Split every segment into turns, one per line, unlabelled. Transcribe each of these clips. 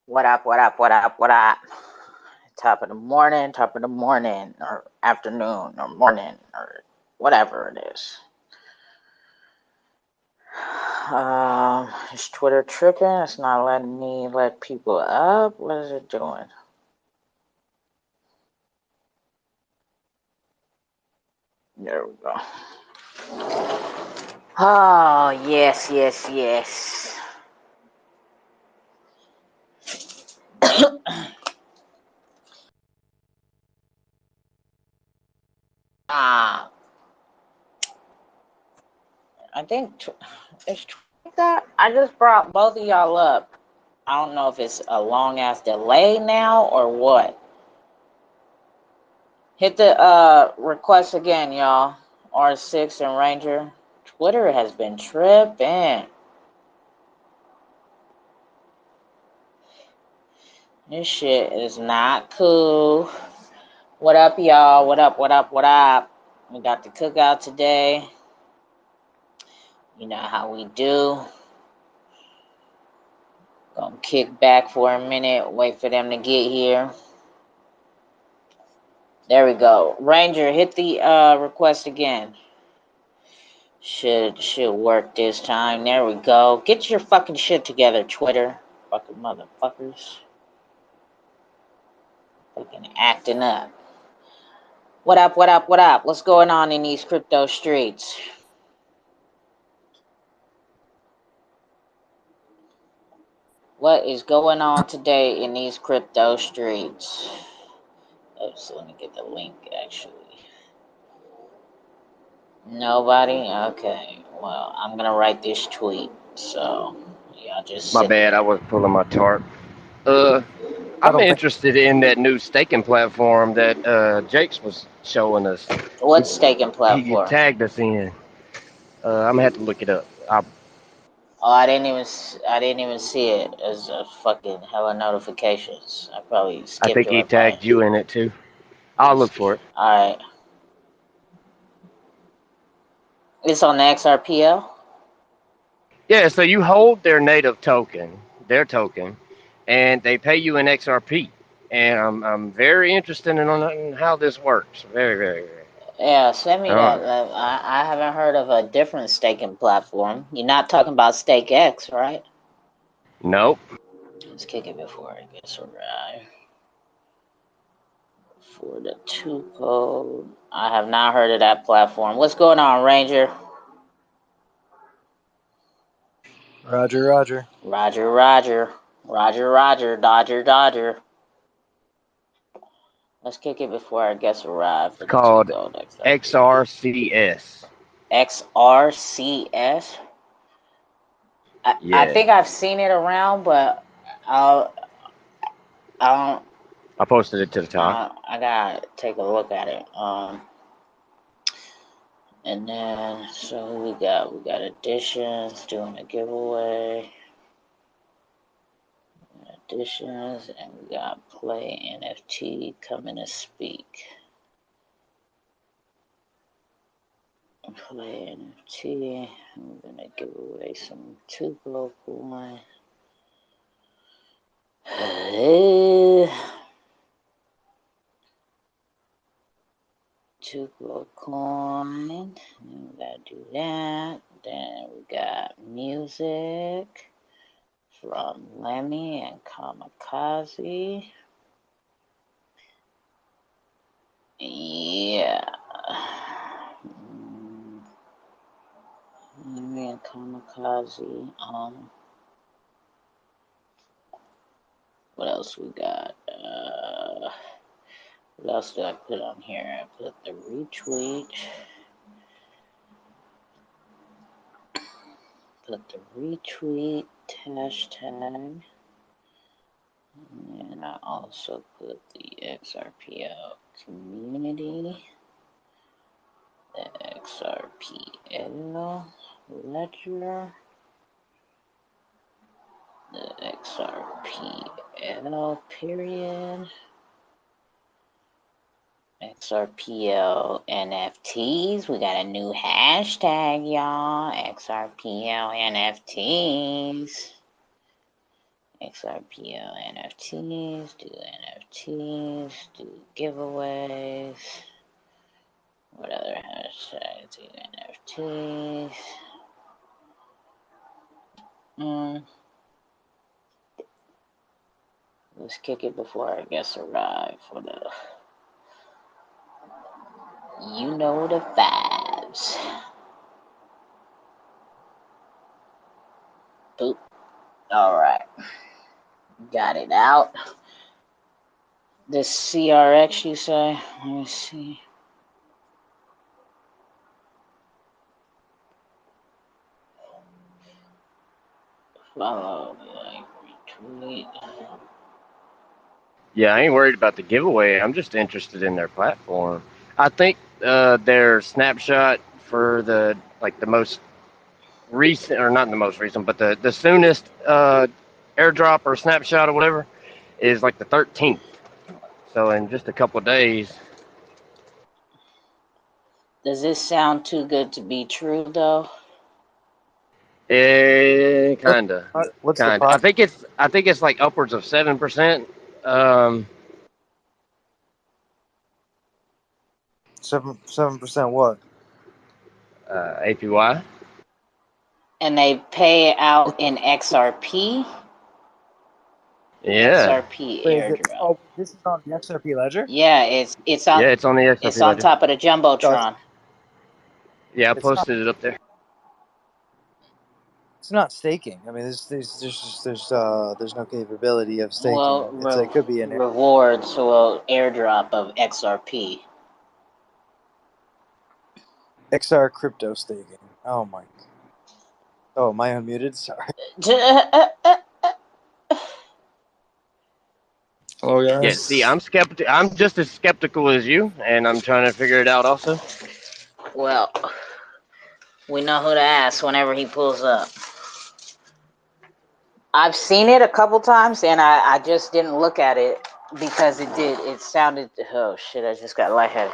What up, what up, what up, what up? Top of the morning, or afternoon, or morning, or whatever it is. Is Twitter tripping? It's not letting me let people up. What is it doing? There we go. Oh, yes, yes, yes. I think it's that. I just brought both of y'all up. I don't know if it's a long ass delay now or what. Hit the request again, y'all. R6 and Ranger. Twitter has been tripping. This shit is not cool. What up, y'all? What up, what up, what up? We got the cookout today. You know how we do. Gonna kick back for a minute, wait for them to get here. There we go. Ranger, hit the request again. Should work this time. There we go. Get your fucking shit together, Twitter. Fucking motherfuckers. Fucking acting up. What up, what up, what up? What's going on in these crypto streets? What is going on today in these crypto streets? Oops, let me get the link, actually. Nobody? Okay. Well, I'm going to write this tweet. So, y'all just
My
sit
bad, I
there.
was pulling my tarp. I'm interested in that new staking platform that Jakes was showing us.
What's staking
He
platform?
tagged us in. I'm gonna have to look it up.
Oh, I didn't even see it as a fucking hella notifications. I probably
I
skipped
think
it
he
right by.
tagged you in it too. I'll look for it.
All right. It's on the XRPL.
Yeah, so you hold their native token, and they pay you in XRP. And I'm very interested in how this works. Very, very, very.
Yeah, send me
Uh,
that. I haven't heard of a different staking platform. You're not talking about StakeX, right?
nope.
Let's kick it before it gets arrived. For the 2Cold. I have not heard of that platform. What's going on, Ranger?
Roger, roger.
Roger, roger. Roger, roger. Dodger, dodger. Let's kick it before it gets arrived
It's
for the
called
2Cold XRP.
XRCS.
XRCS? I
Yeah,
think I've seen it around, but I don't.
I posted it to the top.
I gotta take a look at it. And then so we got additions, doing a giveaway, additions, and we got play NFT coming to speak. Play NFT. I'm gonna give away some 2Cold coin. 2Cold coin. We gotta do that. Then we got music from Lemmy and Kamikaze. Yeah. Lemmy and Kamikaze. What else we got? What else did I put on here? I put the retweet. Put the retweet hashtag. And I also put the XRPL community. The XRPL Ledger. The XRPL period. XRPL NFTs. We got a new hashtag, y'all. XRPL NFTs. XRPL NFTs, do NFTs, do giveaways. What other hashtags do NFTs? Let's kick it before our guests arrive for the, you know, the vibes. Boop. All right. Got it out. This CRX, you say? Let me see. Follow, like, retweet.
Yeah, I ain't worried about the giveaway. I'm just interested in their platform. I think their snapshot for the most recent, or not the most recent, but the soonest airdrop or snapshot or whatever is like the 13th. So in just a couple of days.
Does this sound too good to be true, though?
Kinda.
What's the
Kinda.
price?
I think it's like upwards of 7%.
7% what?
APY.
And they pay out in XRP?
Yeah.
XRP
Wait, is it?
airdrop.
Oh, this is on the XRP Ledger.
Yeah, it's
Yeah,
on
it's on the XRP
on
Ledger.
top of the
No,
Jumbotron.
Yeah, I
it's not.
posted it up there.
It's not staking. I mean, there's no capability of staking.
Well,
It could be an
rewards, well, airdrop of XRP.
XR crypto staking. Oh my. Oh, am I unmuted? Sorry. Hello, guys.
Yeah, see, I'm skeptical. I'm just as skeptical as you, and I'm trying to figure it out also.
Well, we know who to ask whenever he pulls up. I've seen it a couple times, and I just didn't look at it because it sounded, oh shit, I just got lightheaded.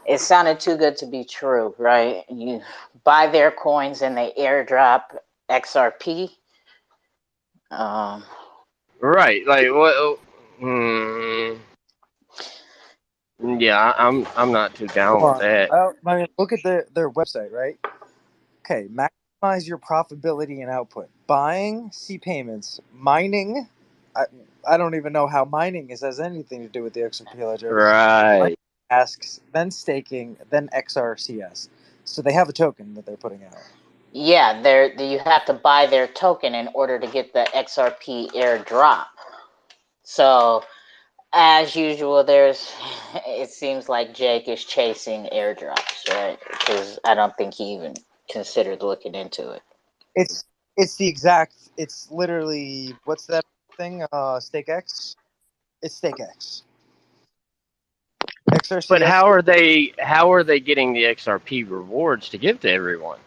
It sounded too good to be true, right? You buy their coins and they airdrop XRP.
Right, like what? Yeah, I'm not too down with that.
I mean, look at their website, right? Okay, maximize your profitability and output. Buying, see payments. Mining, I don't even know how mining has anything to do with the XRP Ledger.
Right.
Mining asks, then staking, then XRCS. So they have a token that they're putting out.
Yeah, you have to buy their token in order to get the XRP airdrop. So, as usual, it seems like Jake is chasing airdrops, right? Because I don't think he even considered looking into it.
It's literally, what's that thing? StakeX? It's StakeX. XRCS.
But how are they getting the XRP rewards to give to everyone?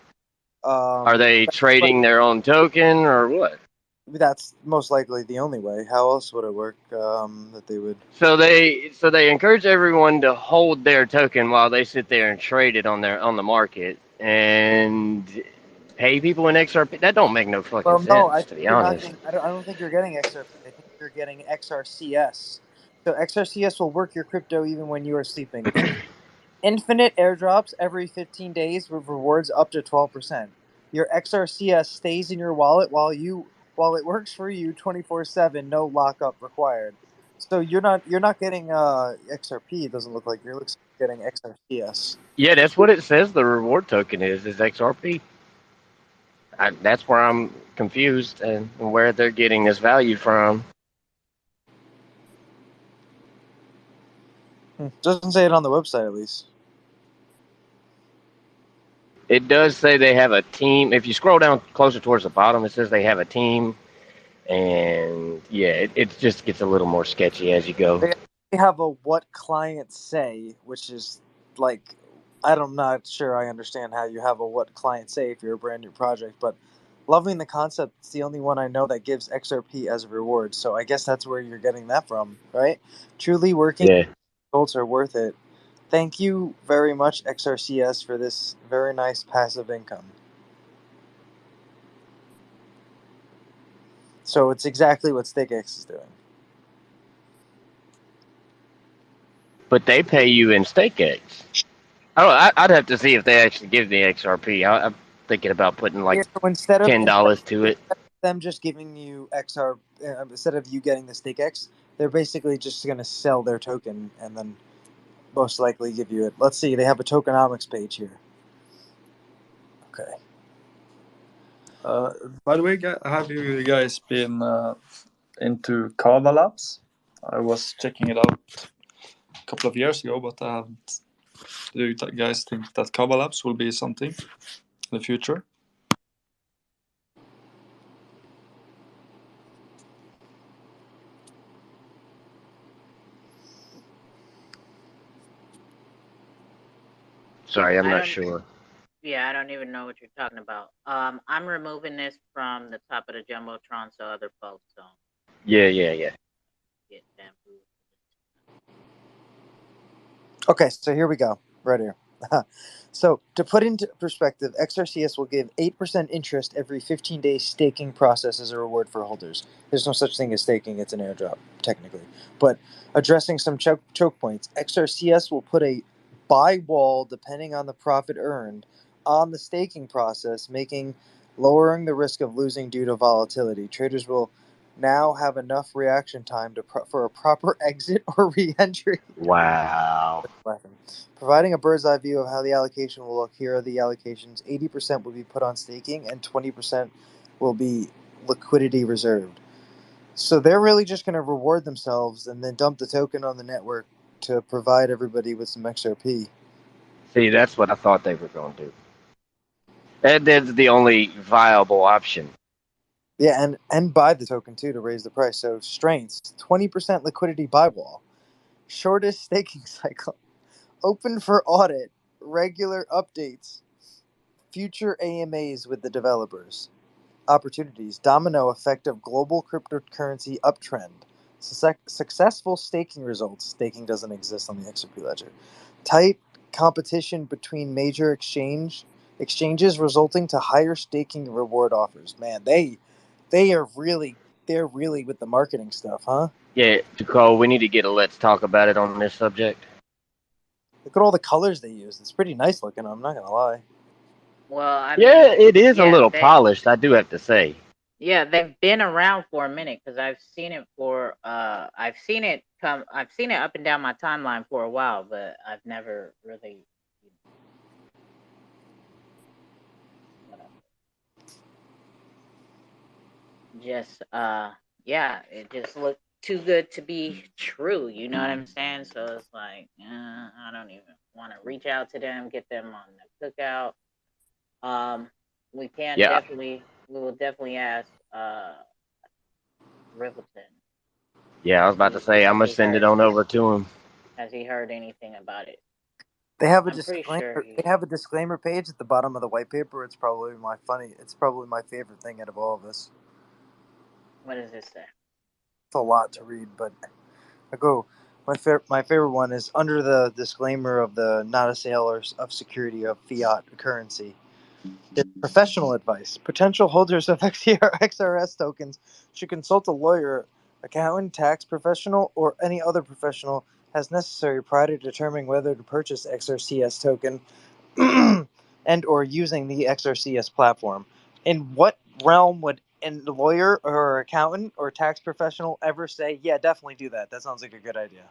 Are they trading their own token or what?
That's most likely the only way. How else would it work? That they would.
So they encourage everyone to hold their token while they sit there and trade it on the market and pay people in XRP. That don't make no fucking sense, to be honest.
I don't think you're getting XRP. I think you're getting XRCS. So XRCS will work your crypto even when you are sleeping. Infinite airdrops every 15 days with rewards up to 12%. Your XRCS stays in your wallet while it works for you 24/7, no lockup required. So you're not getting XRP. It doesn't look like you're getting XRCS.
Yeah, that's what it says. The reward token is XRP. That's where I'm confused and where they're getting this value from.
Doesn't say it on the website, at least.
It does say they have a team. If you scroll down closer towards the bottom, it says they have a team. And yeah, it just gets a little more sketchy as you go.
They have a what clients say, which is like, I'm not sure I understand how you have a what clients say if you're a brand new project, but loving the concept. It's the only one I know that gives XRP as a reward. So I guess that's where you're getting that from, right? Truly working results are worth it. Thank you very much, XRCS, for this very nice passive income. So it's exactly what StakeX is doing.
But they pay you in StakeX. I'd have to see if they actually give the XRP. I'm thinking about putting like
So instead of
$10 to it.
them just giving you XR, instead of you getting the StakeX, they're basically just going to sell their token and then most likely give you it. Let's see, they have a tokenomics page here. Okay.
By the way, have you guys been into Kava Labs? I was checking it out a couple of years ago, but I haven't. Do you guys think that Kava Labs will be something in the future?
Sorry, I'm
I
not
don't.
sure.
Yeah, I don't even know what you're talking about. I'm removing this from the top of the jumbotron so other folks don't
Yeah.
get bamboozled.
Okay, so here we go. Right here. So to put into perspective, XRCS will give 8% interest every 15 days staking process as a reward for holders. There's no such thing as staking, it's an airdrop, technically. But addressing some choke points, XRCS will put a buy wall depending on the profit earned on the staking process, lowering the risk of losing due to volatility. Traders will now have enough reaction time for a proper exit or re-entry.
Wow.
Providing a bird's eye view of how the allocation will look, here are the allocations. 80% will be put on staking and 20% will be liquidity reserved. So they're really just going to reward themselves and then dump the token on the network to provide everybody with some XRP.
See, that's what I thought they were going to do. That's the only viable option.
Yeah, and buy the token too to raise the price. So strengths, 20% liquidity buy wall, shortest staking cycle, open for audit, regular updates, future AMAs with the developers. Opportunities, domino effect of global cryptocurrency uptrend, successful staking results. Staking doesn't exist on the XRP Ledger. Tight competition between major exchanges resulting to higher staking reward offers. Man, they're really with the marketing stuff, huh?
Yeah, Cole, we need to get a let's talk about it on this subject.
Look at all the colors they use. It's pretty nice looking. I'm not gonna lie.
Well, I
Yeah,
mean,
it is a
yeah,
little polished, I do have to say.
yeah, they've been around for a minute because I've seen it up and down my timeline for a while, but I've never really, whatever. Just yeah, it just looked too good to be true. You know what I'm saying? So it's like, I don't even want to reach out to them, get them on the cookout. We
Yeah.
will definitely ask Rivelton.
Yeah, I was about to say I'm gonna send it on over to him.
Has he heard anything about it?
They have a
I'm pretty
disclaimer.
sure
They have a disclaimer page at the bottom of the white paper. It's probably my favorite thing out of all of this.
What does this say?
It's a lot to read, but I go. My favorite one is under the disclaimer of the not a sale of security of fiat currency. There's professional advice. Potential holders of XRS tokens should consult a lawyer, accountant, tax professional, or any other professional as necessary prior to determining whether to purchase XRCS token and or using the XRCS platform. In what realm would a lawyer or accountant or tax professional ever say, yeah, definitely do that? That sounds like a good idea.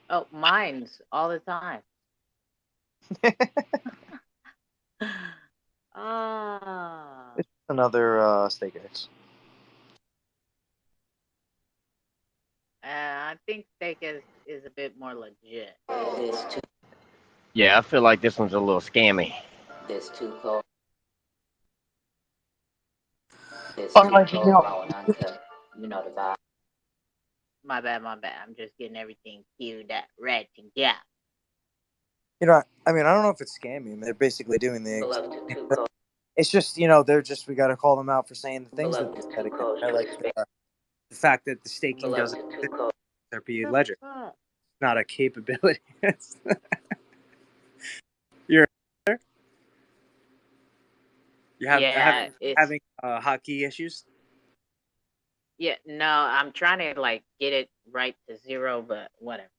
Oh, mine's all the time.
It's another StakeX.
I think steak is a bit more legit.
Yeah, I feel like this one's a little scammy.
There's 2Cold's. There's
On my
2Cold's
email.
raw and uncut. You know the vibe.
My bad. I'm just getting everything queued up, ready to go.
You know, I mean, I don't know if it's scamming. They're basically doing
Below to 2Cold's.
it's just, we got to call them out for saying the things
Below
that
to
they said again.
2Cold's.
I like the fact that the staking
Below
doesn't
to
fit
2Cold's.
XRP Ledger.
Fuck?
It's not a capability. You're there? You're having
it's
having hotkey issues.
yeah. No, I'm trying to like get it right to 0, but whatever.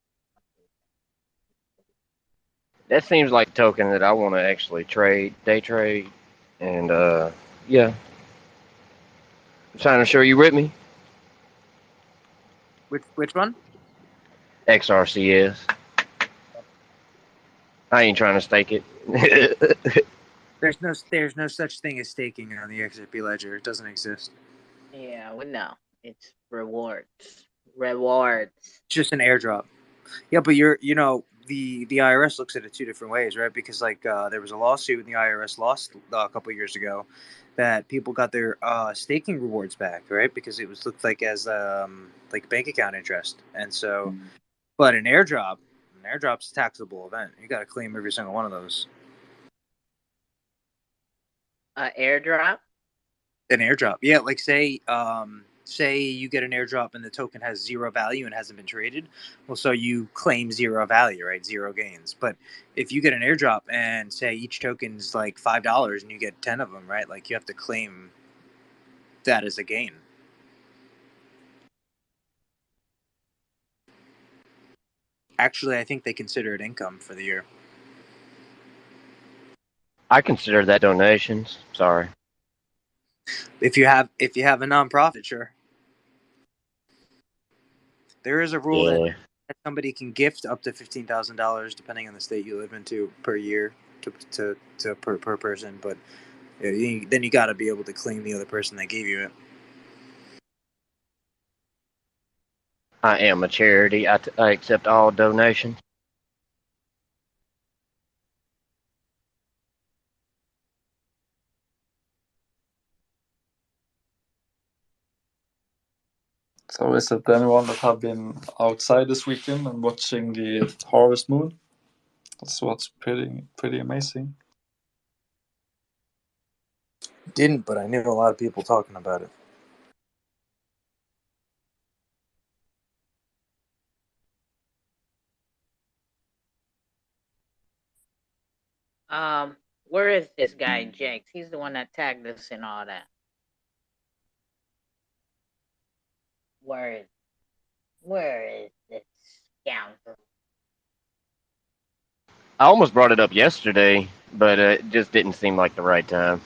That seems like token that I want to actually day trade, and yeah, I'm trying to show you with me.
Which one?
XRCS. I ain't trying to stake it.
There's no such thing as staking on the XRP Ledger. It doesn't exist.
Yeah, we know it's rewards. Rewards.
It's just an airdrop. Yeah, but the IRS looks at it two different ways, right? Because there was a lawsuit and the IRS lost a couple of years ago that people got their staking rewards back, right? Because it was looked like as like bank account interest, and so, but an airdrop's a taxable event. You got to claim every single one of those.
Airdrop.
An airdrop, yeah. Like say you get an airdrop and the token has 0 value and hasn't been traded. Well, so you claim 0 value, right? 0 gains. But if you get an airdrop and say each token's like $5 and you get 10 of them, right? Like you have to claim that as a gain. Actually, I think they consider it income for the year.
I consider that donations. Sorry.
If you have a nonprofit, sure. There is a rule that somebody can gift up to $15,000 depending on the state you live into per year to per person, but then you got to be able to claim the other person that gave you it.
I am a charity. I accept all donations.
So is it anyone that have been outside this weekend and watching the harvest moon? That's what's pretty amazing.
Didn't, but I knew a lot of people talking about it.
Where is this guy, Jakes? He's the one that tagged us and all that. Where is this scoundrel?
I almost brought it up yesterday, but it just didn't seem like the right time.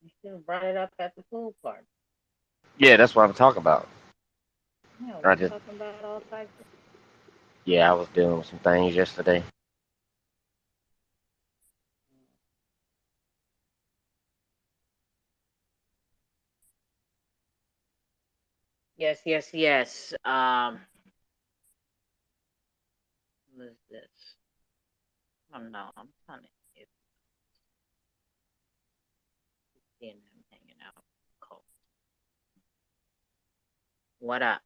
You should have brought it up at the pool party.
Yeah, that's what I'm talking about.
Yeah,
I
we're
just,
talking about all types of.
yeah, I was dealing with some things yesterday.
Yes. What is this? Oh no, I'm trying to seeing them hanging out. Cool. What up?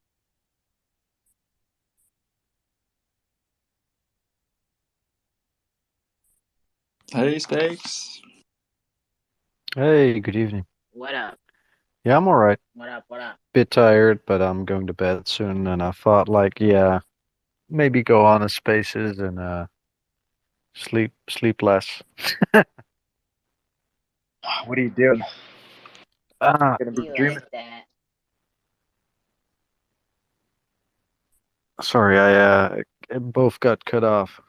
Hey, Stakes.
Hey, good evening.
What up?
Yeah, I'm all right.
What up? What up?
Bit tired, but I'm going to bed soon, and I thought, like, yeah, maybe go on a spaces and sleep less.
What are you doing?
Ah,
Gonna be
You
dreaming.
like that?
sorry, I both got cut off.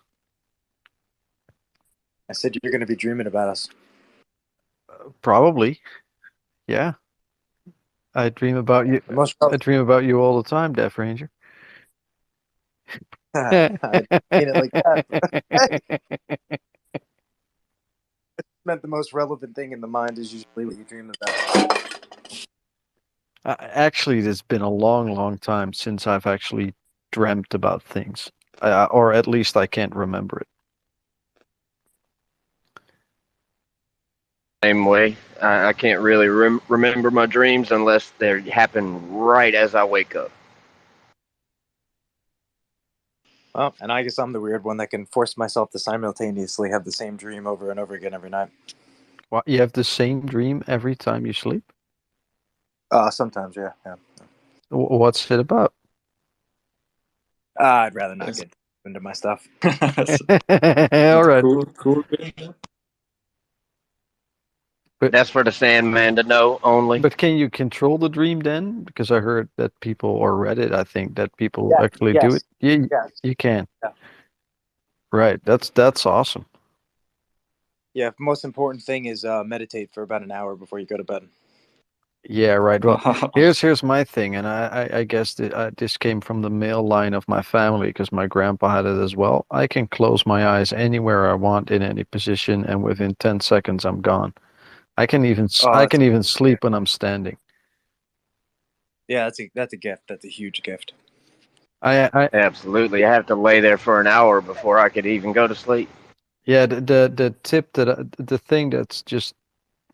I said you're gonna be dreaming about us.
Probably, yeah. I dream about you.
The most
I dream about you all the time, Death Ranger.
I didn't mean it like that. I meant the most relevant thing in the mind is usually what you dream about.
Actually, it's been a long, long time since I've actually dreamt about things, or at least I can't remember it.
Same way. I can't really remember my dreams unless they happen right as I wake up.
Well, and I guess I'm the weird one that can force myself to simultaneously have the same dream over and over again every night.
What, you have the same dream every time you sleep?
Sometimes, yeah.
What's it about?
I'd rather not get. into my stuff.
All right.
Cool.
That's for the Sandman to know only.
But can you control the dream then? Because I heard that people, or read it, I think that people
Yeah,
actually do it.
yes.
Yeah,
Yes.
you can.
Yeah.
Right. That's awesome.
Yeah. Most important thing is meditate for about an hour before you go to bed.
Yeah, right. Well, here's my thing, and I guess that this came from the male line of my family because my grandpa had it as well. I can close my eyes anywhere I want in any position, and within 10 seconds I'm gone. I can even sleep when I'm standing.
Yeah, that's a gift. That's a huge gift.
I
Absolutely. I have to lay there for an hour before I could even go to sleep.
Yeah, the tip the thing that's just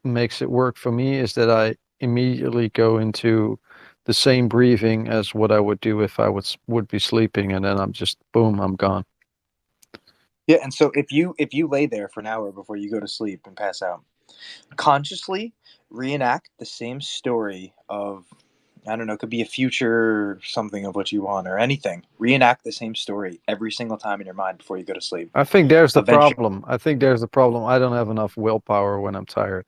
makes it work for me is that I immediately go into the same breathing as what I would do if I would be sleeping, and then I'm just boom, I'm gone.
Yeah, and so if you lay there for an hour before you go to sleep and pass out, consciously reenact the same story of, I don't know, it could be a future something of what you want or anything. Reenact the same story every single time in your mind before you go to sleep.
I think there's the
Eventually,
problem. I think there's the problem. I don't have enough willpower when I'm tired.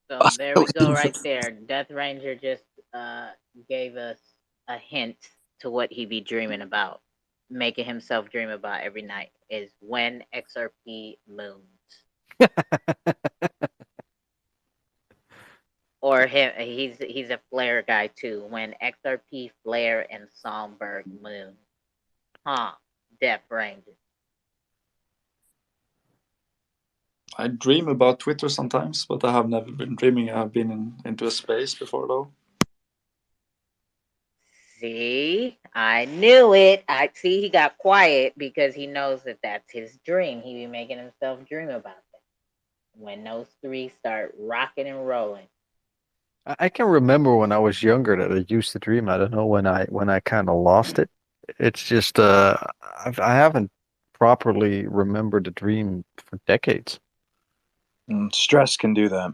So there we go, right there. Death Ranger just gave us a hint to what he be dreaming about, making himself dream about every night is when XRP moons. Or he's a flare guy too. When XRP flare and Songbird moon. Huh. Death Ranger.
I dream about Twitter sometimes, but I have never been dreaming. I've been into a space before, though.
See, I knew it. I see he got quiet because he knows that that's his dream. He be making himself dream about that. When those three start rocking and rolling.
I can remember when I was younger that I used to dream. I don't know when I kind of lost it. It's just I haven't properly remembered the dream for decades.
stress can do that.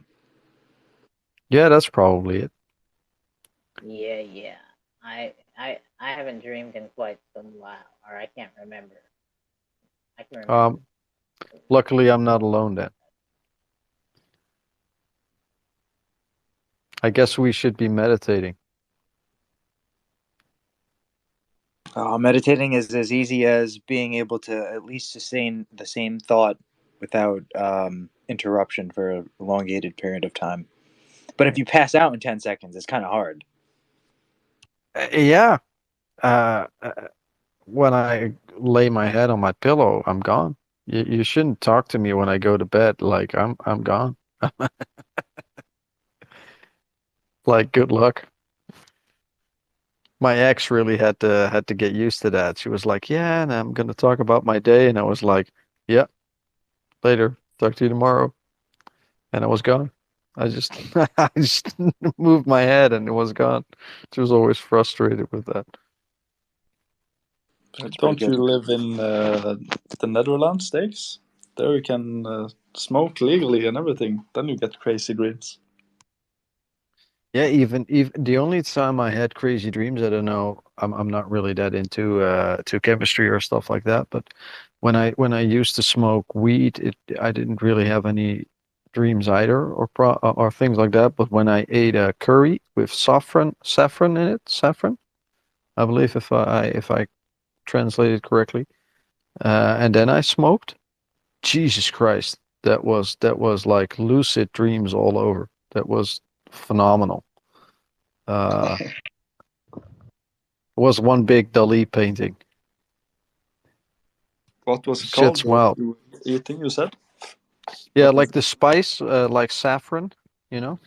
Yeah, that's probably it.
Yeah. I haven't dreamed in quite some while, or I can't remember. I can remember.
Luckily, I'm not alone then. I guess we should be meditating.
Meditating is as easy as being able to at least sustain the same thought without interruption for a elongated period of time. But if you pass out in 10 seconds, it's kind of hard.
Yeah. When I lay my head on my pillow, I'm gone. You shouldn't talk to me when I go to bed. Like I'm gone. Like good luck. My ex really had to get used to that. She was like, "Yeah, and I'm gonna talk about my day," and I was like, "Yeah, later. Talk to you tomorrow." And I was gone. I just I just moved my head and it was gone. She was always frustrated with that.
Don't you live in the Netherlands states? There you can smoke legally and everything. Then you get crazy dreams.
Yeah, even the only time I had crazy dreams, I don't know, I'm not really that into to chemistry or stuff like that, but when I used to smoke weed, I didn't really have any dreams either or things like that. But when I ate a curry with saffron in it, saffron, I believe if I translated correctly, and then I smoked, Jesus Christ, that was like lucid dreams all over. That was phenomenal. Uh, was one big Dali painting.
What was it
Shit's
called? What
wild.
you were eating, you said?
Yeah,
What
like
was
the spice, like saffron, you know.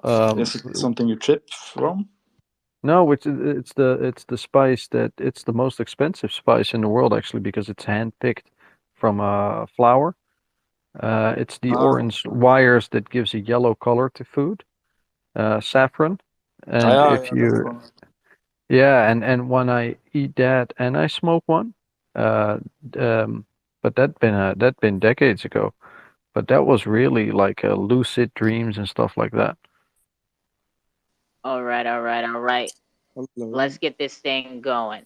Is it something you trip from?
No, it's the spice that it's the most expensive spice in the world actually because it's handpicked from a flower. It's the
Ah,
orange wires that gives a yellow color to food. Saffron, and if
yeah, that's
you
one.
yeah, and when I eat that and I smoke one, uh, um, but that been decades ago. But that was really like lucid dreams and stuff like that.
All right.
Hello.
Let's get this thing going.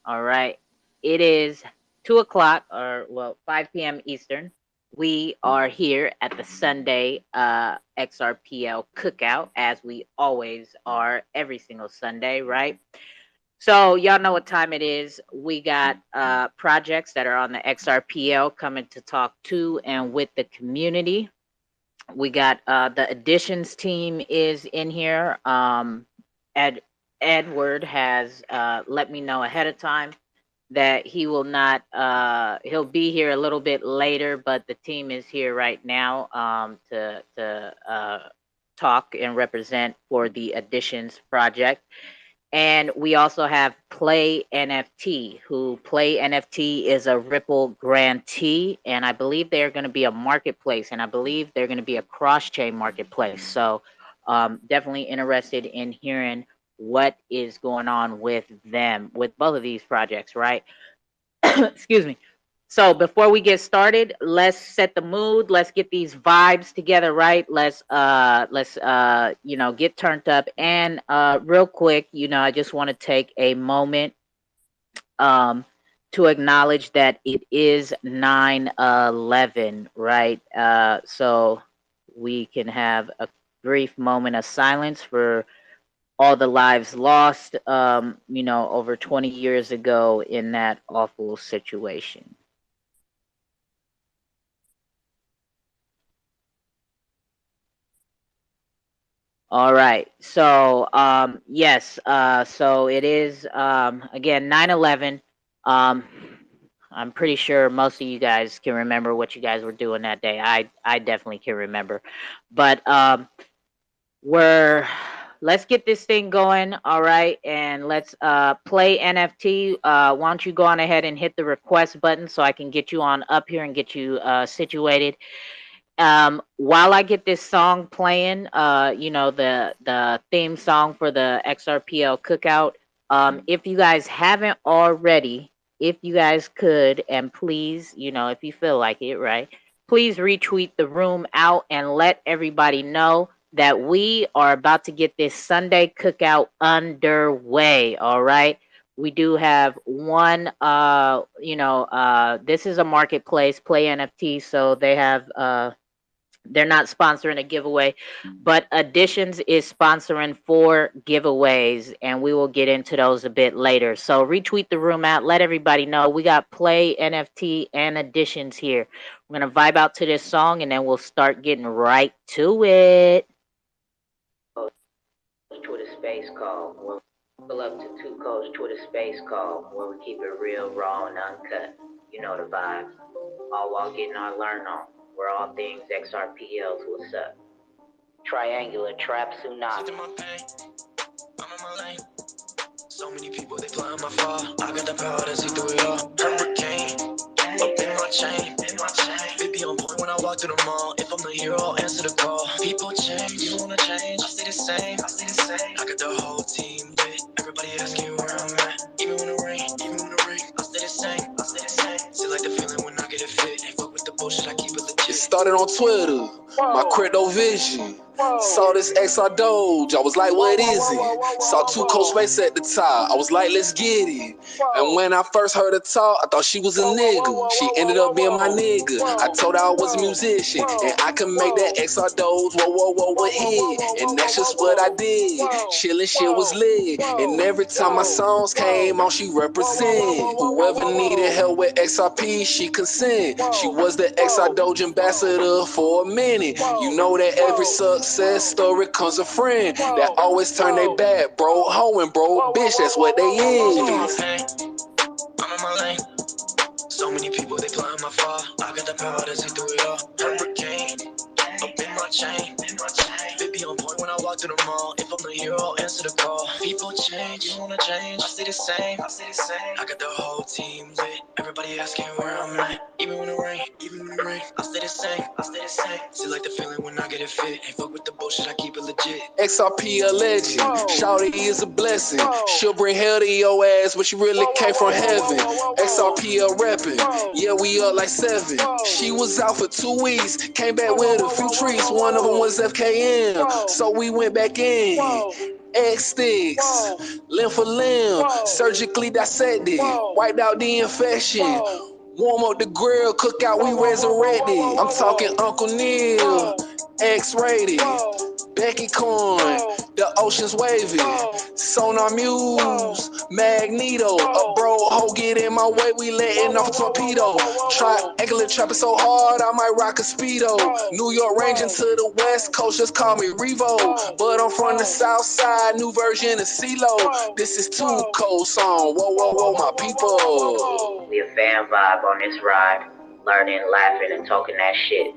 All right. It is 2 o'clock, or well, 5 p.m. Eastern. We are here at the Sunday XRPL Cookout, as we always are every single Sunday, right? So y'all know what time it is. We got projects that are on the XRPL coming to talk to and with the community. We got the additions team is in here. Edward has let me know ahead of time that he will not he'll be here a little bit later, but the team is here right now to talk and represent for the additions project. And we also have Play NFT, who Play NFT is a Ripple grantee, and I believe they're going to be a marketplace, and I believe they're going to be a cross-chain marketplace. So definitely interested in hearing what is going on with them, with both of these projects, right? Excuse me. So before we get started, let's set the mood. Let's get these vibes together, right? Let's get turned up. And real quick, I just want to take a moment um to acknowledge that it is 9/11, right? So we can have a brief moment of silence for all the lives lost, over 20 years ago in that awful situation. All right. So, yes. So it is again 9/11. Um, I'm pretty sure most of you guys can remember what you guys were doing that day. I definitely can remember, but we're let's get this thing going. All right, and let's play NFT. Why don't you go on ahead and hit the request button so I can get you on up here and get you situated. While I get this song playing, the theme song for the XRPL Cookout. If you guys haven't already, if you guys could, and please, if you feel like it, right, please retweet the room out and let everybody know that we are about to get this Sunday cookout underway. All right. We do have one, this is a marketplace, Play NFT, so they have they're not sponsoring a giveaway, but Additions is sponsoring 4 giveaways, and we will get into those a bit later. So retweet the room out, let everybody know we got Play, NFT, and Additions here. We're gonna vibe out to this song, and then we'll start getting right to it. Twitter space call. We'll pull up to 2Cold's Twitter space call, where we keep it real, raw, and uncut. You know the vibes. All while getting our learn on. We're all things XRPLs. What's up? Triangular trap tsunami. I'm in my lane. So many people, they flying my far. I got the power to see through it all. Hurricane, up in my chain. Baby on point when I walk through the mall. If I'm the hero, I'll answer the call. People change, you wanna change? I stay the same. I got the whole team lit. Everybody asking where I'm at. Even when it rain, I stay the same. Still like the feeling when I get it fit. Ain't fuck with the bullshit, I keep it legit. It started on Twitter, my crypto vision. Saw this XR Doge, I was like, what is it? Saw 2Cold's space at the top, I was like, let's get it. And when I first heard her talk, I thought she was a nigga. She ended up being my nigga. I told her I was a musician, and I could make that XR Doge, whoa, a hit. And that's just what I did. Chillin' shit was lit. And every time my songs came on, she represent. Whoever needed help with XRP, she consent. She was the XR Doge ambassador for a minute. You know that every success story comes a friend that always turn their back, bro. Hoeing, bro, bitch, that's what they is. I'm in my lane. So many people, they flying my far. I got the power to see through it all. Hurricane, up in my chain. Baby on point when I walk through the mall. If I'm the hero, I'll answer the call. People change, you wanna change? I stay the same. I got the whole team lit. Everybody asking where I'm at. Even when it rain, I stay the same. Still like the feeling when I get it fit. Ain't fuck with the bullshit, I keep it legit. XRP Ledger, shawty is a blessing. She'll bring hell to your ass, but she really came from heaven. XRP reppin', yeah, we up like 7. She was out for 2 weeks, came back with a few treats. One of them was FKM, so we went back in.
X sticks, limb for limb, surgically dissected, wiped out the infection. Warm up the grill, cook out, we resurrected. I'm talking Uncle Neil, X-rated, Becky Corn, the ocean's wavy, Sonar Muse, Magneto, a bro, ho get in my way, we letting off a torpedo. Triangular trapping so hard, I might rock a Speedo. New York ranging to the west coast, just call me Revo. But I'm from the south side, new version of CeeLo. This is 2Cold's song, whoa, whoa, whoa, my people.
We a fan vibe on this ride, learning, laughing, and talking that shit.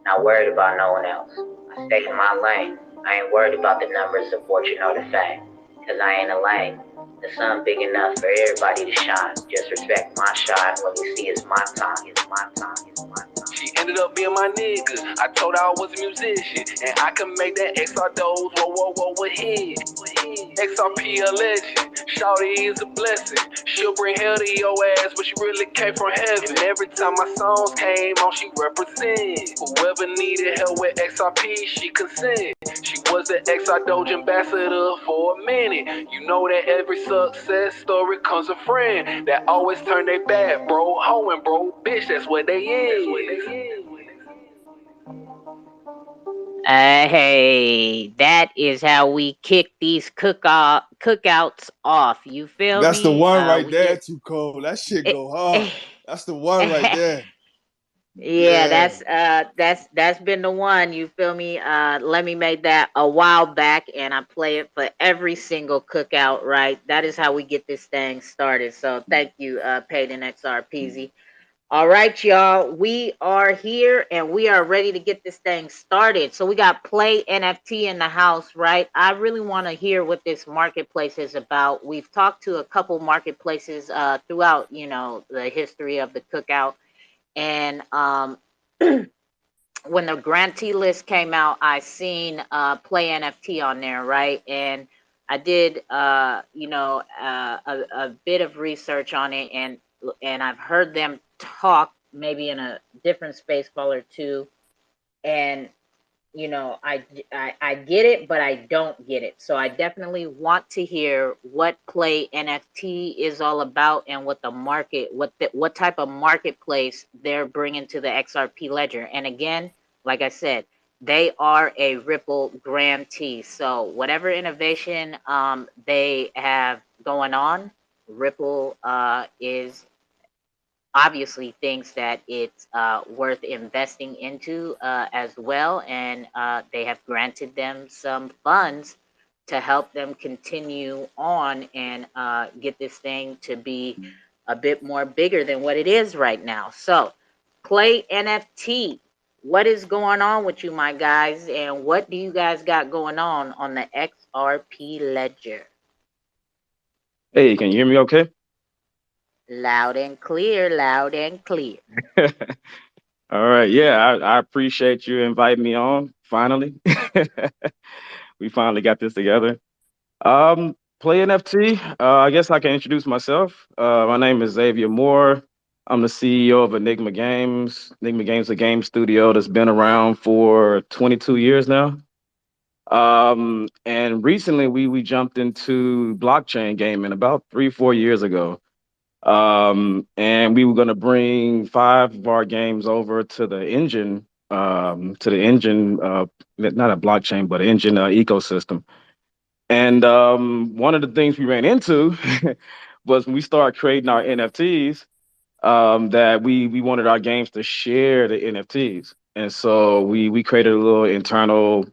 Not worried about no one else. I stay in my lane. I ain't worried about the numbers, the fortune, or the fame. Cause I ain't a lane. The sun big enough for everybody to shine. Just respect my shine when you see it's my time. It's my time. It's my time.
She ended up being my nigga. I told her I was a musician, and I can make that XR dose. Whoa, whoa, whoa, what hit? XRPL Ledger. Shawty is a blessing. She'll bring hell to your ass, but she really came from heaven. And every time my songs came on, she represent. Whoever needed help with XRP, she consent. She was the XR Doge ambassador for a minute. You know that every success story comes a friend that always turn their back, bro. Hoeing, bro, bitch, that's what they is.
Hey, that is how we kick these cookouts off. You feel
That's
me?
the one right
We
there,
get
2Cold. That shit
it,
go hard. That's the one right there.
yeah,
Yeah.
that's been the one. You feel me? Let me make that a while back, and I play it for every single cookout. Right? That is how we get this thing started. So thank you, Payton XRPZ. All right, y'all. We are here and we are ready to get this thing started. So we got Play NFT in the house, right? I really want to hear what this marketplace is about. We've talked to a couple marketplaces throughout, the history of the cookout. And when the grantee list came out, I seen Play NFT on there, right? And I did, a bit of research on it, and I've heard them talk maybe in a different space call or two, and I get it, but I don't get it. So I definitely want to hear what Play NFT is all about and what the market, what type of marketplace they're bringing to the XRP Ledger. And again, like I said, they are a Ripple grantee. So whatever innovation they have going on, Ripple is obviously thinks that it's worth investing into as well, and they have granted them some funds to help them continue on and get this thing to be a bit more bigger than what it is right now. So, Play NFT, what is going on with you, my guys, and what do you guys got going on the XRP Ledger?
Hey, can you hear me okay?
Loud and clear, loud and clear.
All right. Yeah, I appreciate you inviting me on finally. We finally got this together. Play NFT. I guess I can introduce myself. My name is Xavier Moore. I'm the CEO of Enigma Games. Enigma Games is a game studio that's been around for 22 years now. And recently we jumped into blockchain gaming about 3, 4 years ago. And we were going to bring 5 of our games over to the engine, not a blockchain, but engine ecosystem. And one of the things we ran into was when we started creating our NFTs, that we wanted our games to share the NFTs. And so we created a little internal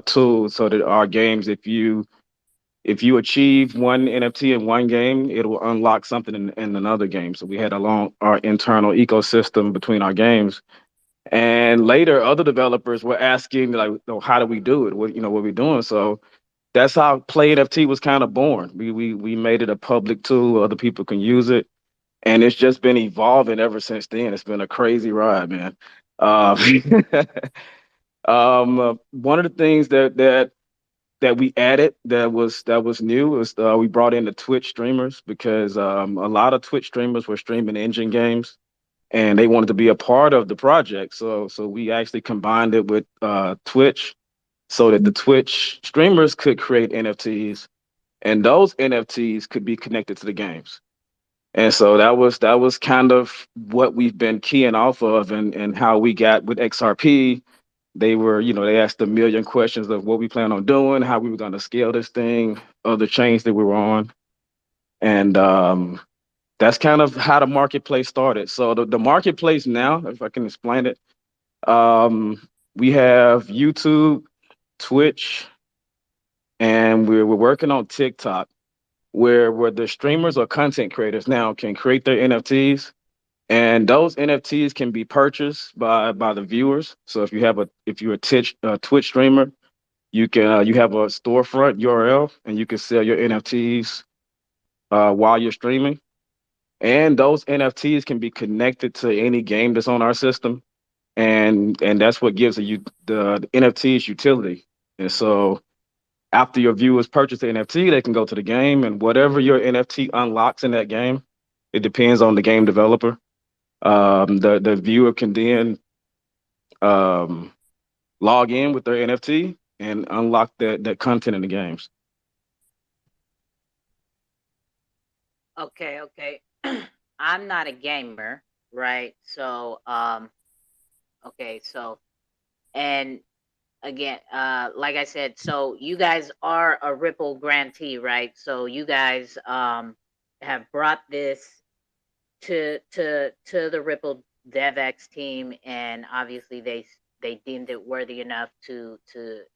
tool so that our games, if you achieve one NFT in one game, it will unlock something in another game. So we had our internal ecosystem between our games. And later, other developers were asking, like, how do we do it? What we doing? So that's how Play NFT was kind of born. We made it a public tool. Other people can use it. And it's just been evolving ever since then. It's been a crazy ride, man. Uh, one of the things that we added that was new was we brought in the Twitch streamers because a lot of Twitch streamers were streaming engine games and they wanted to be a part of the project. So we actually combined it with Twitch, so that the Twitch streamers could create NFTs, and those NFTs could be connected to the games. And so that was kind of what we've been keying off of, and how we got with XRP. They were, they asked a million questions of what we plan on doing, how we were going to scale this thing, other chains that we were on. And that's kind of how the marketplace started. So the marketplace now, if I can explain it, we have YouTube, Twitch, and we're working on TikTok, where the streamers or content creators now can create their NFTs, and those NFTs can be purchased by the viewers. So if you're a Twitch streamer, you have a storefront URL, and you can sell your NFTs while you're streaming. And those NFTs can be connected to any game that's on our system, and that's what gives the NFTs utility. And so after your viewers purchase the NFT, they can go to the game, and whatever your NFT unlocks in that game, it depends on the game developer. The viewer can then um, log in with their NFT and unlock that content in the games.
Okay, okay. I'm not a gamer, right? So, okay, so, and again, like I said, so you guys are a Ripple grantee, right? So you guys have brought this to the Ripple DevX team, and obviously they deemed it worthy enough to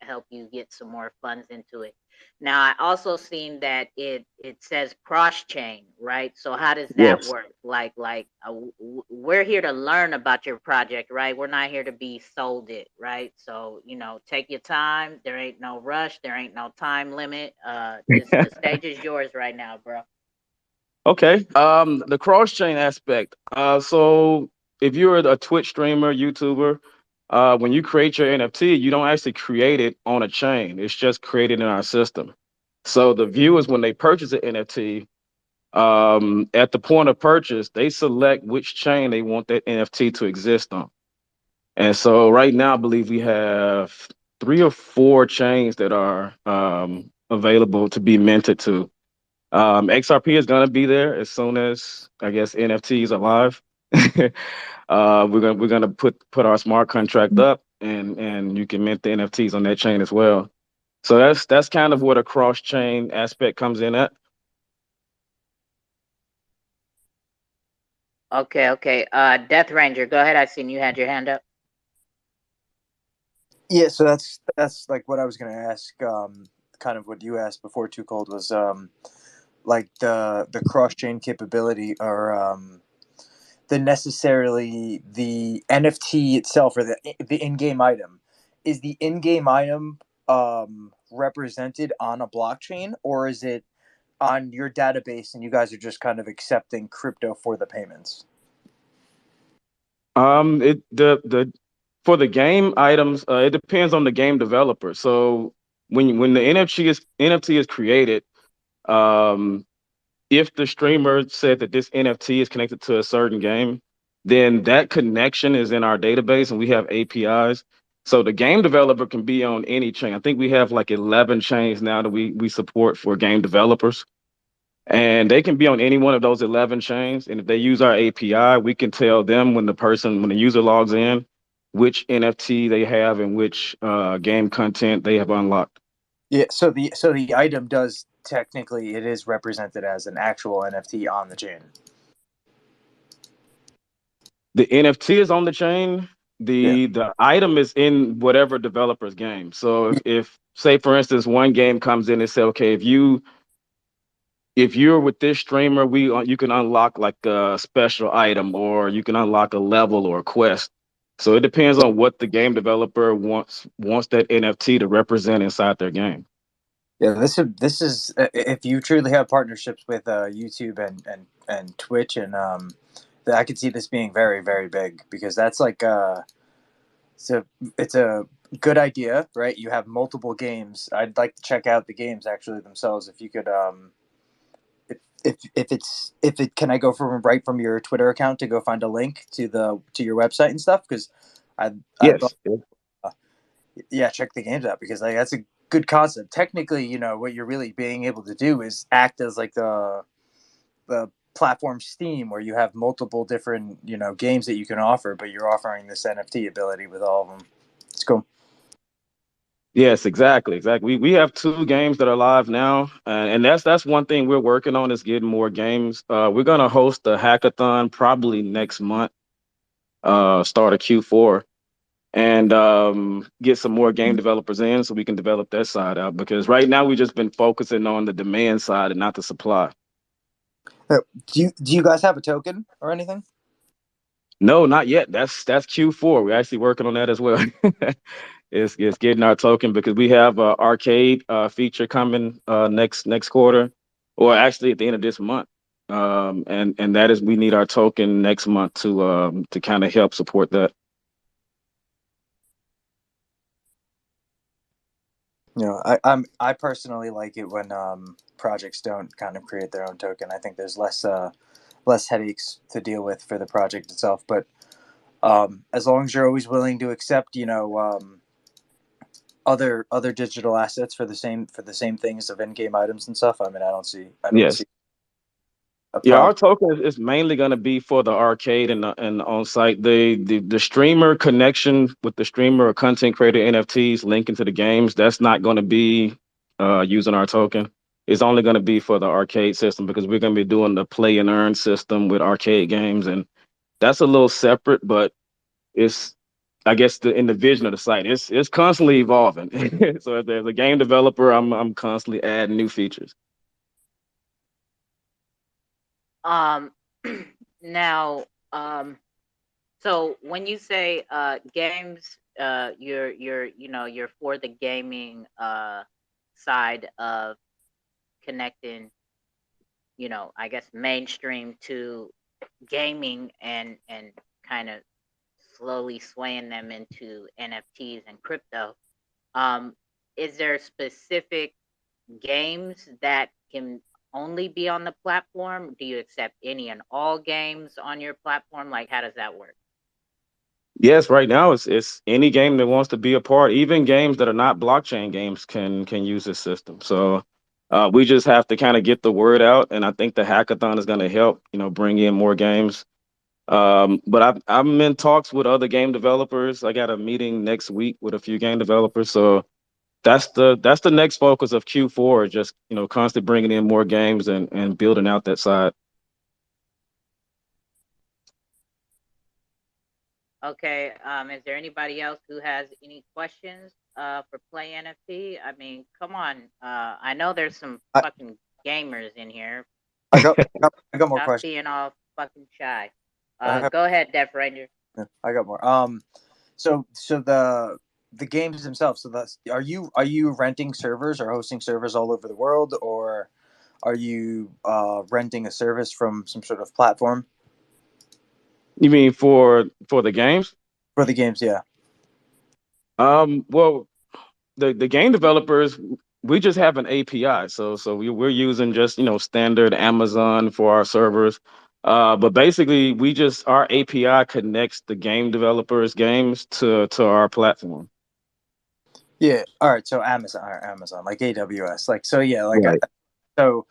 help you get some more funds into it. Now, I also seen that it says cross chain, right? So how does that
Yes.
work? We're here to learn about your project, right? We're not here to be sold it, right? So take your time. There ain't no rush. There ain't no time limit. The stage is yours right now, bro.
Okay. The cross chain aspect. So if you're a Twitch streamer, YouTuber, when you create your NFT, you don't actually create it on a chain. It's just created in our system. So the viewers, when they purchase an NFT, at the point of purchase, they select which chain they want that NFT to exist on. And so right now, I believe we have 3 or 4 chains that are available to be minted to. XRP is gonna be there as soon as, I guess, NFTs are live. We're gonna put our smart contract up, and you can mint the NFTs on that chain as well. So that's kind of where the cross chain aspect comes in at.
Okay, okay. Death Ranger, go ahead. I seen you had your hand up.
Yeah, so that's like what I was gonna ask. Kind of what you asked before. 2Cold was like the cross chain capability, or the necessarily the NFT itself, or the in game item. Is the in game item represented on a blockchain, or is it on your database and you guys are just kind of accepting crypto for the payments?
It the For the game items, it depends on the game developer. So when the NFT is created, um, if the streamer said that this NFT is connected to a certain game, then that connection is in our database, and we have APIs. So the game developer can be on any chain. I think we have like 11 chains now that we support for game developers. And they can be on any one of those 11 chains. And if they use our API, we can tell them when the user logs in, which NFT they have and which game content they have unlocked.
Yeah, so the item does technically, it is represented as an actual NFT on the chain.
The NFT is on the chain.
Yeah.
The item is in whatever developer's game. So if say for instance one game comes in and say, okay, if you're with this streamer, you can unlock like a special item, or you can unlock a level or a quest. So it depends on what the game developer wants that NFT to represent inside their game.
Yeah, this is if you truly have partnerships with YouTube and Twitch, and I could see this being very, very big, because that's like it's a good idea, right? You have multiple games. I'd like to check out the games actually themselves. If you could, if it can I go from your Twitter account to go find a link to your website and stuff, because I'd
Yes.
love, Yeah, check the games out, because like that's a good concept. Technically, you know, what you're really being able to do is act as like the platform Steam, where you have multiple different, you know, games that you can offer, but you're offering this NFT ability with all of them. It's cool.
Yes, exactly. We have 2 games that are live now, and that's one thing we're working on is getting more games. We're gonna host a hackathon probably next month, start of Q4, and get some more game developers in so we can develop that side out. Because right now we just been focusing on the demand side and not the supply.
Do you guys have a token or anything?
No, not yet. That's Q4. We're actually working on that as well. It's getting our token because we have a arcade feature coming next quarter, or actually at the end of this month. And that is we need our token next month to kind of help support that.
You know, I personally like it when projects don't kind of create their own token. I think there's less headaches to deal with for the project itself. But as long as you're always willing to accept, you know, other digital assets for the same things of in-game items and stuff, I mean, I don't see
Yes.
a
Yeah, our
problem.
token is mainly going to be for the arcade and the on-site. The streamer connection with the streamer or content creator NFTs linking to the games, that's not going to be using our token. It's only going to be for the arcade system because we're going to be doing the play and earn system with arcade games, and that's a little separate, but it's I guess in the vision of the site, it's constantly evolving. So as a game developer, I'm constantly adding new features.
Um, now, so when you say games, you're for the gaming side of connecting, I guess mainstream to gaming and kind of slowly swaying them into NFTs and crypto. Um, is there specific games that can only be on the platform? Do you accept any and all games on your platform? Like, how does that work?
Yes, right now it's any game that wants to be a part, even games that are not blockchain games can use this system. So we just have to kind of get the word out, and I think the hackathon is going to help, bring in more games. But I'm in talks with other game developers. I got a meeting next week with a few game developers, so that's the next focus of Q4, just constantly bringing in more games and building out that side.
Okay. Is there anybody else who has any questions for Play NFT? I mean, come on. I know there's some
I,
fucking gamers in here.
I got more
Stop
questions.
being all fucking shy.
I
Go ahead, Death Ranger.
got more. So the games themselves. So that's are you renting servers or hosting servers all over the world, or are you renting a service from some sort of platform
You mean for the games?
for the games? Yeah.
Well, the game developers, we just have an API, so we're using just standard Amazon for our servers. But basically, our API connects the game developers' games to our platform.
Yeah. All right. So Amazon, like AWS, like so. Yeah. Like
Right.
so.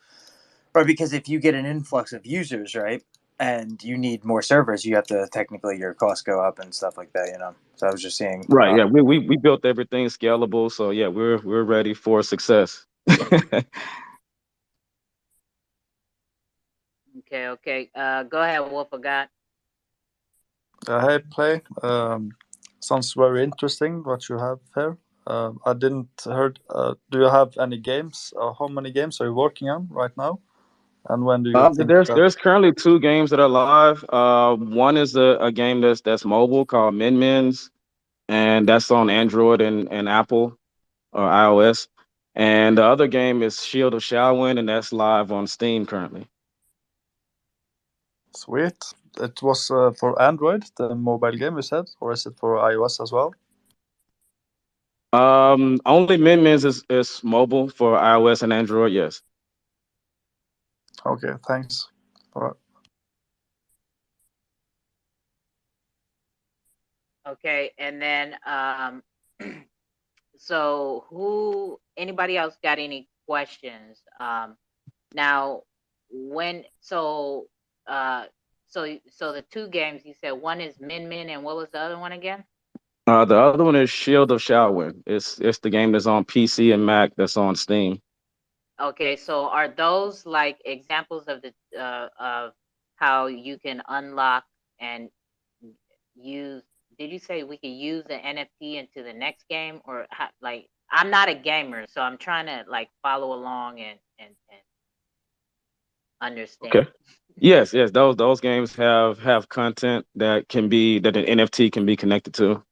Right. Because if you get an influx of users, right, and you need more servers, you have to technically your costs go up and stuff like that. You know. So I was just seeing.
Right. Yeah. We built everything scalable, so yeah, we're ready for success.
Okay. Okay. Go ahead, Wolf of God.
Hey, Play. Sounds very interesting what you have here. I didn't heard. Do you have any games? How many games are you working on right now? And when do you think that?
There's currently 2 games that are live. One is a game that's mobile called Min Mins, and that's on Android and Apple or iOS. And the other game is Shield of Shaolin, and that's live on Steam currently.
Sweet. It was for Android, the mobile game you said, or is it for iOS as well?
Only Min Mins is mobile for iOS and Android. Yes.
Okay, thanks. All right.
Okay, and then so who? Anybody else got any questions? Now, when so the two games you said, one is Min Min and what was the other one again?
The other one is Shield of Shaolin. It's the game that's on PC and Mac that's on Steam.
Okay, so are those like examples of the of how you can unlock and use? Did you say we could use the NFT into the next game, or how, like I'm not a gamer, so I'm trying to like follow along and understand.
Okay. Yes, yes. Those games have content that can be that an NFT can be connected to.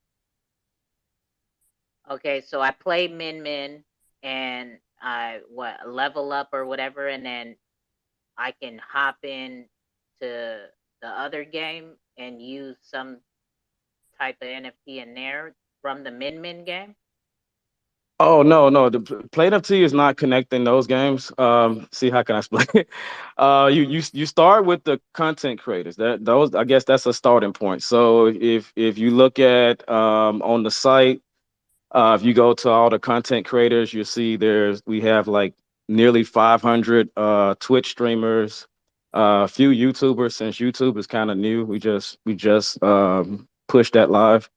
Okay, so I play Min Min and I level up or whatever, and then I can hop in to the other game and use some type of NFT in there from the Min Min game.
Oh no, no. The Play NFT is not connecting those games. See how can I explain it? You start with the content creators. That those I guess that's a starting point. So if you look at on the site, if you go to all the content creators, you see we have like nearly 500 Twitch streamers, a few YouTubers. Since YouTube is kind of new, we just pushed that live.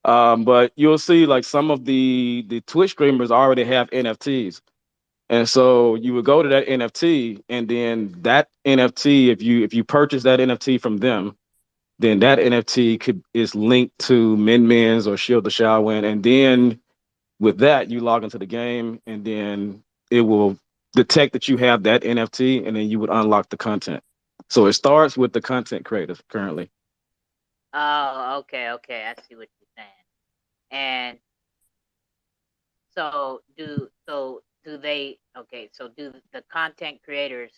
But you'll see like some of the Twitch streamers already have NFTs. And so you would go to that NFT, and then that NFT, if you purchase that NFT from them, then that NFT is linked to Min Min's or Shield the Shaolin. And then with that, you log into the game, and then it will detect that you have that NFT, and then you would unlock the content. So it starts with the content creators currently.
Oh, okay, okay. I see what you're saying. And do they okay, so do the content creators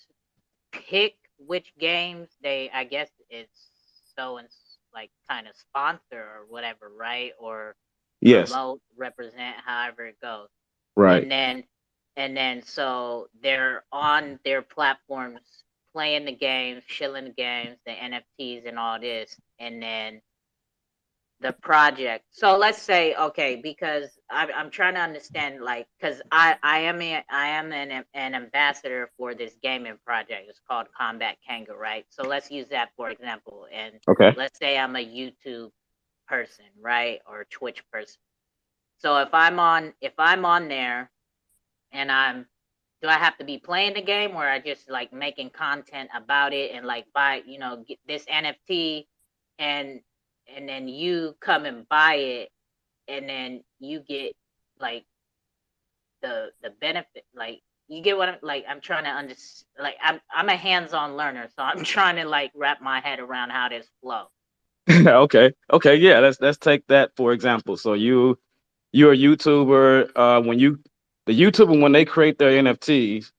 pick which games they I guess it's so and like kind of sponsor or whatever, right? Or
Yes,
promote, represent, however it goes.
right.
And then so they're on their platforms playing the games, shilling the games, the NFTs and all this, and then the project. So let's say okay, because I'm trying to understand like because I am an ambassador for this gaming project. It's called Combat Kanga, right? So let's use that for example. And
Okay.
let's say I'm a YouTube person, right, or a Twitch person. So if I'm on there and do I have to be playing the game or I just like making content about it and like buy, get this NFT and then you come and buy it and then you get like the benefit like you get what I'm trying to understand like I'm a hands-on learner so I'm trying to like wrap my head around how this flow.
Okay. Okay. Yeah. Let's take that for example. So you're a YouTuber. The YouTuber when they create their NFTs,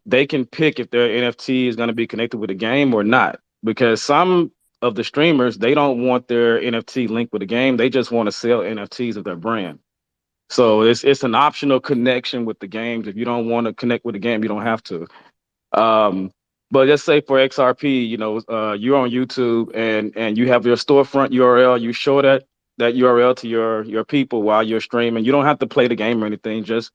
they can pick if their NFT is going to be connected with a game or not. Because some of the streamers they don't want their NFT linked with a game. They just want to sell NFTs of their brand. So it's an optional connection with the games. If you don't want to connect with the game, you don't have to. Um, but let's say for XRP, you're on YouTube and you have your storefront URL. You show that URL to your people while you're streaming. You don't have to play the game or anything. Just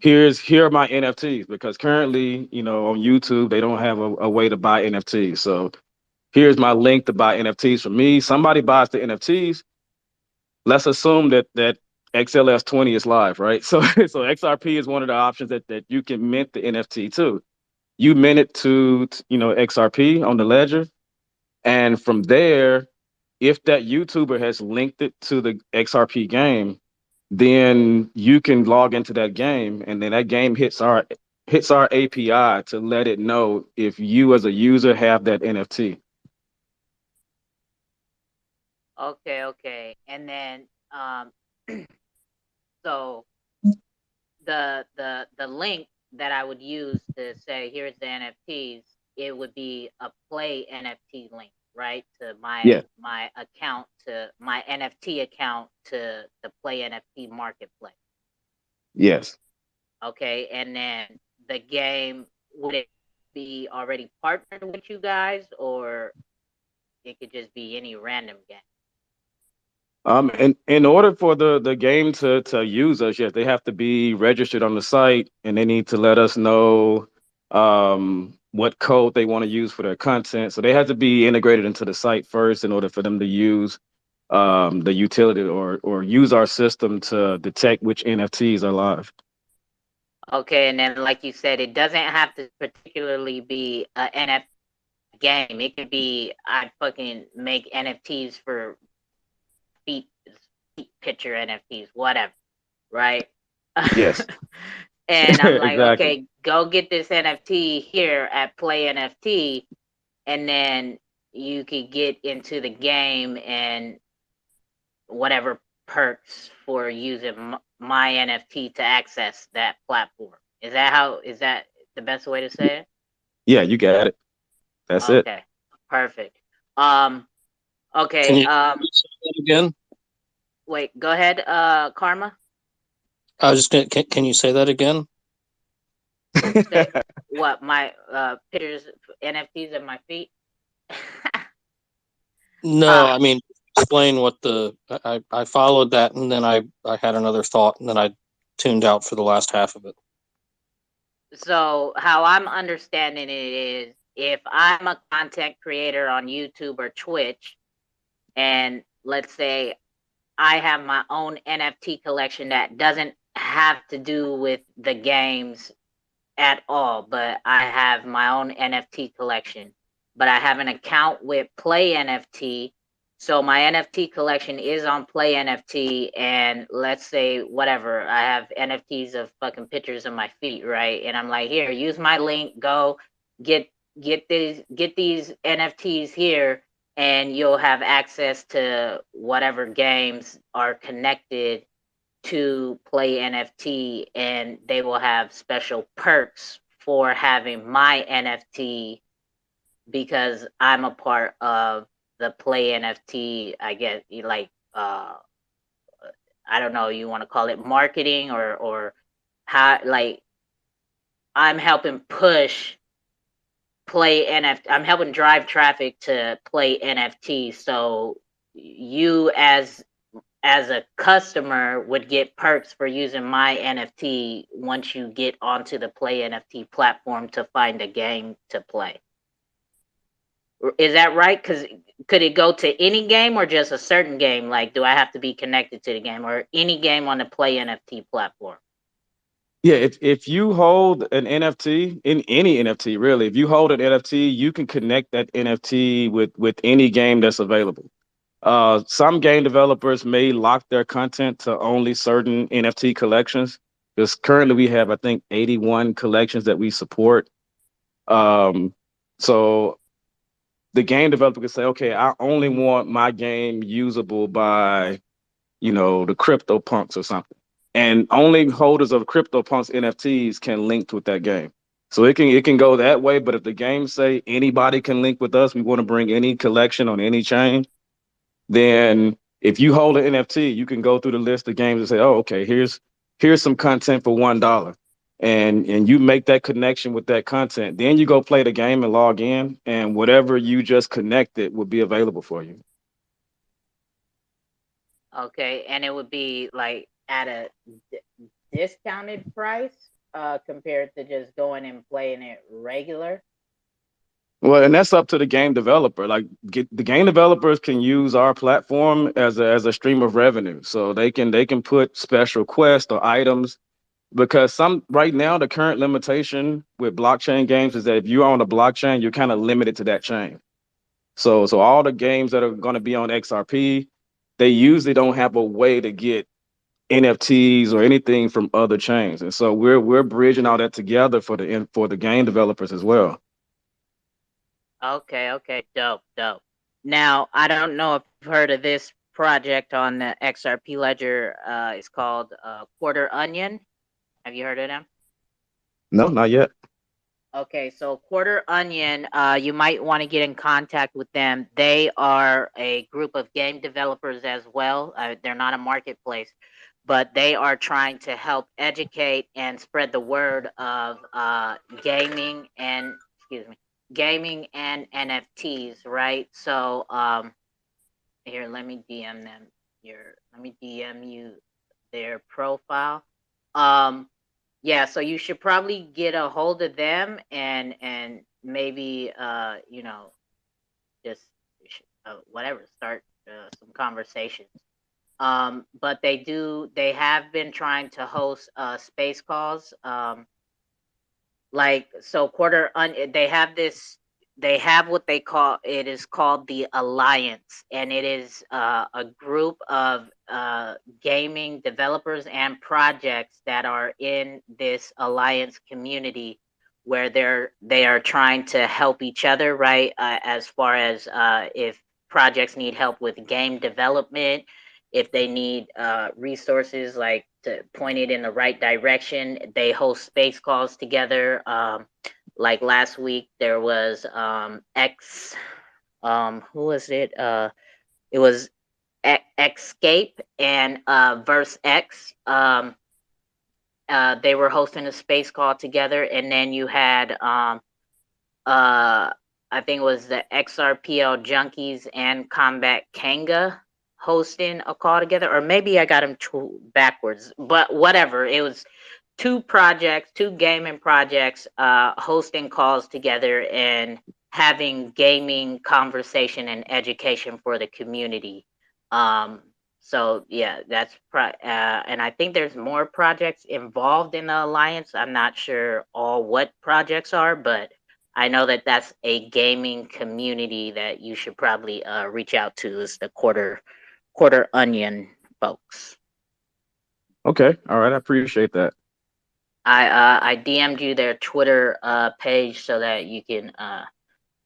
here are my NFTs because currently, on YouTube they don't have a way to buy NFTs. So here's my link to buy NFTs from me. Somebody buys the NFTs. Let's assume that XLS-20 is live, right? So XRP is one of the options that you can mint the NFT to. You mint it to XRP on the ledger, and from there, if that YouTuber has linked it to the XRP game, then you can log into that game, and then that game hits our API to let it know if you as a user have that NFT.
Okay, and then so the link that I would use to say here's the NFTs, it would be a play NFT link, right? To
Yeah.
my account to my NFT account to the play NFT marketplace.
Yes.
Okay, and then the game would it be already partnered with you guys or it could just be any random game?
And in order for the game to use us, yes, they have to be registered on the site, and they need to let us know what code they want to use for their content. So they have to be integrated into the site first in order for them to use the utility or use our system to detect which NFTs are live.
Okay, and then like you said, it doesn't have to particularly be a NFT game. It could be I fucking make NFTs for feet, feet picture NFTs, whatever, right?
Yes,
And I'm like,
exactly.
okay, go get this NFT here at Play NFT, and then you could get into the game and whatever perks for using my NFT to access that platform. Is that the best way to say it?
Yeah, you got it. That's it.
Okay, perfect. Um,
Can
okay.
you say that again?
Wait, go ahead, Karma.
I was just gonna. Can you say that again?
Say what my pictures, NFTs of my feet.
No,
uh,
I mean explain what the. I followed that, and then I had another thought, and then I tuned out for the last half of it.
so how I'm understanding it is, if I'm a content creator on YouTube or Twitch, and let's say I have my own NFT collection that doesn't have to do with the games at all, but I have my own NFT collection. But I have an account with Play NFT. So my NFT collection is on Play NFT, and let's say whatever, I have NFTs of fucking pictures of my feet, right? And I'm like, here, use my link, go get get these NFTs here, and you'll have access to whatever games are connected to Play NFT, and they will have special perks for having my NFT because I'm a part of the Play NFT. I guess like I don't know, you want to call it marketing or how, like, I'm helping push Play NFT. I'm helping drive traffic to Play NFT. So you as a customer would get perks for using my NFT once you get onto the Play NFT platform to find a game to play. Is that right? Because could it go to any game or just a certain game? Like, do I have to be connected to the game or any game on the Play NFT platform?
Yeah, if you hold an NFT in any NFT, really, if you hold an NFT, you can connect that NFT with any game that's available. Some game developers may lock their content to only certain NFT collections. Because currently we have, I think, 81 collections that we support. Um, so the game developer can say, okay, I only want my game usable by, the crypto punks or something. And only holders of crypto punks NFTs can link with that game. So it can go that way, but if the game say anybody can link with us, we want to bring any collection on any chain, then if you hold an NFT, you can go through the list of games and say, oh, okay, here's some content for $1. And you make that connection with that content. Then you go play the game and log in, and whatever you just connected will be available for you.
Okay, and it would be like at a discounted price compared to just going and playing it regular.
Well, and that's up to the game developer. Like the game developers can use our platform as a stream of revenue. So they can put special quests or items because some right now the current limitation with blockchain games is that if you're on a blockchain, you're kind of limited to that chain. So all the games that are going to be on XRP, they usually don't have a way to get NFTs or anything from other chains. And so we're bridging all that together for the game developers as well.
Okay, okay, dope, dope. Now, I don't know if you've heard of this project on the XRP Ledger. It's called Quarter Onion. Have you heard of them?
No, not yet.
Okay, so Quarter Onion, you might want to get in contact with them. They are a group of game developers as well. They're not a marketplace, but they are trying to help educate and spread the word of gaming and, excuse me, gaming and NFTs, right? So here, let me DM them. let me DM you their profile. Yeah, so you should probably get a hold of them and maybe you know, just whatever, start some conversations. But they have been trying to host space calls. Like so they have what they call, it is called the Alliance, and it is a group of gaming developers and projects that are in this Alliance community, where they are trying to help each other, right? As far as if projects need help with game development, if they need resources like to point it in the right direction, they host space calls together. Like last week, there was who was it? It was Xscape and Verse X. They were hosting a space call together, and then you had I think it was the XRPL Junkies and Combat Kanga hosting a call together, or maybe I got them backwards, but whatever. It was two gaming projects hosting calls together and having gaming conversation and education for the community. So yeah, and I think there's more projects involved in the Alliance. I'm not sure all what projects are, but I know that that's a gaming community that you should probably reach out to, is the Quarter Onion folks.
Okay, all right, I appreciate that.
I DM'd you their Twitter page so that you can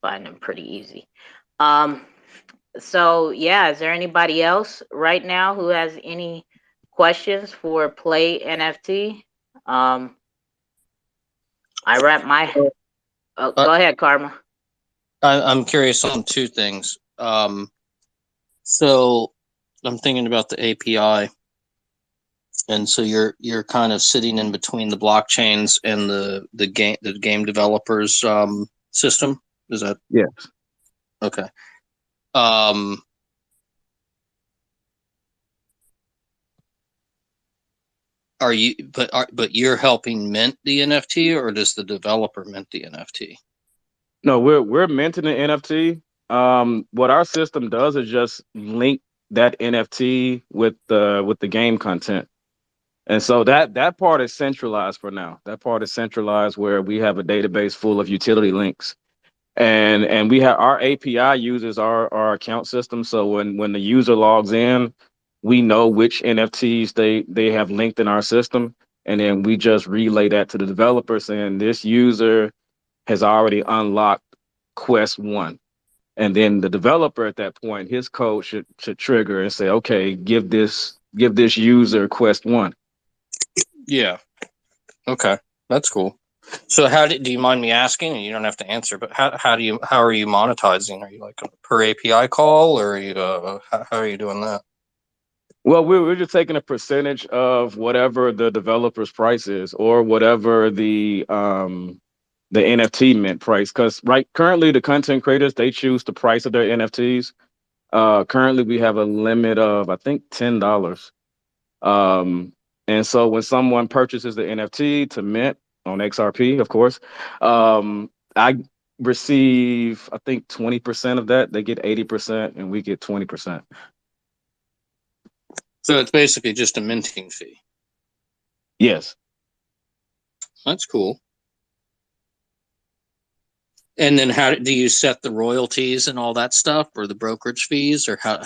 find them pretty easy. So yeah, is there anybody else right now who has any questions for Play NFT? I wrap my. Oh, go ahead, Karma.
I'm curious on two things. So I'm thinking about the API, and so you're kind of sitting in between the blockchains and the game developers system. Is that?
Yes.
Okay. Are you but you're helping mint the NFT, or does the developer mint the NFT?
No, we're minting the NFT. What our system does is just link that NFT with the game content. And so that part is centralized for now. That part is centralized where we have a database full of utility links. And we have our API uses our account system. So when the user logs in, we know which NFTs they have linked in our system. And then we just relay that to the developer saying this user has already unlocked quest 1. And then the developer at that point, his code should trigger and say, okay, give this user quest 1.
Yeah. Okay. That's cool. So do you mind me asking? You don't have to answer, but how are you monetizing? Are you like a per API call, or are you how are you doing that?
Well, we're just taking a percentage of whatever the developer's price is, or whatever the NFT mint price. Because currently the content creators, they choose the price of their NFTs. Currently we have a limit of I think $10. And so when someone purchases the NFT to mint on XRP, of course, I receive I think 20% of that. They get 80%, and we get 20%.
So it's basically just a minting fee.
Yes.
That's cool. And then how do you set the royalties and all that stuff, or the brokerage fees, or how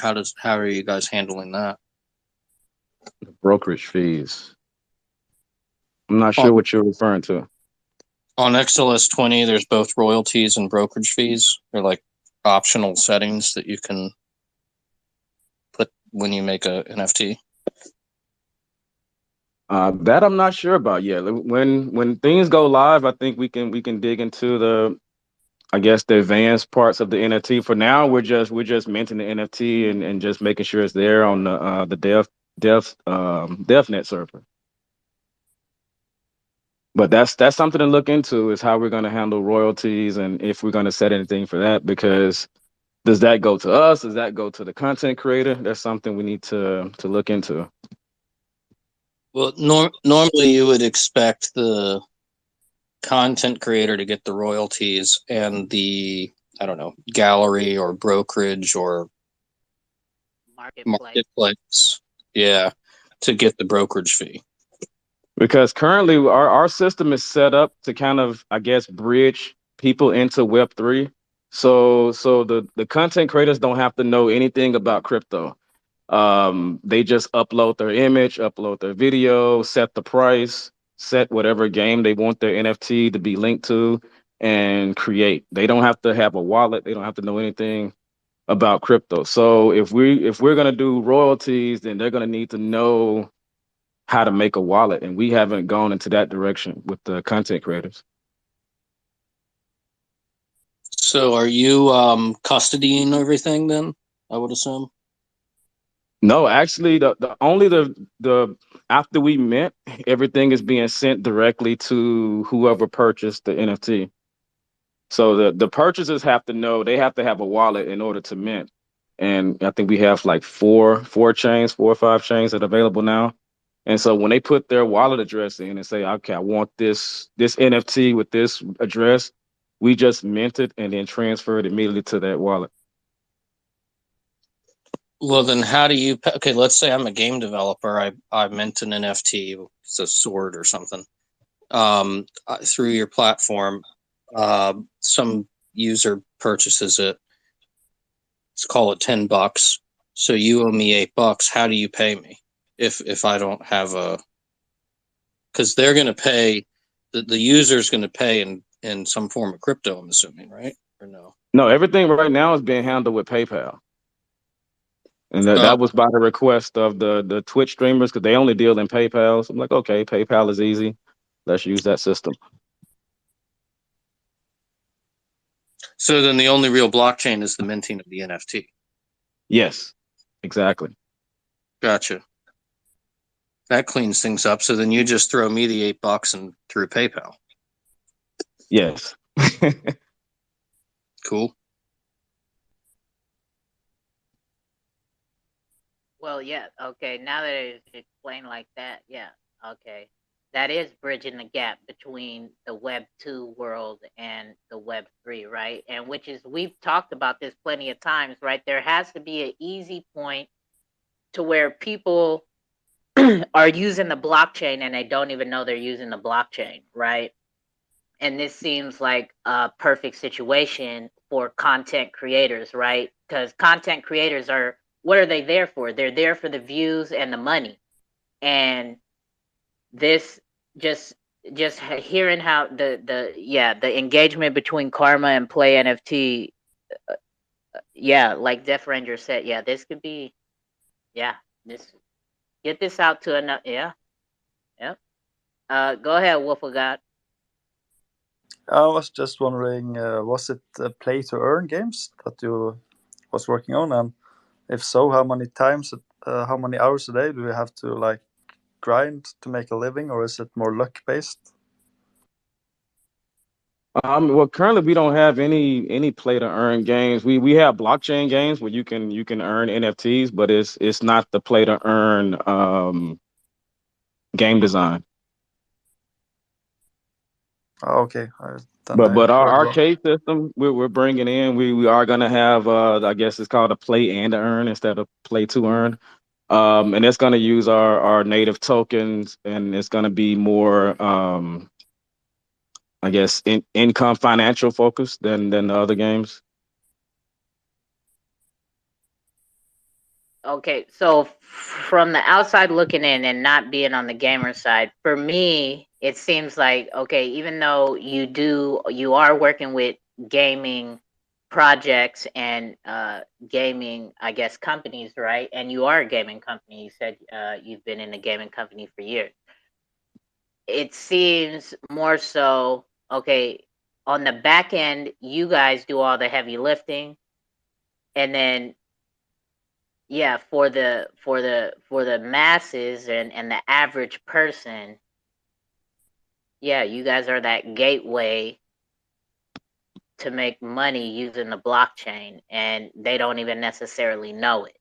are you guys handling that?
The brokerage fees. I'm not sure what you're referring to.
On XLS-20, there's both royalties and brokerage fees. They're like optional settings that you can put when you make a NFT.
That I'm not sure about yet. When things go live, I think we can dig into the advanced parts of the NFT. For now, we're just minting the NFT and just making sure it's there on the DevNet server. But that's something to look into, is how we're going to handle royalties and if we're going to set anything for that, because Does that go to us? Does that go to the content creator? That's something we need to look into.
Well, normally you would expect the content creator to get the royalties and the, I don't know, gallery or brokerage or marketplace, yeah, to get the brokerage fee.
Because currently our system is set up to kind of, I guess, bridge people into Web3. So the content creators don't have to know anything about crypto. They just upload their image, upload their video, set the price, set whatever game they want their NFT to be linked to, and create. They don't have to have a wallet. They don't have to know anything about crypto. So if we're gonna do royalties, then they're gonna need to know how to make a wallet, and we haven't gone into that direction with the content creators.
So are you custodying everything then, I would assume?
No, actually, the only the after we mint, everything is being sent directly to whoever purchased the NFT. So the purchasers have to know, they have to have a wallet in order to mint. And I think we have like four chains, 4 or 5 chains that are available now. And so when they put their wallet address in and say, okay, I want this NFT with this address, we just mint it and then transfer it immediately to that wallet.
Well, then how do you, okay, let's say I'm a game developer. I mint an NFT, it's a sword or something, through your platform. Some user purchases it. Let's call it $10. So you owe me $8. How do you pay me if I don't have a? Because they're going to pay, the user's going to pay in some form of crypto. I'm assuming, right? Or no?
No, everything right now is being handled with PayPal, and that was by the request of the Twitch streamers because they only deal in PayPal. So I'm like, okay, PayPal is easy. Let's use that system.
So then the only real blockchain is the minting of the NFT.
Yes, exactly.
Gotcha. That cleans things up. So then you just throw me the $8 and through PayPal.
Yes.
Cool.
Well, yeah, okay. Now that it's explained like that, yeah, okay. That is bridging the gap between the Web 2 world and the Web 3, right? And which is, we've talked about this plenty of times, right? There has to be an easy point to where people are using the blockchain and they don't even know they're using the blockchain, right? And this seems like a perfect situation for content creators, right? Because content creators are, what are they there for? They're there for the views and the money. And this just hearing how the engagement between Karma and Play NFT, like Def Ranger said, this could be, this, get this out to another, go ahead, Wolf of God.
I was just wondering, was it play to earn games that you was working on, and if so, how many hours a day do you have to like grind to make a living, or is it more luck based?
Well, currently we don't have any play to earn games. We have blockchain games where you can earn NFTs, but it's not the play to earn game design.
Oh, okay.
But our arcade system we're bringing in, we are gonna have I guess it's called a play and earn instead of play to earn. And it's gonna use our native tokens, and it's gonna be more I guess income financial focused than the other games.
Okay, so from the outside looking in and not being on the gamer side, for me, it seems like, okay, even though you are working with gaming projects and gaming, I guess, companies, right? And you are a gaming company. You said you've been in a gaming company for years. It seems more so, okay, on the back end, you guys do all the heavy lifting, and then for the masses and the average person, you guys are that gateway to make money using the blockchain, and they don't even necessarily know it.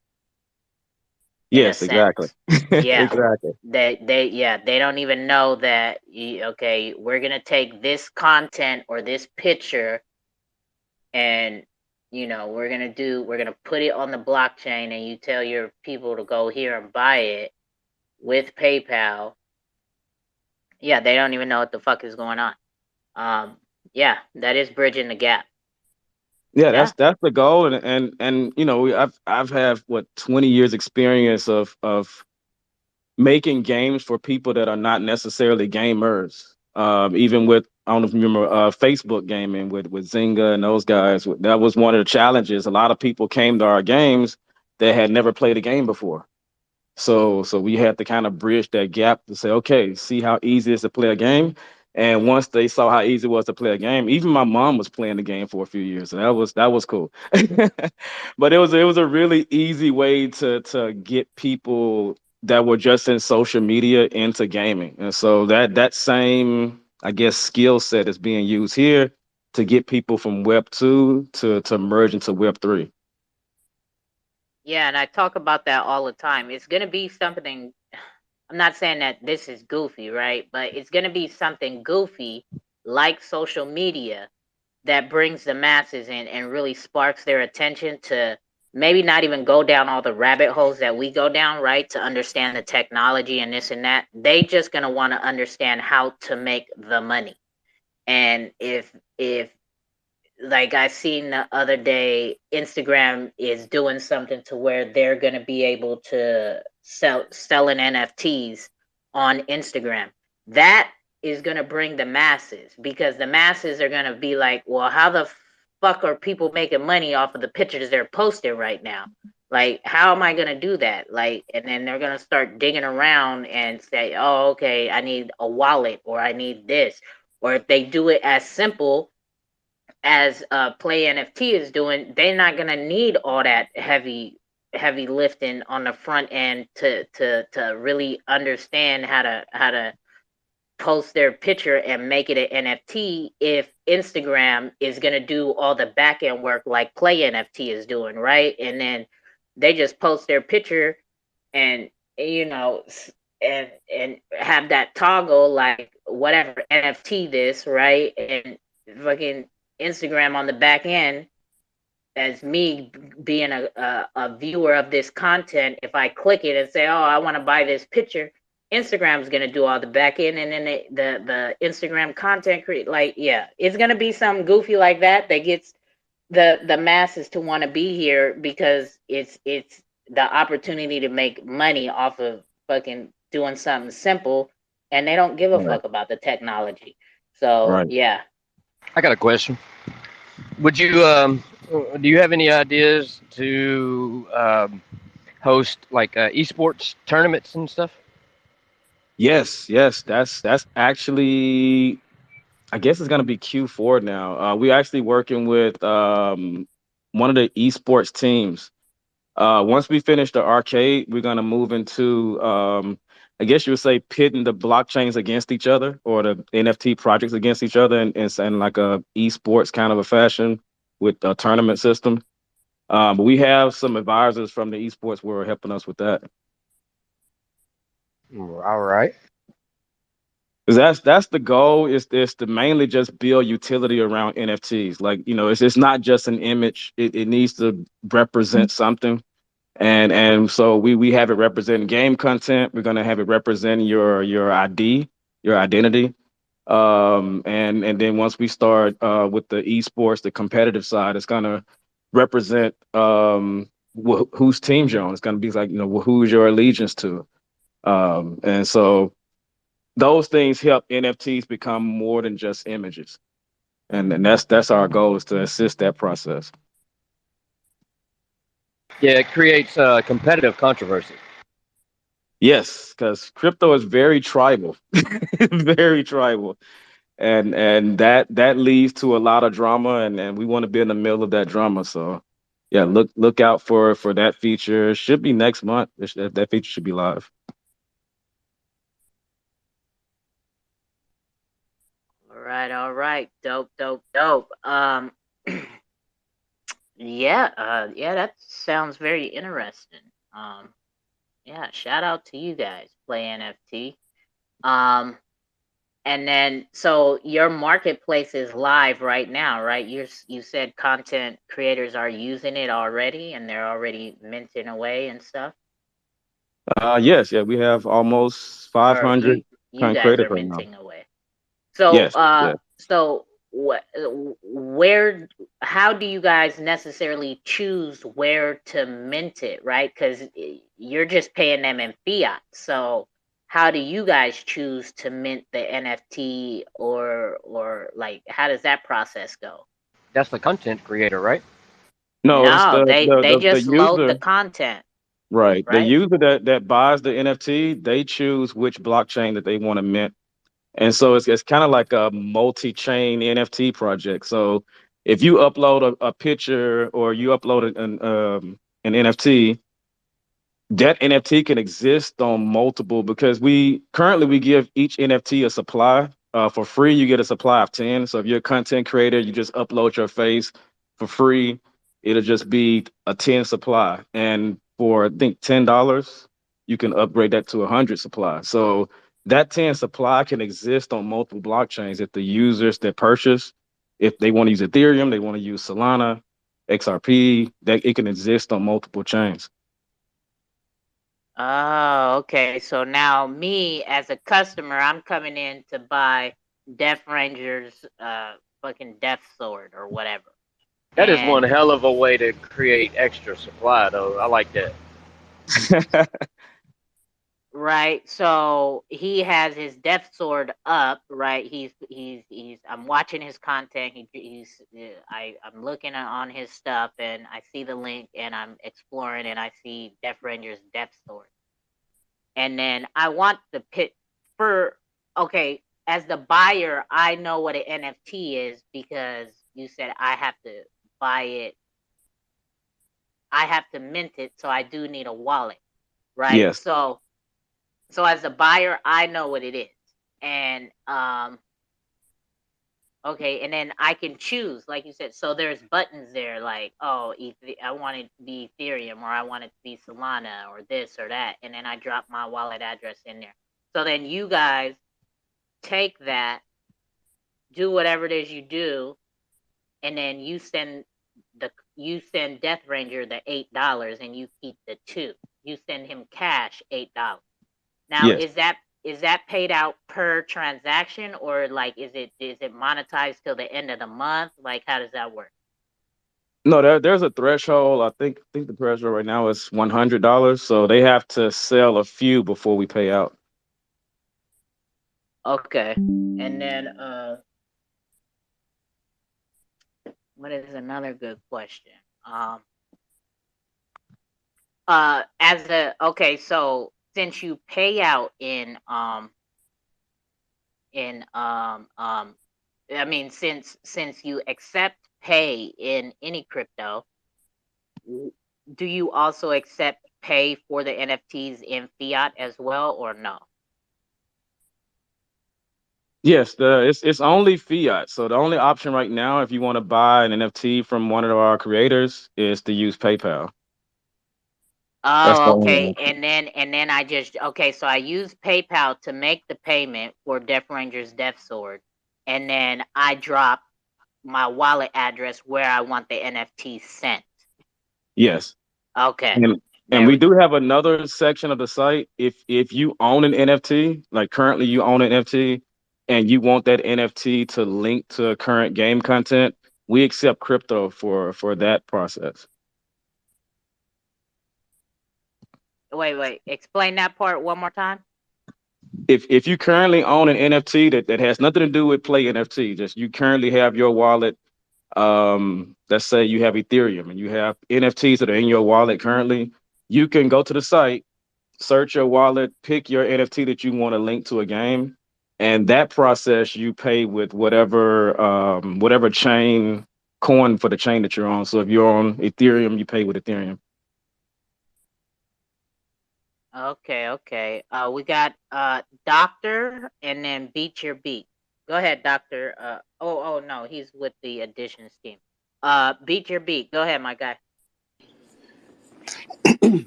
In a
Yes, exactly.
sense, yeah,
Exactly.
they don't even know that. Okay, we're gonna take this content or this picture, and we're gonna put it on the blockchain, and you tell your people to go here and buy it with PayPal. Yeah, they don't even know what the fuck is going on. Yeah, that is bridging the gap.
Yeah,
Yeah.
that's the goal, and I've had what 20 years experience of making games for people that are not necessarily gamers. Even with, I don't know if you remember, Facebook gaming with Zynga and those guys. That was one of the challenges. A lot of people came to our games that had never played a game before. So we had to kind of bridge that gap to say, okay, see how easy it is to play a game. And once they saw how easy it was to play a game, even my mom was playing the game for a few years, and that was cool. But it was a really easy way to get people that were just in social media into gaming. And so that same, I guess, skill set is being used here to get people from Web 2 to merge into Web 3.
Yeah, and I talk about that all the time. It's going to be something. I'm not saying that this is goofy, right? But it's going to be something goofy like social media that brings the masses in and really sparks their attention to maybe not even go down all the rabbit holes that we go down, right? To understand the technology and this and that. They just going to want to understand how to make the money. And if like I seen the other day, Instagram is doing something to where they're gonna be able to selling NFTs on Instagram. That is gonna bring the masses, because the masses are gonna be like, well, how the fuck are people making money off of the pictures they're posting right now? Like, how am I gonna do that? Like, and then they're gonna start digging around and say, oh, okay, I need a wallet, or I need this. Or if they do it as simple as Play NFT is doing, they're not gonna need all that heavy lifting on the front end to really understand how to post their picture and make it an NFT, if Instagram is gonna do all the back end work like Play NFT is doing, right? And then they just post their picture, and you know and have that toggle like whatever NFT this, right? And fucking Instagram on the back end, as me being a viewer of this content, if I click it and say, oh, I want to buy this picture, Instagram's gonna do all the back end, and then the Instagram content create, like, yeah, it's gonna be something goofy like that that gets the masses to want to be here, because it's the opportunity to make money off of fucking doing something simple, and they don't give a
Right.
fuck about the technology. So
Right.
yeah.
I got a question. Would you do you have any ideas to host like esports tournaments and stuff?
Yes, yes, that's actually, I guess it's gonna be Q4 now. We're actually working with one of the esports teams. Once we finish the arcade, we're gonna move into, I guess you would say, pitting the blockchains against each other, or the NFT projects against each other, and like a esports kind of a fashion with a tournament system. But we have some advisors from the esports world helping us with that.
All right.
'Cause that's the goal, is to mainly just build utility around NFTs. Like, it's not just an image. It needs to represent something. And so we have it representing game content. We're gonna have it represent your ID, your identity. And then once we start with the esports, the competitive side, it's gonna represent whose teams you're on. It's gonna be like, who's your allegiance to. And so those things help NFTs become more than just images. And that's our goal, is to assist that process.
Yeah, it creates competitive controversy.
Yes, because crypto is very tribal, very tribal, and that leads to a lot of drama, and we want to be in the middle of that drama. So, yeah, look out for that feature. Should be next month. That feature should be live.
All right, all right. Dope, dope, dope. Yeah, yeah, that sounds very interesting. Yeah, shout out to you guys, Play NFT. Um, and then so your marketplace is live right now, right? You said content creators are using it already, and they're already minting away and stuff.
Yes, yeah, we have almost
Or
500
you
content
guys
creators
are
right now.
minting away. So,
Yes, yeah.
so what, where, how do you guys necessarily choose where to mint it, right? Because you're just paying them in fiat. So, how do you guys choose to mint the NFT, or like, how does that process go?
That's the content creator, right?
No, it's
No, they
the
just load the
user,
content,
right? The
right?
user that buys the NFT, they choose which blockchain that they want to mint. And so it's kind of like a multi-chain NFT project. So if you upload a picture or you upload an NFT, that NFT can exist on multiple because we currently we give each NFT a supply. For free, you get a supply of 10. So if you're a content creator, you just upload your face for free. It'll just be a 10 supply. And for I think $10, you can upgrade that to 100 supply. So that 10 supply can exist on multiple blockchains if the users that purchase, if they want to use Ethereum, they want to use Solana, XRP, that it can exist on multiple chains.
Oh, okay. So now me as a customer, I'm coming in to buy Death Ranger's fucking Death Sword or whatever.
That is one
And
hell of a way to create extra supply, though. I like that.
right, so he has his Death Sword up, right? He's I'm watching his content. I'm looking on his stuff and I see the link and I'm exploring and I see Death Ranger's Death Sword. And then I want the pit for okay, as the buyer, I know what an NFT is because you said I have to buy it. I have to mint it, so I do need a wallet, right?
Yes.
So as a buyer, I know what it is. And okay, and then I can choose, like you said. So there's buttons there, like, oh, I want it to be Ethereum, or I want it to be Solana, or this or that, and then I drop my wallet address in there. So then you guys take that, do whatever it is you do, and then you send Death Ranger the $8, and you keep the two. You send him cash $8. Now,
Yes.
is that paid out per transaction, or like is it monetized till the end of the month? Like, how does that work?
No, there's a threshold. I think the threshold right now is $100. So they have to sell a few before we pay out.
Okay, and then what is another good question? Um, as a okay, so since you pay out in I mean, since you accept pay in any crypto, do you also accept pay for the NFTs in fiat as well, or no?
Yes, it's only fiat. So the only option right now, if you want to buy an NFT from one of our creators, is to use PayPal. That's the
Oh,
only
okay.
option.
And then I just okay, so I use PayPal to make the payment for Death Ranger's Death Sword, and then I drop my wallet address where I want the NFT sent.
Yes.
Okay.
And
There
we
we go.
do have another section of the site. If you own an NFT, like currently you own an NFT, and you want that NFT to link to current game content, we accept crypto for that process.
Wait. Explain that part one more time.
If you currently own an NFT that has nothing to do with Play NFT, just you currently have your wallet. Let's say you have Ethereum and you have NFTs that are in your wallet currently. You can go to the site, search your wallet, pick your NFT that you want to link to a game, and that process you pay with whatever chain coin for the chain that you're on. So if you're on Ethereum, you pay with Ethereum.
Okay. We got Doctor and then Beat Your Beat. Go ahead, Doctor. Oh no, he's with the additions team. Beat your beat. Go ahead, my guy.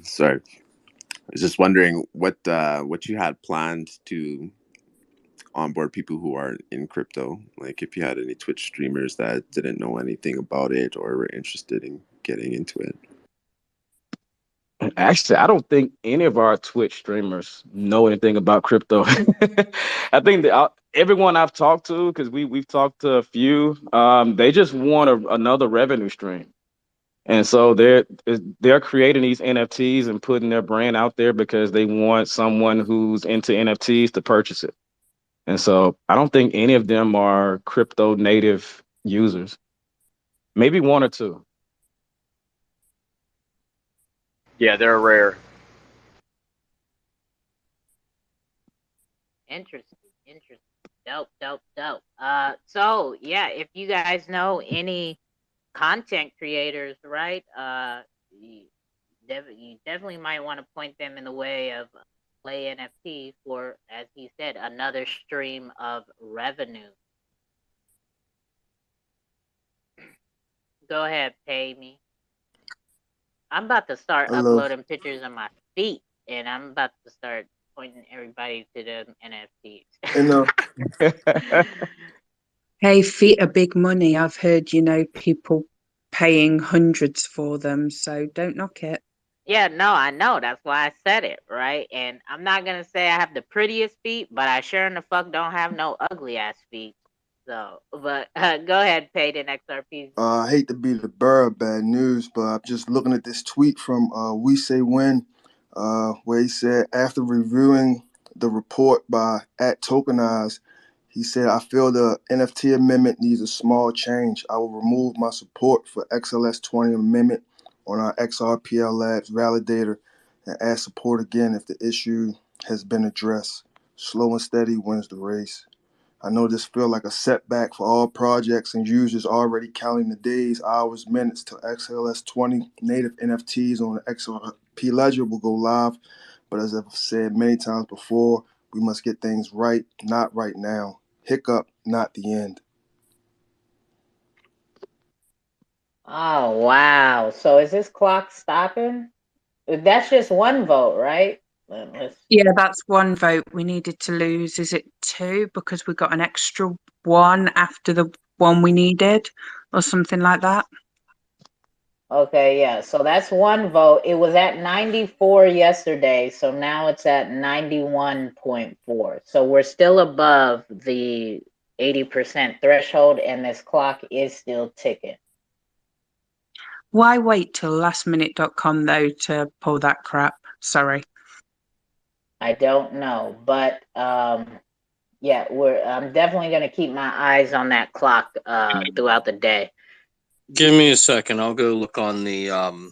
Sorry, I was just wondering what you had planned to onboard people who are in crypto. Like if you had any Twitch streamers that didn't know anything about it or were interested in getting into it.
Actually, I don't think any of our Twitch streamers know anything about crypto. I think that everyone I've talked to, because we've talked to a few, they just want another revenue stream, and so they're creating these NFTs and putting their brand out there because they want someone who's into NFTs to purchase it. And so I don't think any of them are crypto native users. Maybe one or two.
Yeah, they're rare.
Interesting. Dope. So yeah, if you guys know any content creators, right? You definitely might want to point them in the way of Play NFT for, as he said, another stream of revenue. Go ahead, pay me. I'm about to start uploading pictures of my feet, and I'm about to start pointing everybody to the NFTs.
Hey, feet are big money. I've heard, people paying hundreds for them, so don't knock it.
Yeah, no, I know. That's why I said it, right? And I'm not gonna say I have the prettiest feet, but I sure in the fuck don't have no ugly ass feet. So, but go ahead, Payton XRP.
I hate to be the bearer of bad news, but I'm just looking at this tweet from We Say When, where he said, after reviewing the report by @Tokenize, he said, I feel the NFT amendment needs a small change. I will remove my support for XLS-20 amendment on our XRPL Labs validator and add support again if the issue has been addressed. Slow and steady wins the race. I know this feels like a setback for all projects and users already counting the days, hours, minutes till XLS-20 native NFTs on the XRP Ledger will go live. But as I've said many times before, we must get things right, not right now. Hiccup, not the end.
Oh wow! So is this clock stopping? That's just one vote, right?
Yeah, that's one vote. We needed to lose. Is it two because we got an extra one after the one we needed, or something like that?
Okay, yeah. So that's one vote. It was at 94 yesterday, so now it's at 91.4. So we're still above the 80% threshold, and this clock is still ticking.
Why wait till lastminute.com though to pull that crap? Sorry.
I don't know, but yeah, I'm definitely gonna keep my eyes on that clock throughout the day.
Give me a second. I'll go look on the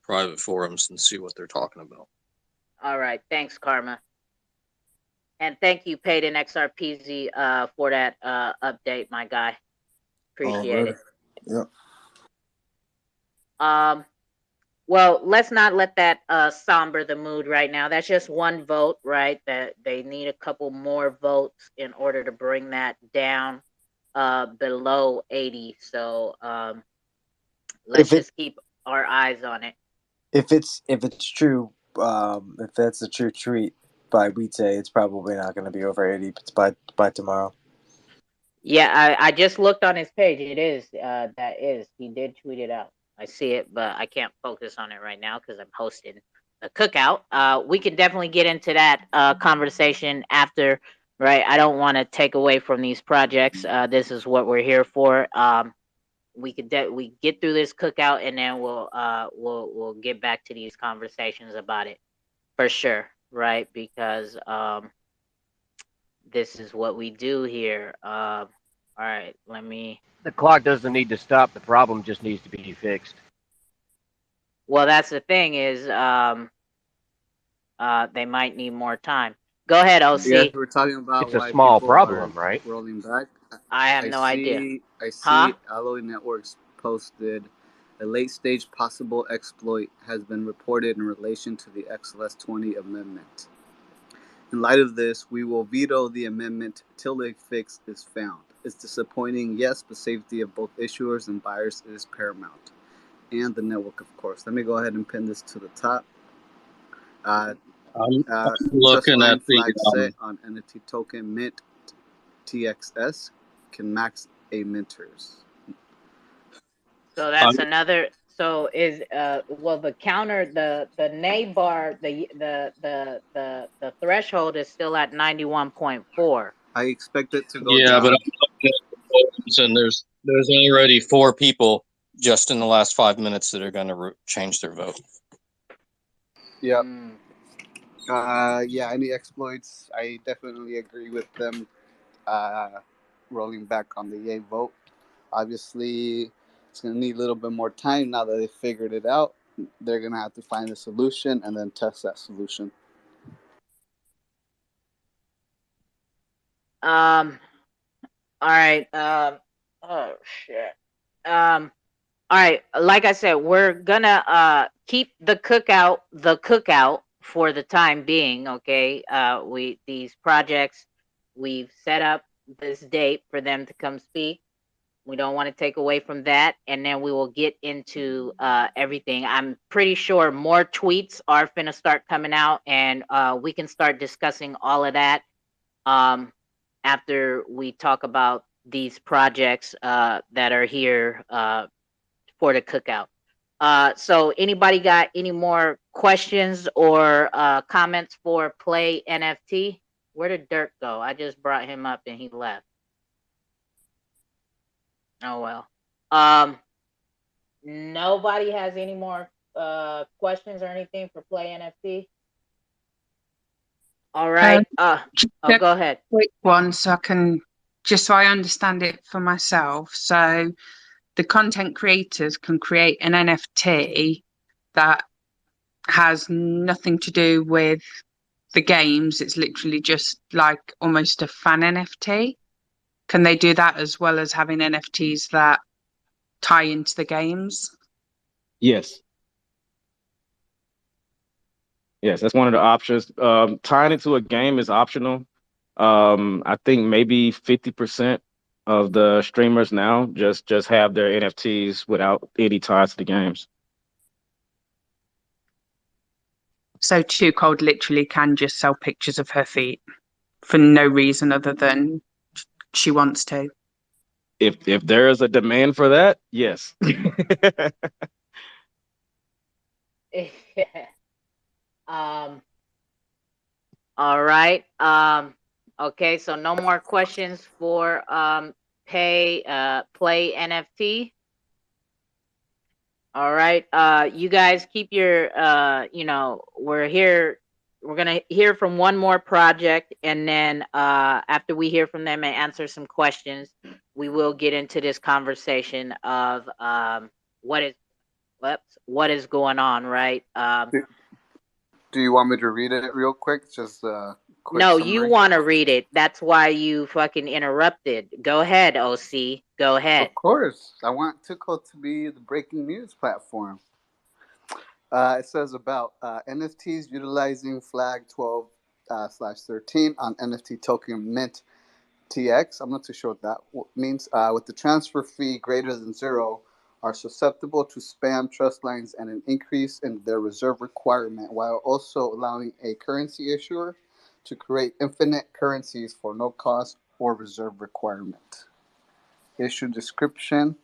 private forums and see what they're talking about.
All right, thanks, Karma, and thank you, Payton XRPZ, for that update, my guy. Appreciate it.
Yep.
Well, let's not let that somber the mood right now. That's just one vote, right? That they need a couple more votes in order to bring that down below 80. So let's just keep our eyes on it.
If it's true, if that's a true tweet by Weedsay, it's probably not going to be over 80 by tomorrow.
Yeah, I just looked on his page. It is that is he did tweet it out. I see it, but I can't focus on it right now because I'm hosting a cookout. We can definitely get into that conversation after, right? I don't want to take away from these projects. This is what we're here for. We get through this cookout and then we'll get back to these conversations about it for sure, right? Because this is what we do here. All right, let me.
The clock doesn't need to stop. The problem just needs to be fixed.
Well, that's the thing is, they might need more time. Go ahead, OC.
Yeah, we're talking about
it's a
why
small
people
problem,
are
right?
rolling back.
I have no idea.
I see Alloy Networks posted a late-stage possible exploit has been reported in relation to the XLS-20 amendment. In light of this, we will veto the amendment till a fix is found. is disappointing, yes, but safety of both issuers and buyers is paramount. And the network, of course. Let me go ahead and pin this to the top.
I'm
Trust
looking
line
at the
flag set on NFT token mint TXS can max a minters.
So that's another. So is well, the counter, the nay bar, the threshold is still at 91.4.
I expect it to go
yeah,
down.
but I'm looking at the votes, and there's already 4 people just in the last 5 minutes that are going to change their vote.
Yep. Yeah, any exploits, I definitely agree with them rolling back on the yay vote. Obviously, it's going to need a little bit more time now that they figured it out. They're going to have to find a solution and then test that solution.
All right. Oh shit. All right. Like I said, we're gonna keep the cookout for the time being. Okay. These projects, we've set up this date for them to come speak. We don't want to take away from that, and then we will get into everything. I'm pretty sure more tweets are finna start coming out, and we can start discussing all of that after we talk about these projects that are here for the cookout. So anybody got any more questions or comments for Play NFT? Where did Dirk go? I just brought him up and he left. Oh well. Nobody has any more questions or anything for Play NFT? All right. Go ahead.
Quick one, so I can just so I understand it for myself. So the content creators can create an NFT that has nothing to do with the games. It's literally just like almost a fan NFT. Can they do that as well as having NFTs that tie into the games?
Yes. Yes, that's one of the options. Tying it to a game is optional. I think maybe 50% of the streamers now just have their NFTs without any ties to the games.
So 2Cold literally can just sell pictures of her feet for no reason other than she wants to.
If there is a demand for that, yes.
All right. Okay, so no more questions for Play NFT. All right. You guys keep your we're here. We're gonna hear from one more project, and then after we hear from them and answer some questions, we will get into this conversation of what is going on, right?
Do you want me to read it real quick? Just quick
no,
summary?
you want to read it. That's why you fucking interrupted. Go ahead, OC. Go ahead.
Of course. I want 2Cold to be the breaking news platform. It says about NFTs utilizing flag 12/13 on NFT token mint TX. I'm not too sure what that means. With the transfer fee greater than 0, are susceptible to spam trust lines and an increase in their reserve requirement, while also allowing a currency issuer to create infinite currencies for no cost or reserve requirement. Issue description: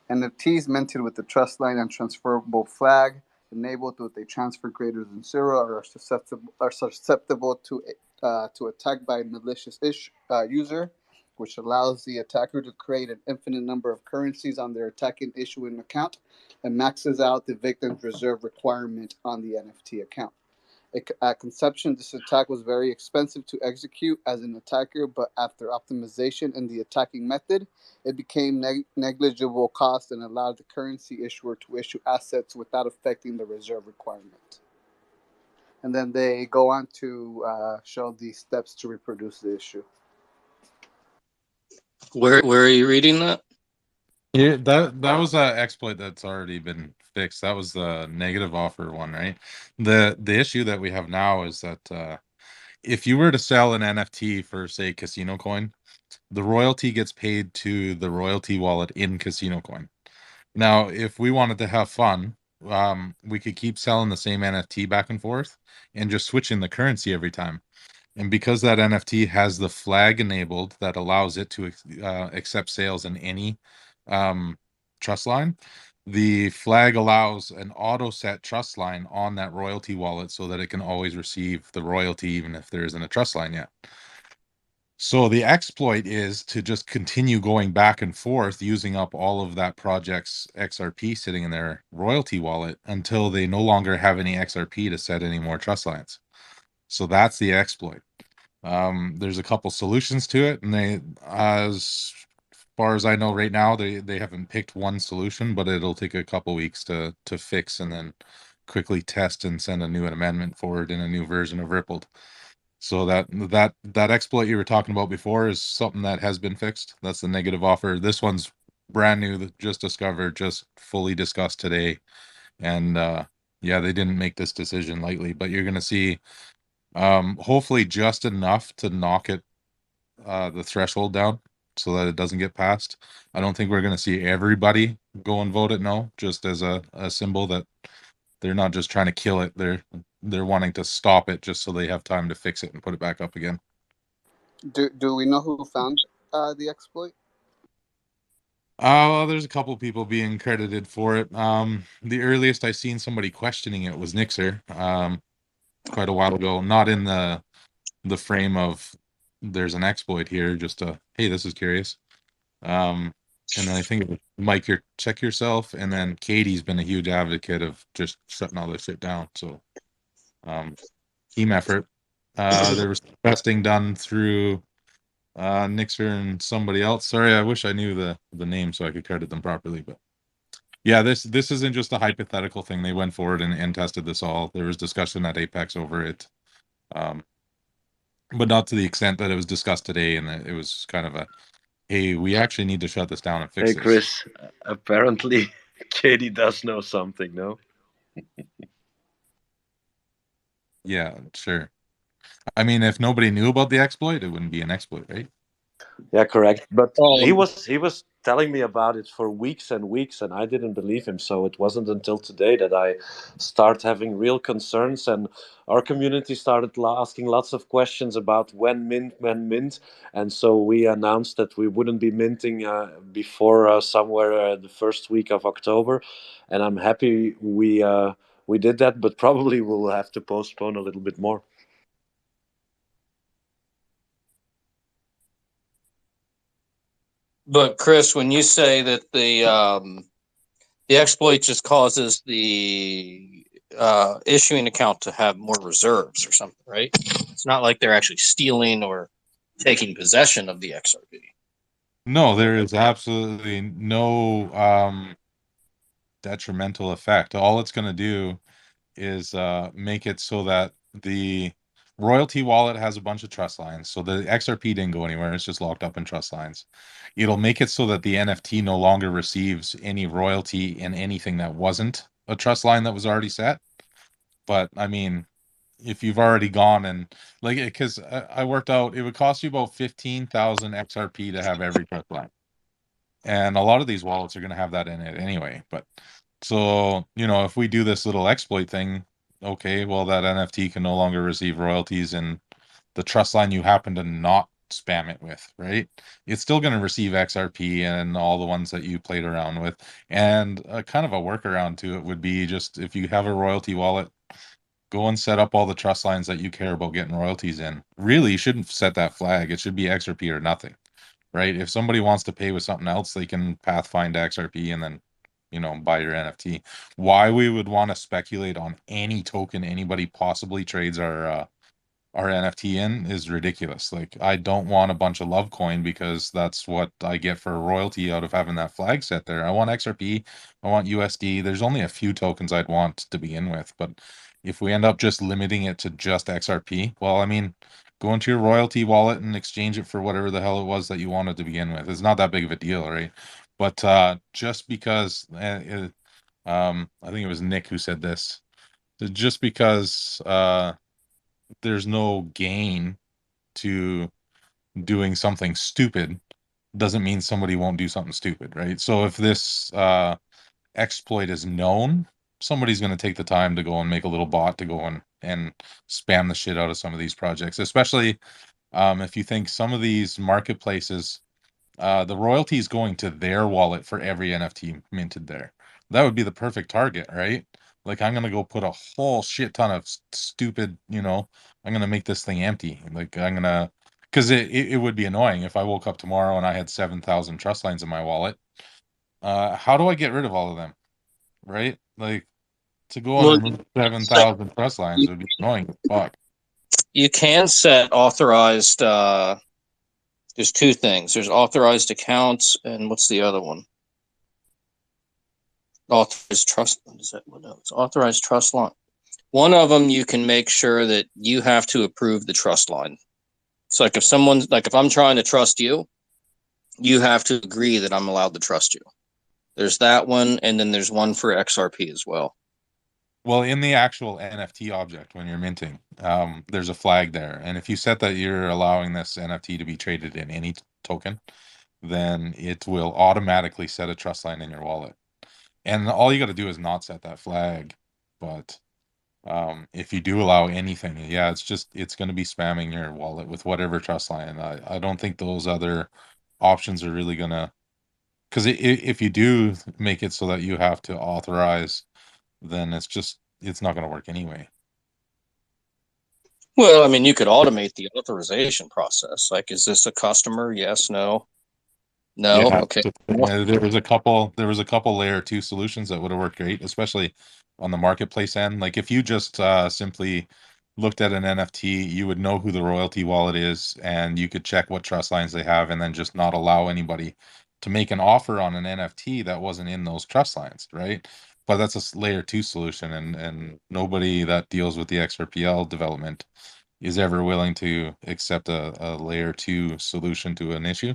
NFTs minted with the trust line and transferable flag, enabled with a transfer greater than 0, are susceptible to attack by a malicious user, which allows the attacker to create an infinite number of currencies on their attacking issuing account and maxes out the victim's reserve requirement on the NFT account. At conception, this attack was very expensive to execute as an attacker, but after optimization in the attacking method, it became negligible cost and allowed the currency issuer to issue assets without affecting the reserve requirement. And then they go on to show the steps to reproduce the issue.
Where are you reading that?
Yeah, that was an exploit that's already been fixed. That was the negative offer one, right? The issue that we have now is that if you were to sell an NFT for, say, Casino Coin, the royalty gets paid to the royalty wallet in Casino Coin. Now, if we wanted to have fun, we could keep selling the same NFT back and forth and just switching the currency every time. And because that NFT has the flag enabled that allows it to accept sales in any trust line, the flag allows an auto set trust line on that royalty wallet so that it can always receive the royalty even if there isn't a trust line yet. So the exploit is to just continue going back and forth using up all of that project's XRP sitting in their royalty wallet until they no longer have any XRP to set any more trust lines. So that's the exploit. There's a couple solutions to it, and they, as far as I know right now, they haven't picked one solution, but it'll take a couple weeks to fix and then quickly test and send a new amendment forward in a new version of Rippled. So that exploit you were talking about before is something that has been fixed. That's the negative offer. This one's brand new, just discovered, just fully discussed today. And yeah, they didn't make this decision lightly, but you're going to see hopefully just enough to knock it the threshold down so that it doesn't get passed. I don't think we're going to see everybody go and vote it no, just as a symbol that they're not just trying to kill it. They're wanting to stop it just so they have time to fix it and put it back up again.
Do we know who found the exploit?
Well, there's a couple people being credited for it. The earliest I seen somebody questioning it was Nixer, quite a while ago. Not in the frame of there's an exploit here, just hey, this is curious. And then I think it was Mike, check yourself, and then Katie's been a huge advocate of just shutting all this shit down. So, team effort. There was testing done through Nixer and somebody else. Sorry, I wish I knew the name so I could credit them properly. But yeah, this isn't just a hypothetical thing. They went forward and tested this all. There was discussion at Apex over it, but not to the extent that it was discussed today. And it was kind of a, hey, we actually need to shut this down and fix
Hey,
this.
Chris, apparently Katie does know something, no?
Yeah, sure. I mean, if nobody knew about the exploit, it wouldn't be an exploit, right?
Yeah, correct. But he was telling me about it for weeks and weeks, and I didn't believe him. So it wasn't until today that I start having real concerns, and our community started asking lots of questions about when mint, and so we announced that we wouldn't be minting before somewhere the first week of October, and I'm happy we did that, but probably we'll have to postpone a little bit more.
But Chris, when you say that the exploit just causes the issuing account to have more reserves or something, right? It's not like they're actually stealing or taking possession of the XRP.
No, there is absolutely no detrimental effect. All it's going to do is make it so that the royalty wallet has a bunch of trust lines. So the XRP didn't go anywhere. It's just locked up in trust lines. It'll make it so that the NFT no longer receives any royalty in anything that wasn't a trust line that was already set. But I mean, if you've already gone and like, because I worked out, it would cost you about 15,000 XRP to have every trust line. And a lot of these wallets are going to have that in it anyway. But so, if we do this little exploit thing, okay, well, that NFT can no longer receive royalties in the trust line you happen to not spam it with, right? It's still going to receive XRP and all the ones that you played around with. And kind of a workaround to it would be just if you have a royalty wallet, go and set up all the trust lines that you care about getting royalties in. Really, you shouldn't set that flag. It should be XRP or nothing, right? If somebody wants to pay with something else, they can pathfind XRP and then buy your NFT. Why we would want to speculate on any token anybody possibly trades our NFT in is ridiculous. Like, I don't want a bunch of love coin because that's what I get for a royalty out of having that flag set there. I want XRP, I want USD. There's only a few tokens I'd want to begin with, but if we end up just limiting it to just XRP, well, I mean, go into your royalty wallet and exchange it for whatever the hell it was that you wanted to begin with. It's not that big of a deal, right? But just because I think it was Nick who said this, just because there's no gain to doing something stupid doesn't mean somebody won't do something stupid, right? So if this exploit is known, somebody's going to take the time to go and make a little bot to go and spam the shit out of some of these projects, especially if you think some of these marketplaces, the royalty is going to their wallet for every NFT minted there. That would be the perfect target, right? Like, I'm going to go put a whole shit ton of stupid, I'm going to make this thing empty. Like, because it would be annoying if I woke up tomorrow and I had 7,000 trust lines in my wallet. How do I get rid of all of them? Right? Like, to go and
Well,
remove 7,000 trust lines would be annoying as fuck.
you can set authorized. There's two things. There's authorized accounts, and what's the other one? Authorized trust. Is that what else? Authorized trust line. One of them, you can make sure that you have to approve the trust line. It's like if I'm trying to trust you, you have to agree that I'm allowed to trust you. There's that one, and then there's one for XRP as well.
Well, in the actual NFT object, when you're minting, there's a flag there. And if you set that you're allowing this NFT to be traded in any token, then it will automatically set a trust line in your wallet. And all you got to do is not set that flag. But if you do allow anything, yeah, it's going to be spamming your wallet with whatever trust line. I don't think those other options are really going to, because if you do make it so that you have to authorize, then it's not going to work anyway.
Well, I mean, you could automate the authorization process. Like, is this a customer? Yes, no. No.
Yeah,
Okay.
there was a couple layer 2 solutions that would have worked great, especially on the marketplace end. Like, if you just simply looked at an NFT, you would know who the royalty wallet is, and you could check what trust lines they have, and then just not allow anybody to make an offer on an NFT that wasn't in those trust lines, right? But that's a layer 2 solution, and nobody that deals with the XRPL development is ever willing to accept a layer 2 solution to an issue.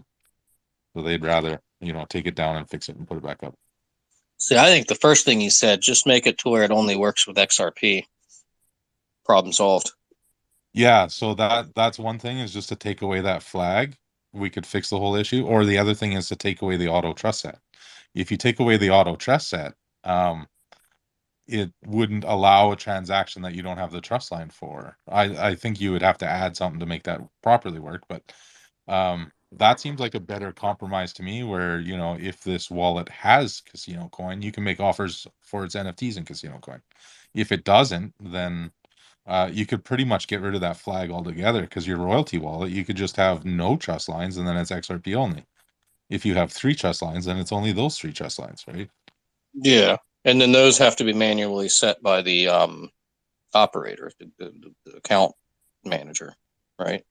So they'd rather, take it down and fix it and put it back up.
See, I think the first thing you said, just make it to where it only works with XRP. Problem solved.
Yeah, so that's one thing, is just to take away that flag. We could fix the whole issue. Or the other thing is to take away the auto trust set. If you take away the auto trust set, it wouldn't allow a transaction that you don't have the trust line for. I think you would have to add something to make that properly work, but that seems like a better compromise to me, where, if this wallet has Casino Coin, you can make offers for its NFTs in Casino Coin. If it doesn't, then you could pretty much get rid of that flag altogether, because your royalty wallet, you could just have no trust lines, and then it's XRP only. If you have 3 trust lines, then it's only those 3 trust lines, right?
Yeah, and then those have to be manually set by the operator, the account manager, right?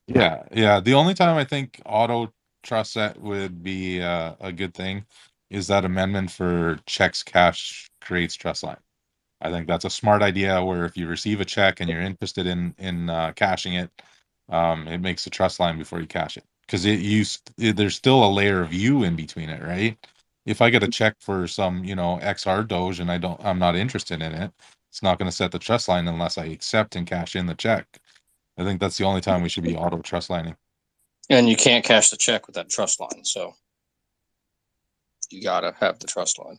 Yeah. The only time I think auto trust set would be a good thing is that amendment for checks cash creates trust line. I think that's a smart idea, where if you receive a check and you're interested in cashing it, it makes a trust line before you cash it, because there's still a layer of you in between it, right? If I get a check for some XR Doge and I'm not interested in it, it's not going to set the trust line unless I accept and cash in the check. I think that's the only time we should be auto trust lining.
And you can't cash the check with that trust line, so you gotta have the trust line.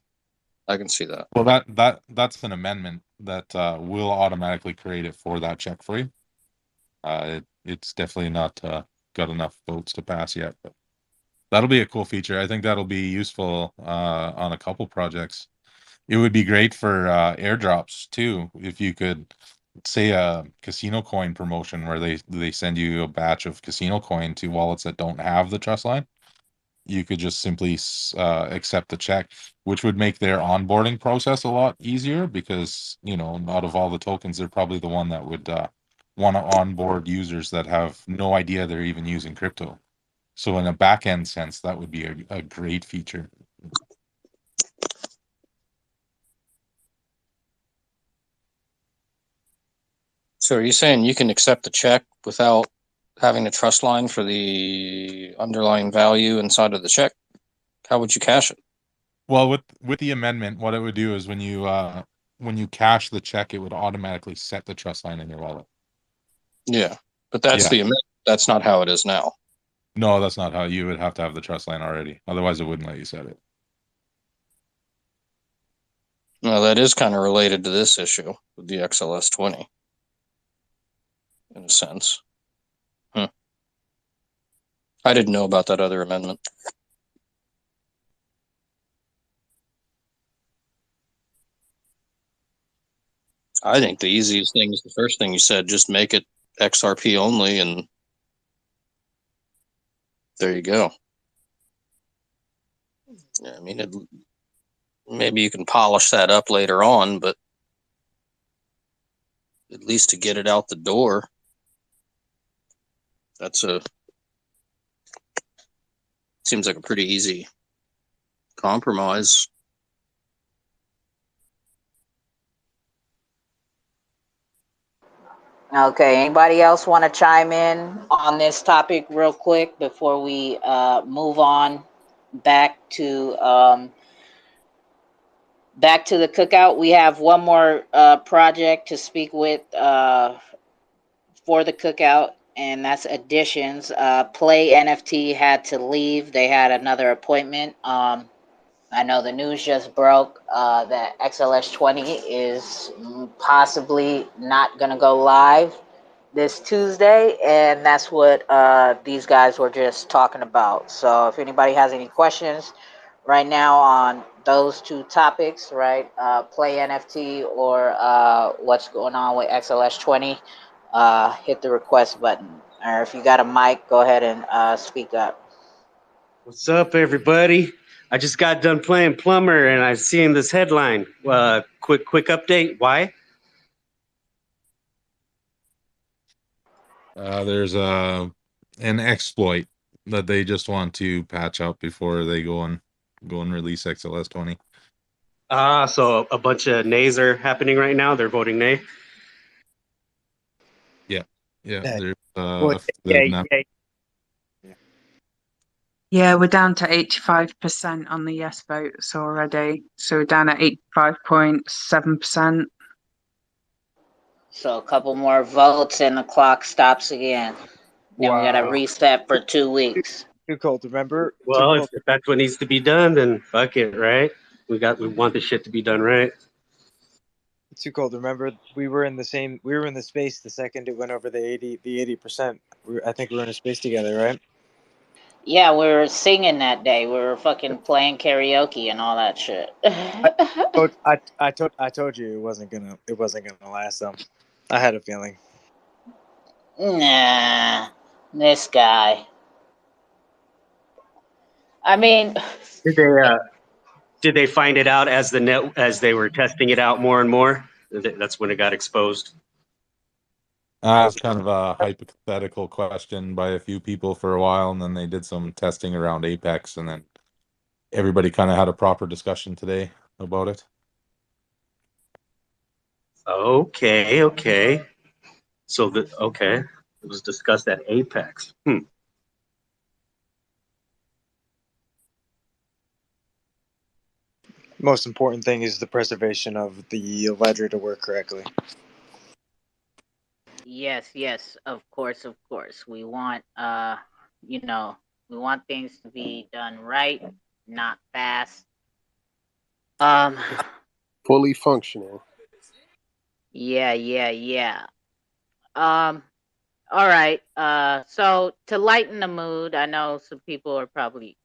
I can see that.
Well, that's an amendment that will automatically create it for that check for you. It's definitely not got enough votes to pass yet, but that'll be a cool feature. I think that'll be useful on a couple projects. It would be great for airdrops too, if you could say a casino coin promotion where they send you a batch of casino coin to wallets that don't have the trust line. You could just simply accept the check, which would make their onboarding process a lot easier, because out of all the tokens, they're probably the one that would want to onboard users that have no idea they're even using crypto. So in a back end sense, that would be a great feature.
So are you saying you can accept the check without having a trust line for the underlying value inside of the check? How would you cash it?
Well, with the amendment, what it would do is when you cash the check, it would automatically set the trust line in your wallet.
Yeah, but that's
Yeah.
the amendment. That's not how it is now.
No, that's not how you would have to have the trust line already. Otherwise, it wouldn't let you set it.
Well, that is kind of related to this issue with the XLS-20, in a sense. I didn't know about that other amendment. I think the easiest thing is the first thing you said. Just make it XRP only, and there you go. I mean, maybe you can polish that up later on, but at least to get it out the door, seems like a pretty easy compromise.
Okay, anybody else want to chime in on this topic real quick before we move on back to the cookout? We have one more project to speak with for the cookout, and that's additions. Play NFT had to leave. They had another appointment. I know the news just broke that XLS-20 is possibly not going to go live this Tuesday, and that's what these guys were just talking about. So if anybody has any questions right now on those two topics, right, Play NFT or what's going on with XLS-20, hit the request button. Or if you got a mic, go ahead and speak up.
What's up, everybody? I just got done playing Plumber, and I seen this headline. Quick update. Why?
There's an exploit that they just want to patch up before they go and release XLS-20.
So a bunch of nays are happening right now. They're voting nay.
Yeah. There's
Yeah, we're down to 85% on the yes votes already. So we're down at 85.7%.
So a couple more votes and the clock stops again. Then we got to reset for 2 weeks.
2Cold's, remember?
Well, if that's what needs to be done, then fuck it, right? We want this shit to be done right.
2Cold, remember we were in the space the second it went over the 80%. I think we were in a space together, right?
Yeah, we were singing that day. We were fucking playing karaoke and all that shit.
I told you it wasn't gonna last though. I had a feeling.
Nah, this guy. I mean,
Did they find it out as they were testing it out more and more? That's when it got exposed.
It's kind of a hypothetical question by a few people for a while, and then they did some testing around Apex, and then everybody kind of had a proper discussion today about it.
Okay. So it was discussed at Apex.
Most important thing is the preservation of the ledger to work correctly.
Yes, of course. We want we want things to be done right, not fast.
Fully functional.
Yeah. All right. So to lighten the mood, I know some people are probably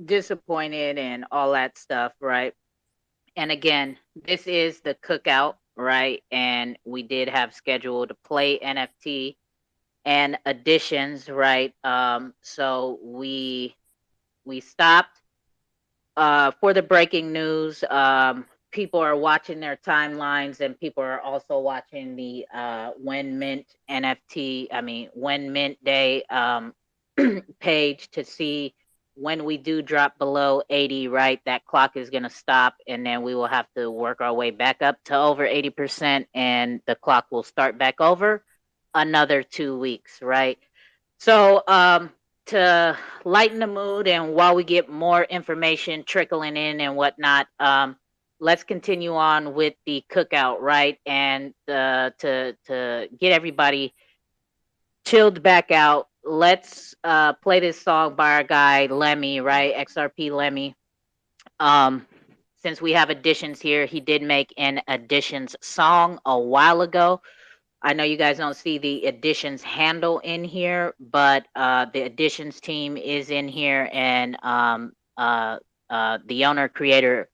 disappointed and all that stuff, right? And again, this is the cookout, right? And we did have scheduled to play NFT and additions, right? So we stopped for the breaking news. People are watching their timelines, and people are also watching the when mint day page to see when we do drop below 80, right? That clock is going to stop, and then we will have to work our way back up to over 80%, and the clock will start back over another 2 weeks, right? So to lighten the mood, and while we get more information trickling in and whatnot, let's continue on with the cookout, right? And to get everybody chilled back out. Let's play this song by our guy Lemmy, right? XRP Lemmy. Um, since we have additions here, he did make an additions song a while ago. I know you guys don't see the additions handle in here, but the additions team is in here, and the owner creator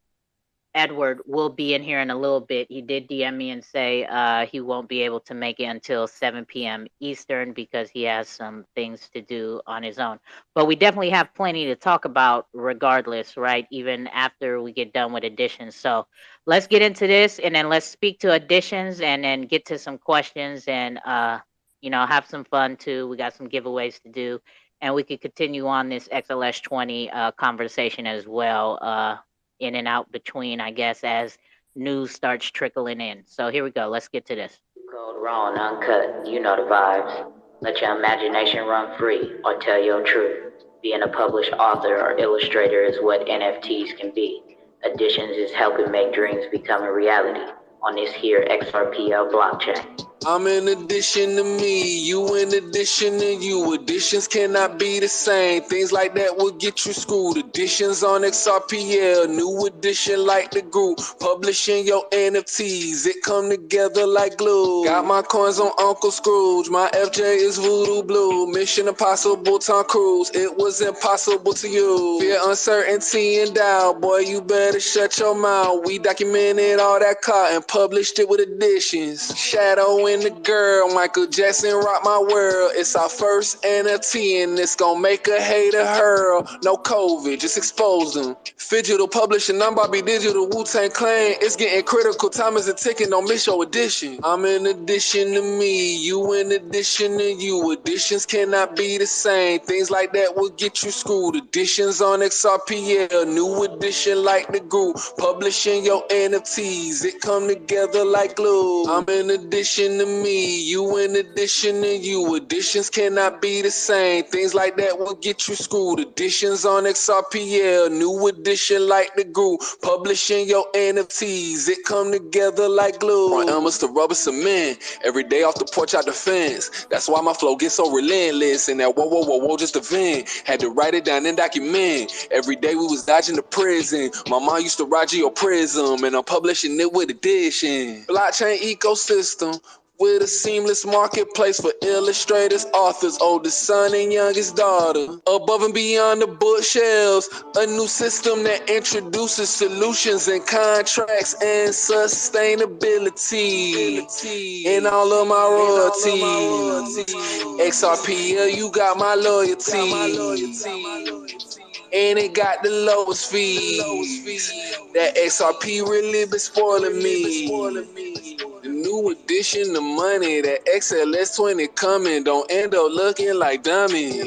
Edward will be in here in a little bit. He did DM me and say he won't be able to make it until 7 p.m. Eastern because he has some things to do on his own. But we definitely have plenty to talk about regardless, right? Even after we get done with additions. So let's get into this and then let's speak to additions and then get to some questions and, have some fun too. We got some giveaways to do. And we could continue on this XLS-20 conversation as well. In and out between, I guess, as news starts trickling in. So here we go. Let's get to this.
Cold, raw, and uncut, you know the vibes. Let your imagination run free or tell your truth. Being a published author or illustrator is what NFTs can be. Additions is helping make dreams become a reality on this here XRPL blockchain. I'm in addition to me, you in addition to you. Additions cannot be the same. Things like that will get you screwed. Additions on XRPL, new edition like the group. Publishing your NFTs, it come together like glue. Got my coins on Uncle Scrooge, my FJ is voodoo blue. Mission impossible, Tom Cruise, it was impossible to you. Fear, uncertainty, and doubt, boy, you better shut your mouth. We documented all that car and published it with additions. Shadow and the girl, Michael Jackson rock my world. It's our first NFT and it's gonna make a hater hurl. No COVID, just expose them. Digital publishing, I'm Bobby Digital, Wu-Tang Clan. It's getting critical, time is a ticking, don't miss your edition. I'm in addition to me, you in addition to you. Additions cannot be the same, things like that will get you screwed. Additions on XRPL, new edition like the group. Publishing your NFTs, it come together like glue. I'm in addition to me, you in addition to you. Additions cannot be the same, things like that will get you screwed. Additions on XRPL, new edition like the group. Publishing your NFTs, it come together like glue. From Elmer's to rubber cement, every day off the porch out the fence. That's why my flow gets so relentless. And that whoa, whoa, whoa, whoa, just a vent. Had to write it down and document. Every day we was dodging the prison. My mom used to ride your prism, and I'm publishing it with addition. Blockchain ecosystem. With a seamless marketplace for illustrators, authors, oldest son and youngest daughter. Above and beyond the bookshelves, a new system that introduces solutions and contracts and sustainability. In all of my royalties, XRPL, you got my loyalty. And it got the lowest fees. That XRP really been spoiling me. The new addition to money, that XLS-20 coming, don't end up looking like dummies.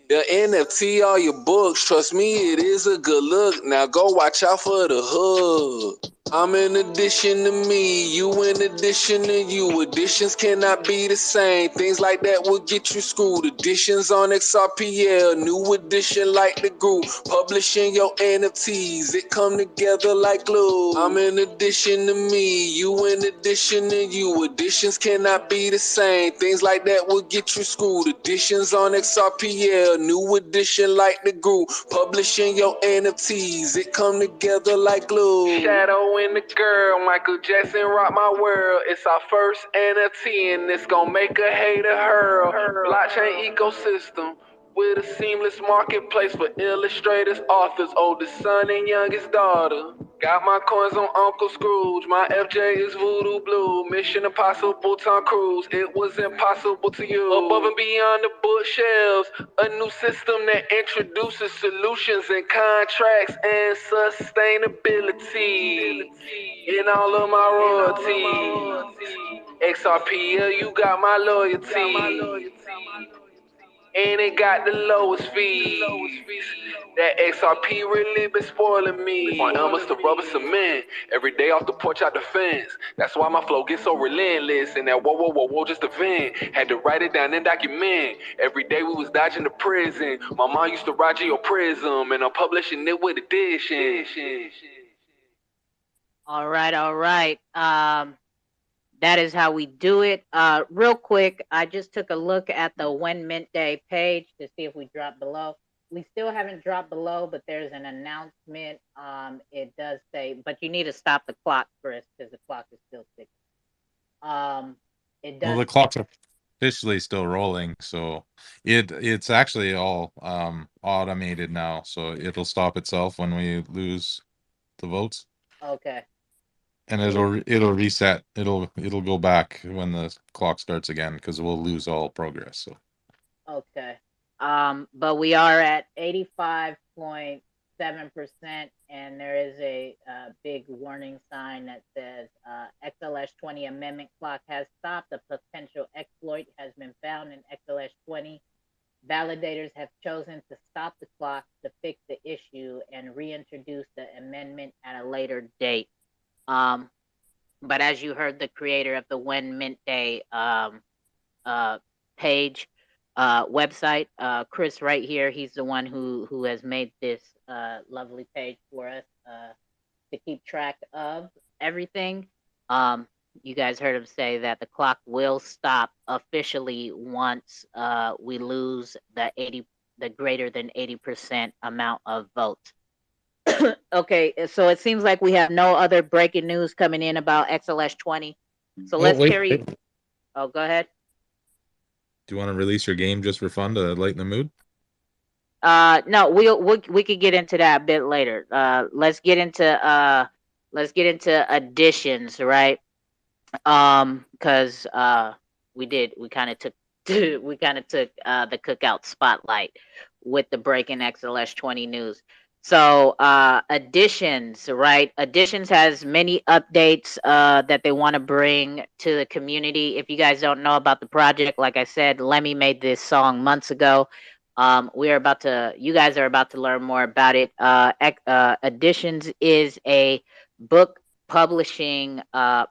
The NFT, all your books, trust me, it is a good look. Now go watch out for the hood. I'm in addition to me, you in addition to you. Additions cannot be the same, things like that will get you screwed. Additions on XRPL, new edition like the group. Publishing your NFTs, it come together like glue. I'm in addition to me, you in addition to you. Additions cannot be the same, things like that will get you screwed. Additions on XRPL, new edition like the group. Publishing your NFTs, it come together like glue. Shadow and the girl, Michael Jackson rock my world. It's our first NFT and it's gonna make a hater hurl. Blockchain ecosystem with a seamless marketplace for illustrators, authors, oldest son and youngest daughter. Got my coins on Uncle Scrooge, my FJ is voodoo blue. Mission impossible, Tom Cruise, it was impossible to you. Above and beyond the bookshelves, a new system that introduces solutions and contracts and sustainability. In all of my royalties, XRPL, you got my loyalty. And it got the lowest fees. That XRP really been spoiling me. From Elmer's to rubber cement, every day off the porch out the fence. That's why my flow gets so relentless. And that whoa, whoa, whoa, whoa, just a vent. Had to write it down and document. Every day we was dodging the prison. My mom used to ride your prism, and I'm publishing it with addition.
All right, all right. that is how we do it. Real quick, I just took a look at the When Mint Day page to see if we dropped below. We still haven't dropped below, but there's an announcement. It does say, but you need to stop the clock, Chris, because the clock is still ticking. It
Well,
does.
the clock's officially still rolling, so it's actually all automated now, so it'll stop itself when we lose the votes,
Okay.
and it'll reset. It'll go back when the clock starts again because we'll lose all progress. So
Okay. But we are at 85.7%, and there is a big warning sign that says XLS-20 amendment clock has stopped. A potential exploit has been found in XLS-20. Validators have chosen to stop the clock to fix the issue and reintroduce the amendment at a later date. But as you heard the creator of the When Mint Day page, website, Chris right here, he's the one who has made this lovely page for us to keep track of everything. You guys heard him say that the clock will stop officially once we lose the greater than 80% amount of votes. Okay, so it seems like we have no other breaking news coming in about XLS-20. So let's carry. Oh, go ahead.
do you want to release your game just for fun to lighten the mood?
No, we could get into that a bit later. Let's get into additions, right? Because we kind of took the Cookout spotlight with the breaking XLS-20 news. So additions, right? Additions has many updates that they want to bring to the community. If you guys don't know about the project, like I said, Lemmy made this song months ago. You guys are about to learn more about it. Additions is a book publishing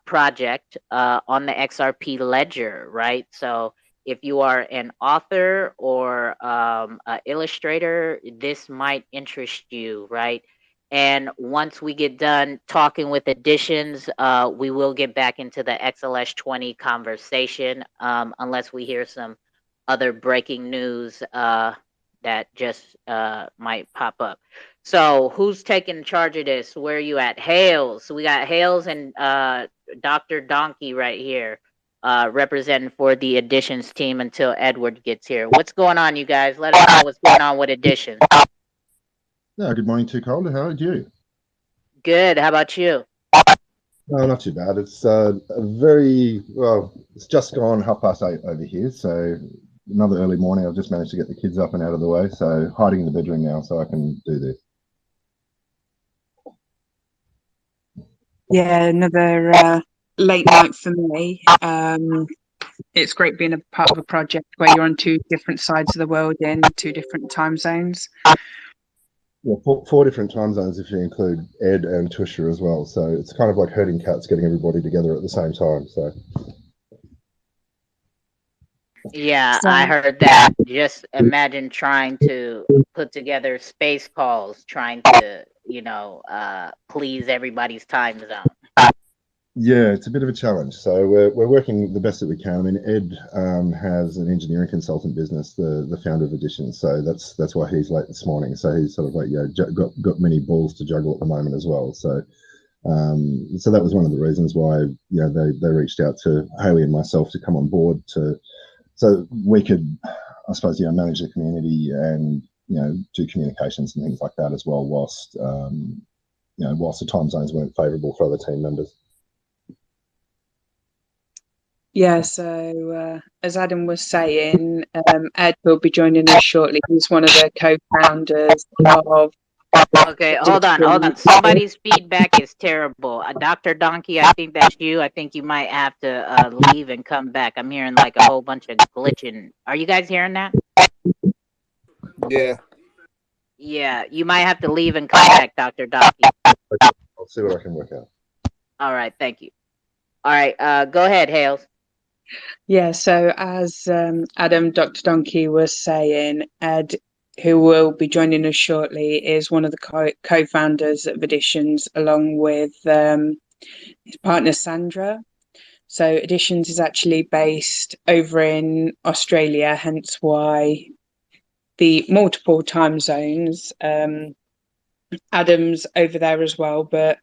project on the XRP Ledger, right? So if you are an author or an illustrator, this might interest you, right? And once we get done talking with additions, we will get back into the XLS-20 conversation, unless we hear some other breaking news that just might pop up. So who's taking charge of this? Where are you at? Hales. We got Hales and Dr. Donkey right here representing for the additions team until Edward gets here. What's going on, you guys? Let us know what's going on with additions.
Yeah, good morning, 2Cold. How are you?
Good. How about you?
No, not too bad. It's it's just gone 8:30 over here, so another early morning. I've just managed to get the kids up and out of the way, so hiding in the bedroom now so I can do this.
Yeah, another late night for me. It's great being a part of a project where you're on two different sides of the world in two different time zones.
Yeah, four different time zones if you include Ed and Tusha as well. So it's kind of like herding cats, getting everybody together at the same time. So
yeah, I heard that. Just imagine trying to put together space calls, trying to, please everybody's time zone.
yeah, it's a bit of a challenge. So we're working the best that we can. I mean, Ed has an engineering consultant business, the founder of Addition. So that's why he's late this morning. So he's sort of like got many balls to juggle at the moment as well. So so that was one of the reasons why they reached out to Haley and myself to come on board so we could, I suppose, manage the community and do communications and things like that as well, whilst whilst the time zones weren't favourable for other team members.
Yeah, so as Adam was saying, Ed will be joining us shortly. He's one of the co-founders of...
Okay, hold on. Somebody's feedback is terrible. Dr. Donkey, I think that's you. I think you might have to leave and come back. I'm hearing like a whole bunch of glitching. Are you guys hearing that?
Yeah.
Yeah, you might have to leave and come back, Dr. Donkey.
I'll see what I can work out.
All right, thank you. All right, go ahead, Hales.
Yeah, so as Adam, Dr. Donkey was saying, Ed, who will be joining us shortly, is one of the co-founders of Additions, along with his partner Sandra. So Editions is actually based over in Australia, hence why the multiple time zones. Adam's over there as well, but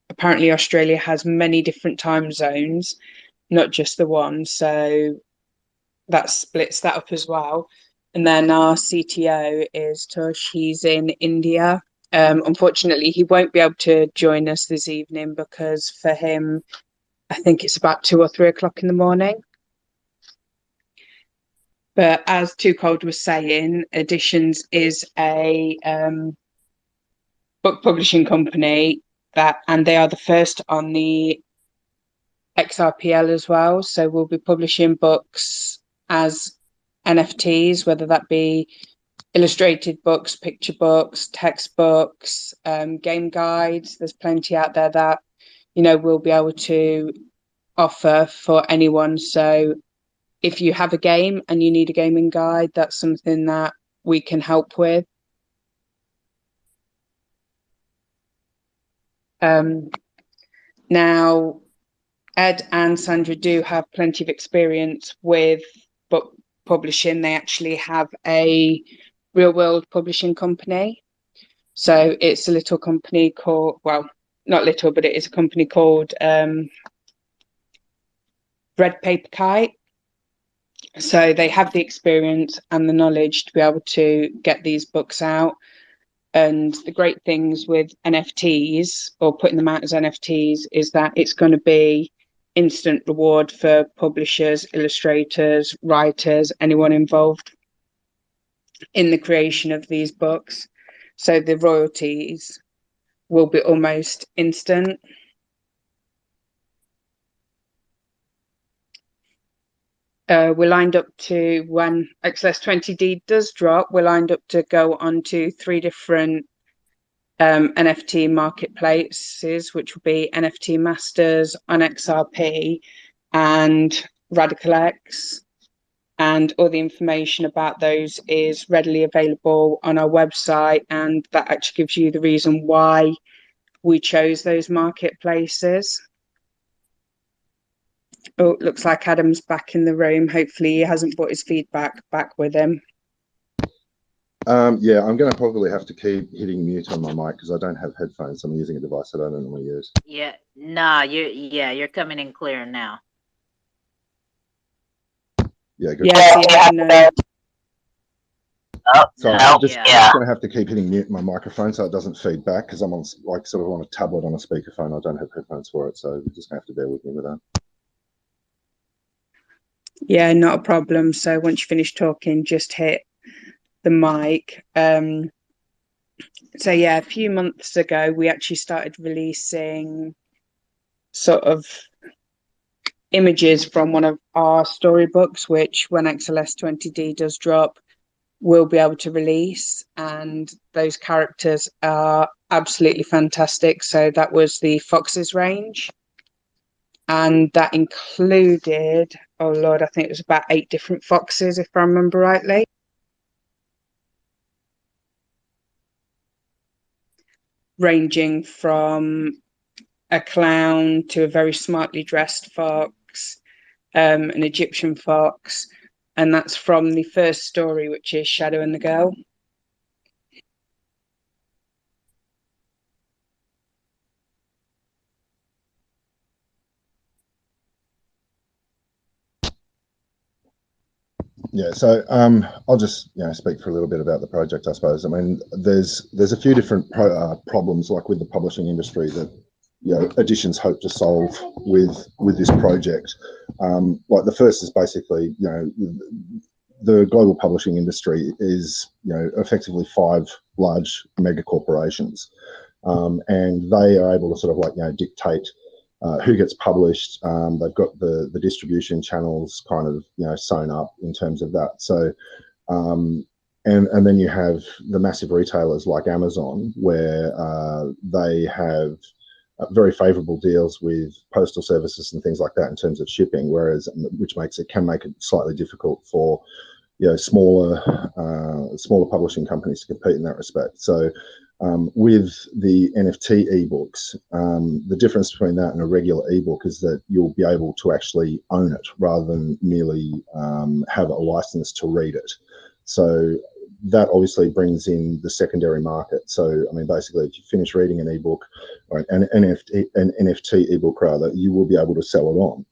apparently Australia has many different time zones, not just the one. So that splits that up as well. And then our CTO is Tush. He's in India. Unfortunately, he won't be able to join us this evening because for him, I think it's about 2 or 3 o'clock in the morning. But as 2Cold was saying, Editions is a book publishing company and they are the first on the XRPL as well. So we'll be publishing books as NFTs, whether that be illustrated books, picture books, textbooks, game guides. There's plenty out there that, we'll be able to offer for anyone. So if you have a game and you need a gaming guide, that's something that we can help with. Now, Ed and Sandra do have plenty of experience with book publishing. They actually have a real world publishing company. So it's a little company called, well, not little, but it is a company called Red Paper Kite. So they have the experience and the knowledge to be able to get these books out. And the great things with NFTs, or putting them out as NFTs, is that it's going to be instant reward for publishers, illustrators, writers, anyone involved in the creation of these books. So the royalties will be almost instant. We're lined up to, when XLS-20 does drop, we're lined up to go on to 3 different NFT marketplaces, which will be NFT Masters, on XRP, and Radical X. And all the information about those is readily available on our website, and that actually gives you the reason why we chose those marketplaces. Oh, looks like Adam's back in the room. Hopefully he hasn't brought his feedback back with him.
Yeah, I'm going to probably have to keep hitting mute on my mic because I don't have headphones. I'm using a device that I don't normally use.
Yeah, nah, you're coming in clear now.
Yeah, good.
Yes,
So I'm just going to have to keep hitting mute my microphone so it doesn't feed back because I'm on sort of on a tablet on a speakerphone. I don't have headphones for it, so you're just going to have to bear with me with that.
Yeah, not a problem. So once you finish talking, just hit the mic. So yeah, a few months ago, we actually started releasing sort of images from one of our storybooks, which when XLS-20 does drop, we'll be able to release. And those characters are absolutely fantastic. So that was the Foxes range. And that included, oh Lord, I think it was about 8 different foxes, if I remember rightly. Ranging from a clown to a very smartly dressed fox, an Egyptian fox. And that's from the first story, which is Shadow and the Girl.
Yeah, so I'll just speak for a little bit about the project, I suppose. I mean, there's a few different problems like with the publishing industry that Editions hope to solve with this project. Like the first is basically the global publishing industry is effectively 5 large mega corporations, and they are able to sort of dictate who gets published. They've got the distribution channels kind of sewn up in terms of that. So and then you have the massive retailers like Amazon, where they have very favorable deals with postal services and things like that in terms of shipping, which can make it slightly difficult for smaller publishing companies to compete in that respect. So With the NFT ebooks, the difference between that and a regular ebook is that you'll be able to actually own it rather than merely have a license to read it. So that obviously brings in the secondary market. So, I mean, basically, if you finish reading an ebook or an NFT ebook rather, you will be able to sell it on.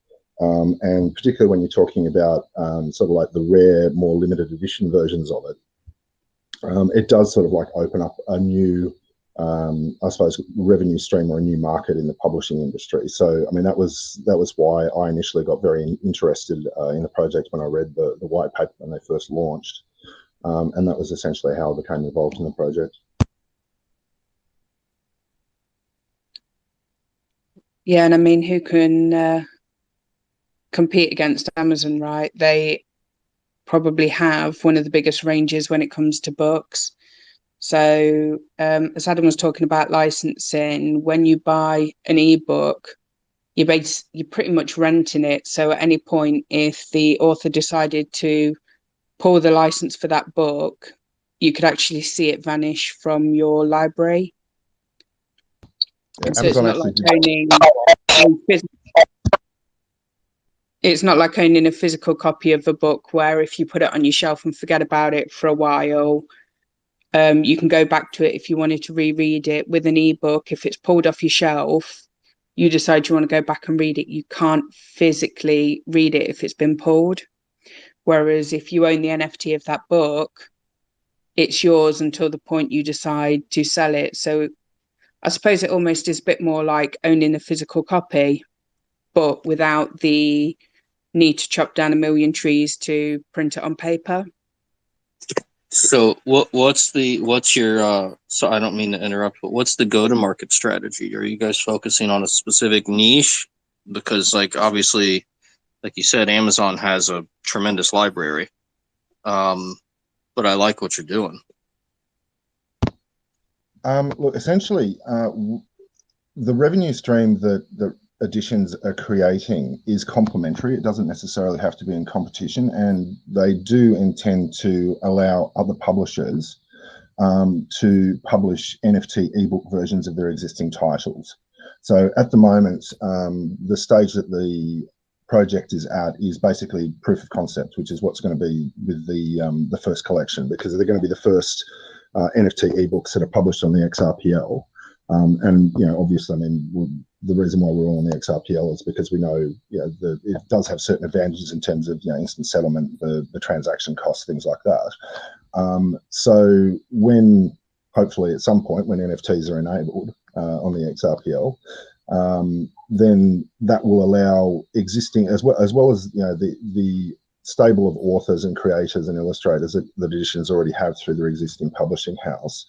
And particularly when you're talking about sort of like the rare, more limited edition versions of it, it does sort of like open up a new, I suppose, revenue stream or a new market in the publishing industry. So, I mean, that was why I initially got very interested in the project when I read the white paper when they first launched. And that was essentially how I became involved in the project.
Yeah, and I mean, who can compete against Amazon, right? They probably have one of the biggest ranges when it comes to books. So as Adam was talking about licensing, when you buy an ebook, you're pretty much renting it. So at any point, if the author decided to pull the license for that book, you could actually see it vanish from your library.
Yeah,
so it's
Amazon
not like
actually
owning a physical copy of a book where if you put it on your shelf and forget about it for a while, you can go back to it if you wanted to reread it. With an ebook, if it's pulled off your shelf, you decide you want to go back and read it, you can't physically read it if it's been pulled. Whereas if you own the NFT of that book, it's yours until the point you decide to sell it. So I suppose it almost is a bit more like owning a physical copy, but without the need to chop down a million trees to print it on paper.
So what's your so I don't mean to interrupt, but what's the go-to-market strategy? Are you guys focusing on a specific niche? Because like obviously, like you said, Amazon has a tremendous library. But I like what you're doing.
Look, essentially, the revenue stream that the editions are creating is complementary. It doesn't necessarily have to be in competition, and they do intend to allow other publishers to publish NFT ebook versions of their existing titles. So at the moment, the stage that the project is at is basically proof of concept, which is what's going to be with the first collection, because they're going to be the first NFT ebooks that are published on the XRPL. And obviously, I mean, the reason why we're all on the XRPL is because we know, it does have certain advantages in terms of instant settlement, the transaction costs, things like that. So when hopefully at some point when NFTs are enabled on the XRPL, then that will allow existing as well as the stable of authors and creators and illustrators that editions already have through their existing publishing house.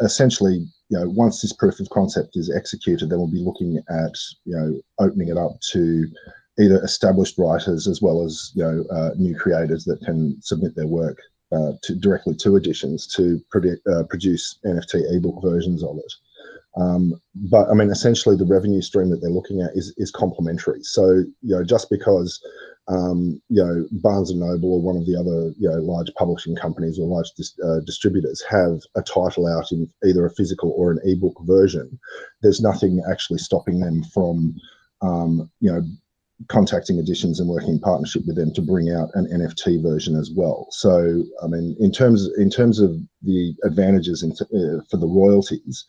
Essentially, once this proof of concept is executed, then we'll be looking at opening it up to either established writers as well as new creators that can submit their work directly to editions to produce NFT ebook versions of it. But I mean, essentially, the revenue stream that they're looking at is complementary. So just because Barnes and Noble or one of the other large publishing companies or large distributors have a title out in either a physical or an ebook version, there's nothing actually stopping them from contacting editions and working in partnership with them to bring out an NFT version as well. So I mean, in terms of the advantages for the royalties,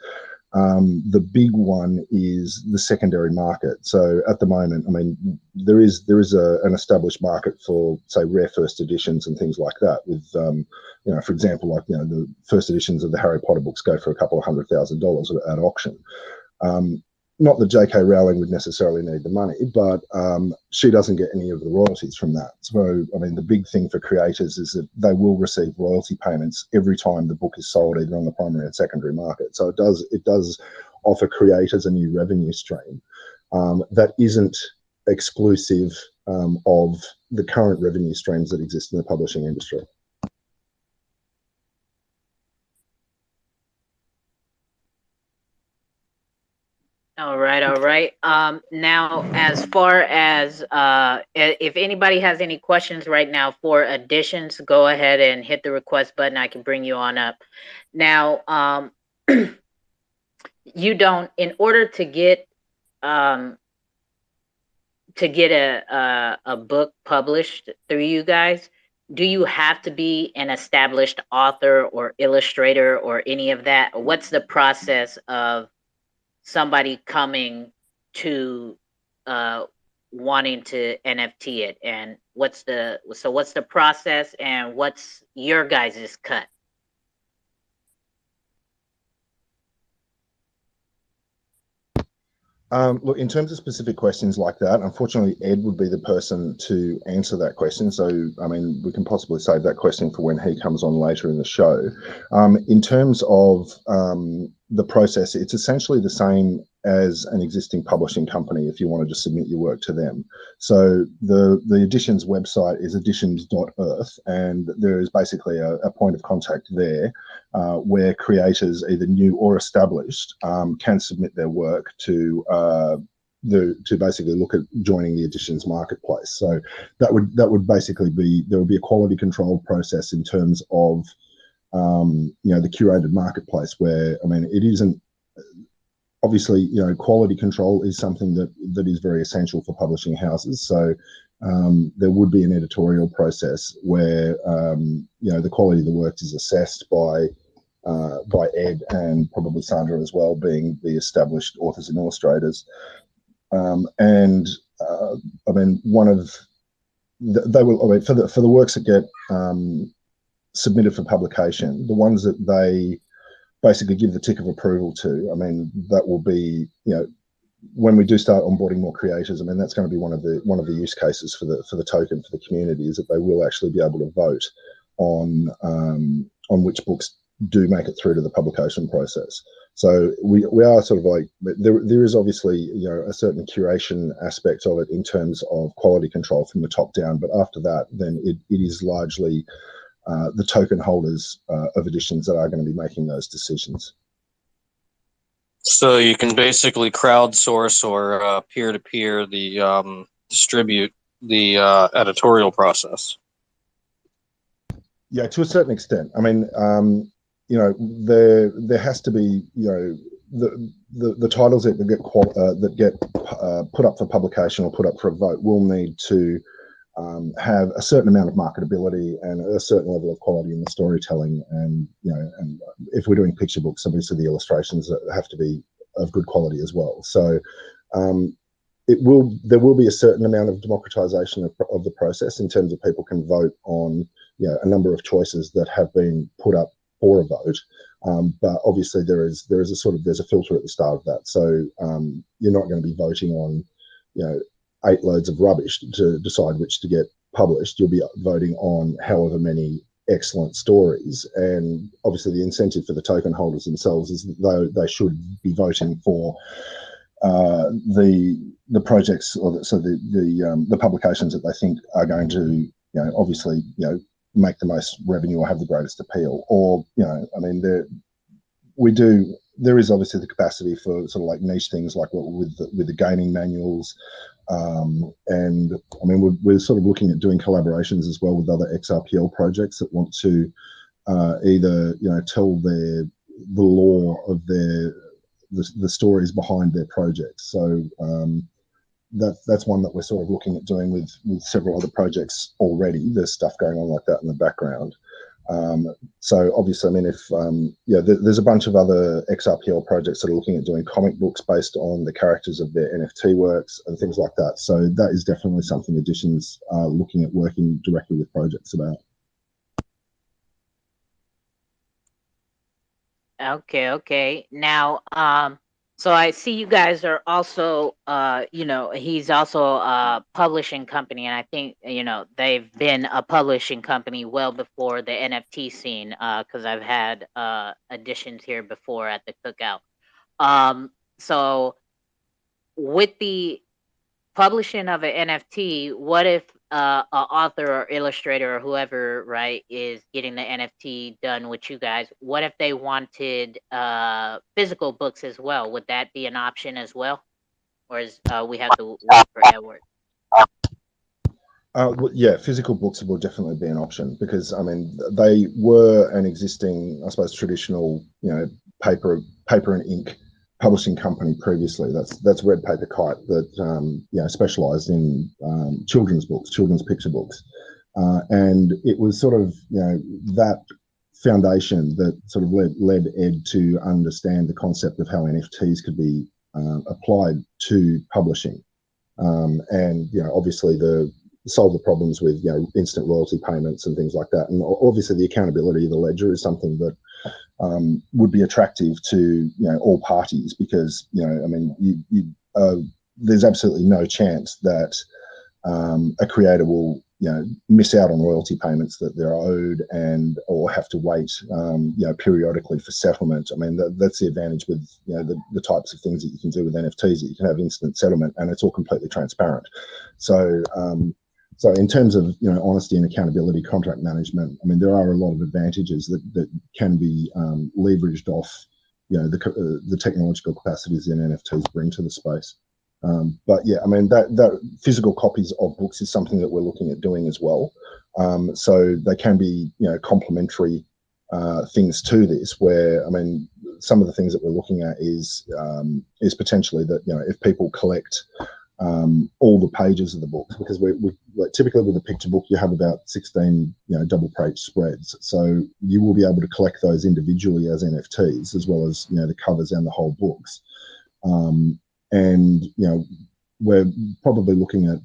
the big one is the secondary market. So at the moment, I mean, there is an established market for, say, rare first editions and things like that. With for example, like the first editions of the Harry Potter books go for a couple of $100,000 at auction. Not that J.K. Rowling would necessarily need the money, but she doesn't get any of the royalties from that. So, I mean, the big thing for creators is that they will receive royalty payments every time the book is sold, either on the primary and secondary market. So it does offer creators a new revenue stream that isn't exclusive of the current revenue streams that exist in the publishing industry.
All right, all right. Now, as far as if anybody has any questions right now for additions, go ahead and hit the request button. I can bring you on up. Now, you don't, in order to get a book published through you guys, do you have to be an established author or illustrator or any of that? What's the process of somebody coming to wanting to NFT it, and what's the process, and what's your guys' cut?
Look, in terms of specific questions like that, unfortunately, Ed would be the person to answer that question. So, I mean, we can possibly save that question for when he comes on later in the show. In terms of the process, it's essentially the same as an existing publishing company if you wanted to submit your work to them. So the Editions website is editions.earth, and there is basically a point of contact there where creators, either new or established, can submit their work to basically look at joining the Editions marketplace. So that would basically be, there would be a quality control process in terms of the curated marketplace, where, I mean, it isn't, obviously, quality control is something that is very essential for publishing houses. So there would be an editorial process where the quality of the work is assessed by Ed and probably Sandra as well, being the established authors and illustrators. I mean, they will, I mean, for the works that get submitted for publication, the ones that they basically give the tick of approval to, I mean, that will be, when we do start onboarding more creators, I mean, that's going to be one of the use cases for the token for the community, is that they will actually be able to vote on which books do make it through to the publication process. So we are sort of like, there is obviously a certain curation aspect of it in terms of quality control from the top down, but after that, then it is largely the token holders of Editions that are going to be making those decisions.
So you can basically crowdsource or peer-to-peer distribute the editorial process.
Yeah, to a certain extent. I mean, there has to be, the titles that get put up for publication or put up for a vote will need to have a certain amount of marketability and a certain level of quality in the storytelling, and and if we're doing picture books, obviously the illustrations have to be of good quality as well. So there will be a certain amount of democratization of the process in terms of people can vote on a number of choices that have been put up for a vote. But obviously there's a filter at the start of that. So you're not going to be voting on 8 loads of rubbish to decide which to get published. You'll be voting on however many excellent stories, and obviously the incentive for the token holders themselves is that they should be voting for the projects, or the publications that they think are going to obviously make the most revenue or have the greatest appeal. Or I mean, there is obviously the capacity for sort of like niche things like what with the gaming manuals, and I mean we're sort of looking at doing collaborations as well with other XRPL projects that want to either tell the lore of the stories behind their projects. So that's one that we're sort of looking at doing with several other projects already. There's stuff going on like that in the background. So obviously, I mean, if there's a bunch of other XRPL projects that are looking at doing comic books based on the characters of their NFT works and things like that. So that is definitely something Editions are looking at working directly with projects about.
Okay. Now, so I see you guys are also, he's also a publishing company, and I think, they've been a publishing company well before the NFT scene, because I've had Editions here before at the Cookout. So with the publishing of an NFT, what if
a author or illustrator or whoever, right, is getting the NFT done with you guys, what if they wanted physical books as well? Would that be an option as well? Or is we have to wait for Edward?
Yeah, physical books will definitely be an option because I mean they were an existing, I suppose, traditional, paper and ink publishing company previously. That's Red Paper Kite that specialised in children's books, children's picture books, and it was sort of that foundation that sort of led Ed to understand the concept of how NFTs could be applied to publishing, and obviously solve the problems with instant royalty payments and things like that. And obviously the accountability of the ledger is something that would be attractive to all parties because I mean there's absolutely no chance that a creator will miss out on royalty payments that they're owed or have to wait periodically for settlement. I mean that's the advantage with the types of things that you can do with NFTs, that you can have instant settlement and it's all completely transparent. So in terms of honesty and accountability, contract management, I mean there are a lot of advantages that can be leveraged off the technological capacities that NFTs bring to the space. But yeah, I mean that physical copies of books is something that we're looking at doing as well. So they can be complementary things to this. Where I mean some of the things that we're looking at is potentially that if people collect all the pages of the book, because we like typically with a picture book you have about 16 double page spreads, so you will be able to collect those individually as NFTs as well as the covers and the whole books, and we're probably looking at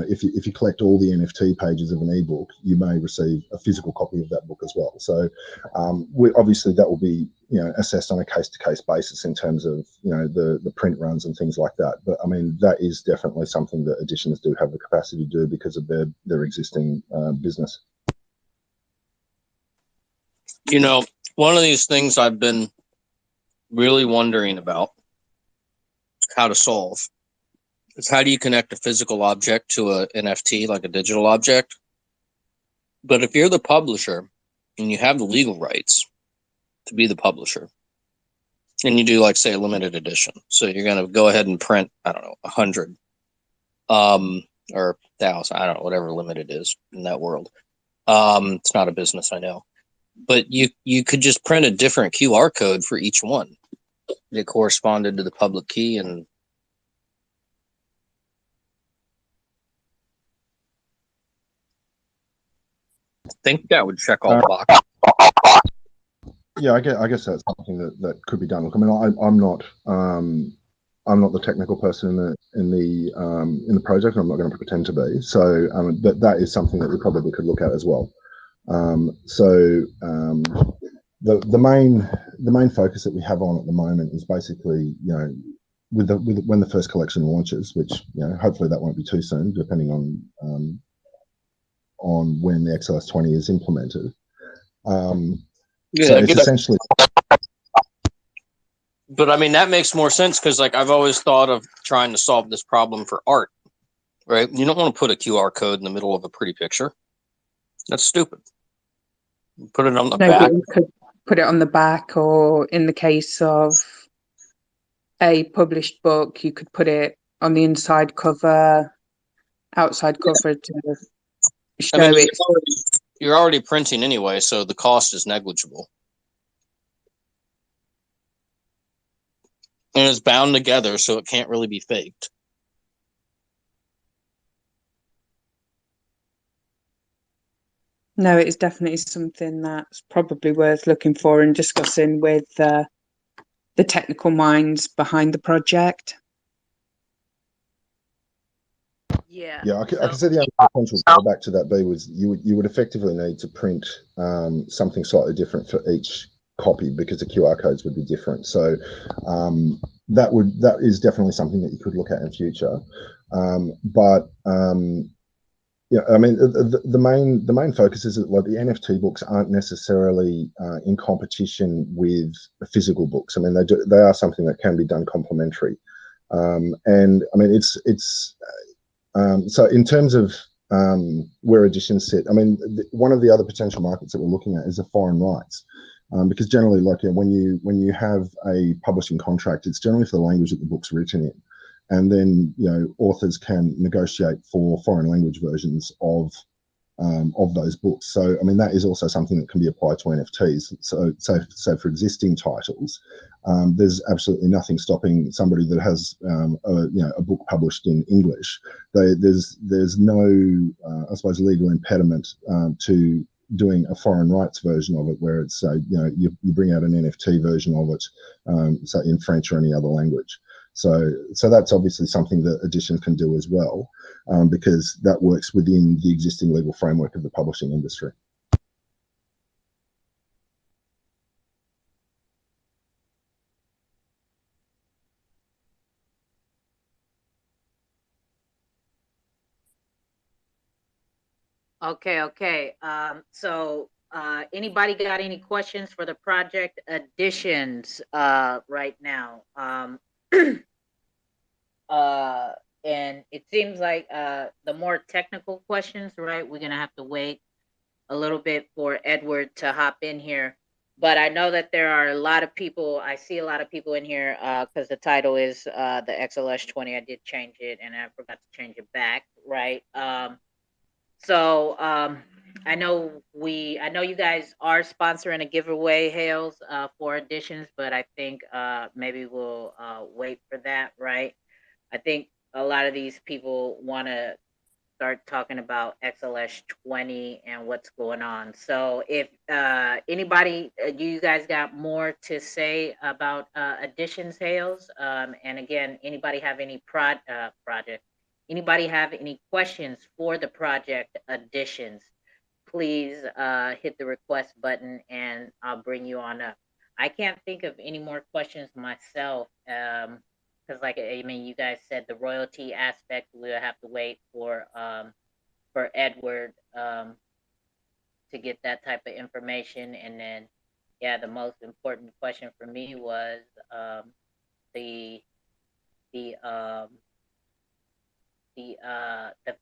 if you collect all the NFT pages of an ebook, you may receive a physical copy of that book as well. So obviously that will be assessed on a case-to-case basis in terms of the print runs and things like that. But I mean that is definitely something that editions do have the capacity to do because of their existing business.
One of these things I've been really wondering about how to solve is how do you connect a physical object to a NFT, like a digital object? But if you're the publisher and you have the legal rights to be the publisher, and you do, like, say, a limited edition, so you're going to go ahead and print, I don't know, 100, or 1,000, I don't know, whatever limited is in that world. It's not a business, I know, but you could just print a different QR code for each one that corresponded to the public key, and I think that would check all the boxes.
Yeah, I guess that's something that could be done. Look, I mean, I'm not the technical person in the project. I'm not going to pretend to be. So, but that is something that we probably could look at as well. The main focus that we have on at the moment is basically with when the first collection launches, which hopefully that won't be too soon, depending on when the XLS-20 is implemented. So it's essentially.
But I mean that makes more sense because, like, I've always thought of trying to solve this problem for art, right? You don't want to put a QR code in the middle of a pretty picture. That's stupid. Put it on the back.
But you could put it on the back, or in the case of a published book, you could put it on the inside cover, outside cover to show it.
You're already printing anyway, so the cost is negligible. And it's bound together, so it can't really be faked.
No, it is definitely something that's probably worth looking for and discussing with the technical minds behind the project.
Yeah.
Yeah, I can see the only potential drawback to that was you would effectively need to print something slightly different for each copy because the QR codes would be different. So that is definitely something that you could look at in future. Yeah, I mean the main focus is that, like, the NFT books aren't necessarily in competition with physical books. I mean they are something that can be done complementary, and I mean it's so in terms of where editions sit. I mean, one of the other potential markets that we're looking at is the foreign rights, because generally, like when you have a publishing contract, it's generally for the language that the book's written in, and then authors can negotiate for foreign language versions of those books. So, I mean, that is also something that can be applied to NFTs. So for existing titles, there's absolutely nothing stopping somebody that has a book published in English. There's no, I suppose, legal impediment to doing a foreign rights version of it, where it's you bring out an NFT version of it, so in French or any other language. So that's obviously something that Edition can do as well, because that works within the existing legal framework of the publishing industry.
Okay. So anybody got any questions for the project additions right now? And it seems like the more technical questions, right, we're gonna have to wait a little bit for Edward to hop in here. But I know that there are a lot of people. I see a lot of people in here because the title is the XLS-20. I did change it, and I forgot to change it back, right? So I know you guys are sponsoring a giveaway, Hales, for editions, but I think maybe we'll wait for that, right? I think a lot of these people want to start talking about XLS-20 and what's going on. So if anybody, you guys got more to say about editions, Hales? And again, anybody have any project? Anybody have any questions for the project additions? Please hit the request button and I'll bring you on up. I can't think of any more questions myself, because like, I mean, you guys said the royalty aspect, we'll have to wait for Edward to get that type of information. And then, yeah, the most important question for me was the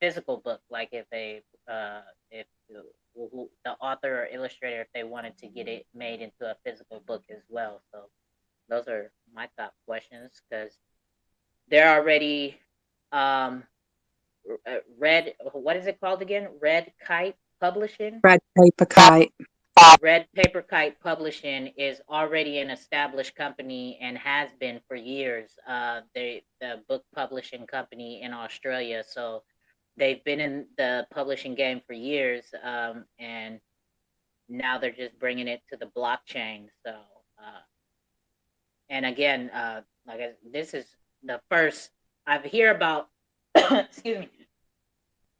physical book, like if the author or illustrator, if they wanted to get it made into a physical book as well. So those are my top questions, because they're already Red, what is it called again? Red Kite Publishing?
Red Paper Kite.
Red Paper Kite Publishing is already an established company and has been for years. The book publishing company in Australia. So they've been in the publishing game for years, and now they're just bringing it to the blockchain. So, and again, this is the first I hear about. Excuse me.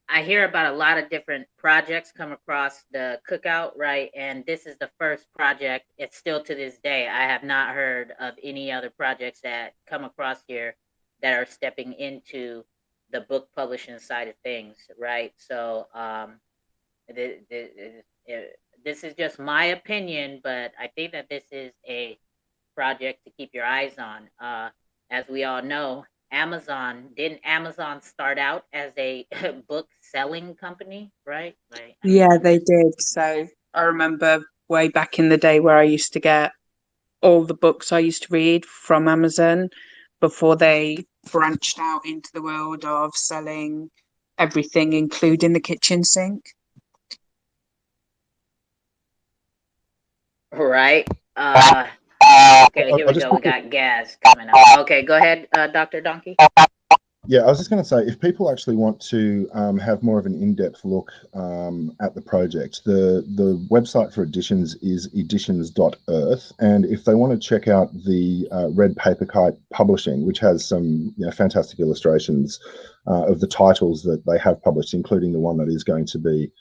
I hear about a lot of different projects come across the Cookout, right? And this is the first project. It's still to this day, I have not heard of any other projects that come across here that are stepping into the book publishing side of things, right? So this is just my opinion, but I think that this is a project to keep your eyes on. As we all know, didn't Amazon start out as a book selling company, right?
Yeah, they did. So I remember way back in the day where I used to get all the books I used to read from Amazon before they branched out into the world of selling everything, including the kitchen sink.
Right. Okay, here we go. We got gas coming up. Okay, go ahead, Dr. Donkey.
Yeah, I was just going to say, if people actually want to have more of an in-depth look at the project, the website for editions is editions.earth, and if they want to check out the Red Paper Kite Publishing, which has some fantastic illustrations of the titles that they have published, including the one that is going to be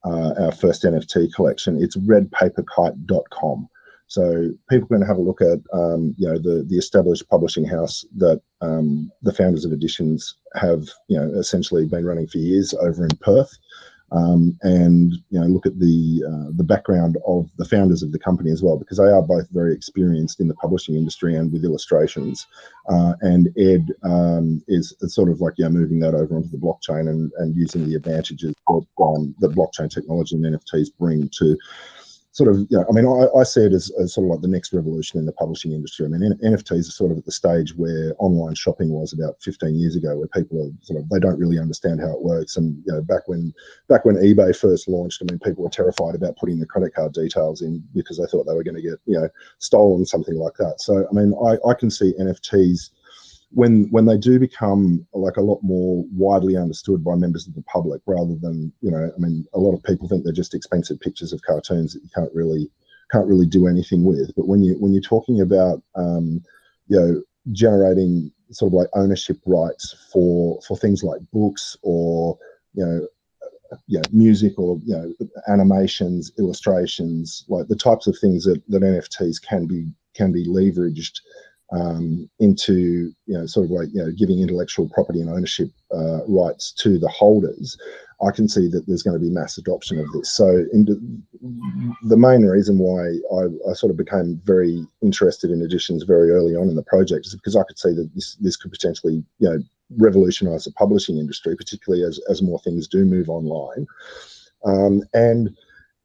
our first NFT collection, it's redpaperkite.com. So people are going to have a look at the established publishing house that the founders of Editions have essentially been running for years over in Perth. and look at the background of the founders of the company as well, because they are both very experienced in the publishing industry and with illustrations. And Ed is sort of like moving that over onto the blockchain and using the advantages that blockchain technology and NFTs bring to sort of, I mean, I see it as sort of like the next revolution in the publishing industry. I mean, NFTs are sort of at the stage where online shopping was about 15 years ago, where people are sort of, they don't really understand how it works. And back when eBay first launched, I mean, people were terrified about putting the credit card details in because they thought they were going to get stolen, something like that. So I mean, I can see NFTs when they do become like a lot more widely understood by members of the public, rather than, I mean, a lot of people think they're just expensive pictures of cartoons that you can't really do anything with. But when you're talking about generating sort of like ownership rights for things like books or music or animations, illustrations, like the types of things that NFTs can be leveraged into sort of like giving intellectual property and ownership rights to the holders, I can see that there's going to be mass adoption of this. So the main reason why I sort of became very interested in editions very early on in the project is because I could see that this could potentially revolutionize the publishing industry, particularly as more things do move online. And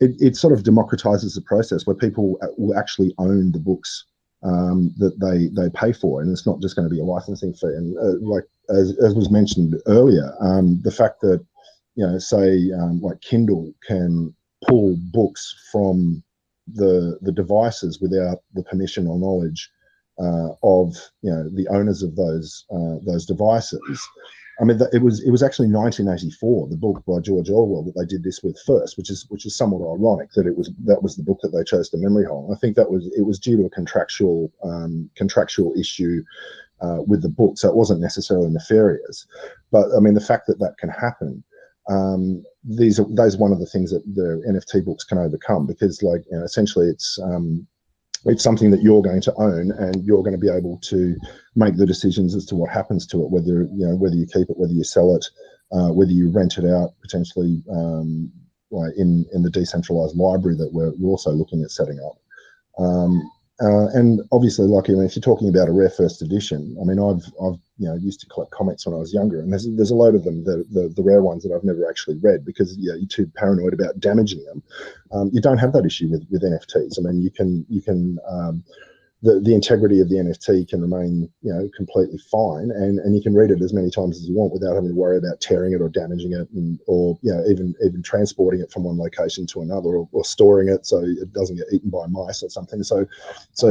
it sort of democratizes the process where people will actually own the books that they pay for, and it's not just going to be a licensing fee. And like as was mentioned earlier, the fact that say like Kindle can pull books from the devices without the permission or knowledge of the owners of those devices. I mean, it was actually 1984, the book by George Orwell, that they did this with first, which is somewhat ironic that that was the book that they chose to memory hole. I think it was due to a contractual issue with the book, so it wasn't necessarily nefarious. But I mean, the fact that can happen, those are one of the things that the NFT books can overcome, because like essentially it's something that you're going to own, and you're going to be able to make the decisions as to what happens to it, whether you keep it, whether you sell it, whether you rent it out, potentially like in the decentralized library that we're also looking at setting up. And obviously, like, if you're talking about a rare first edition, I mean, I've used to collect comics when I was younger, and there's a load of them, the rare ones that I've never actually read, because you're too paranoid about damaging them. You don't have that issue with NFTs. I mean, you can the integrity of the NFT can remain completely fine, and you can read it as many times as you want without having to worry about tearing it or damaging it, or even transporting it from one location to another, or storing it so it doesn't get eaten by mice or something. So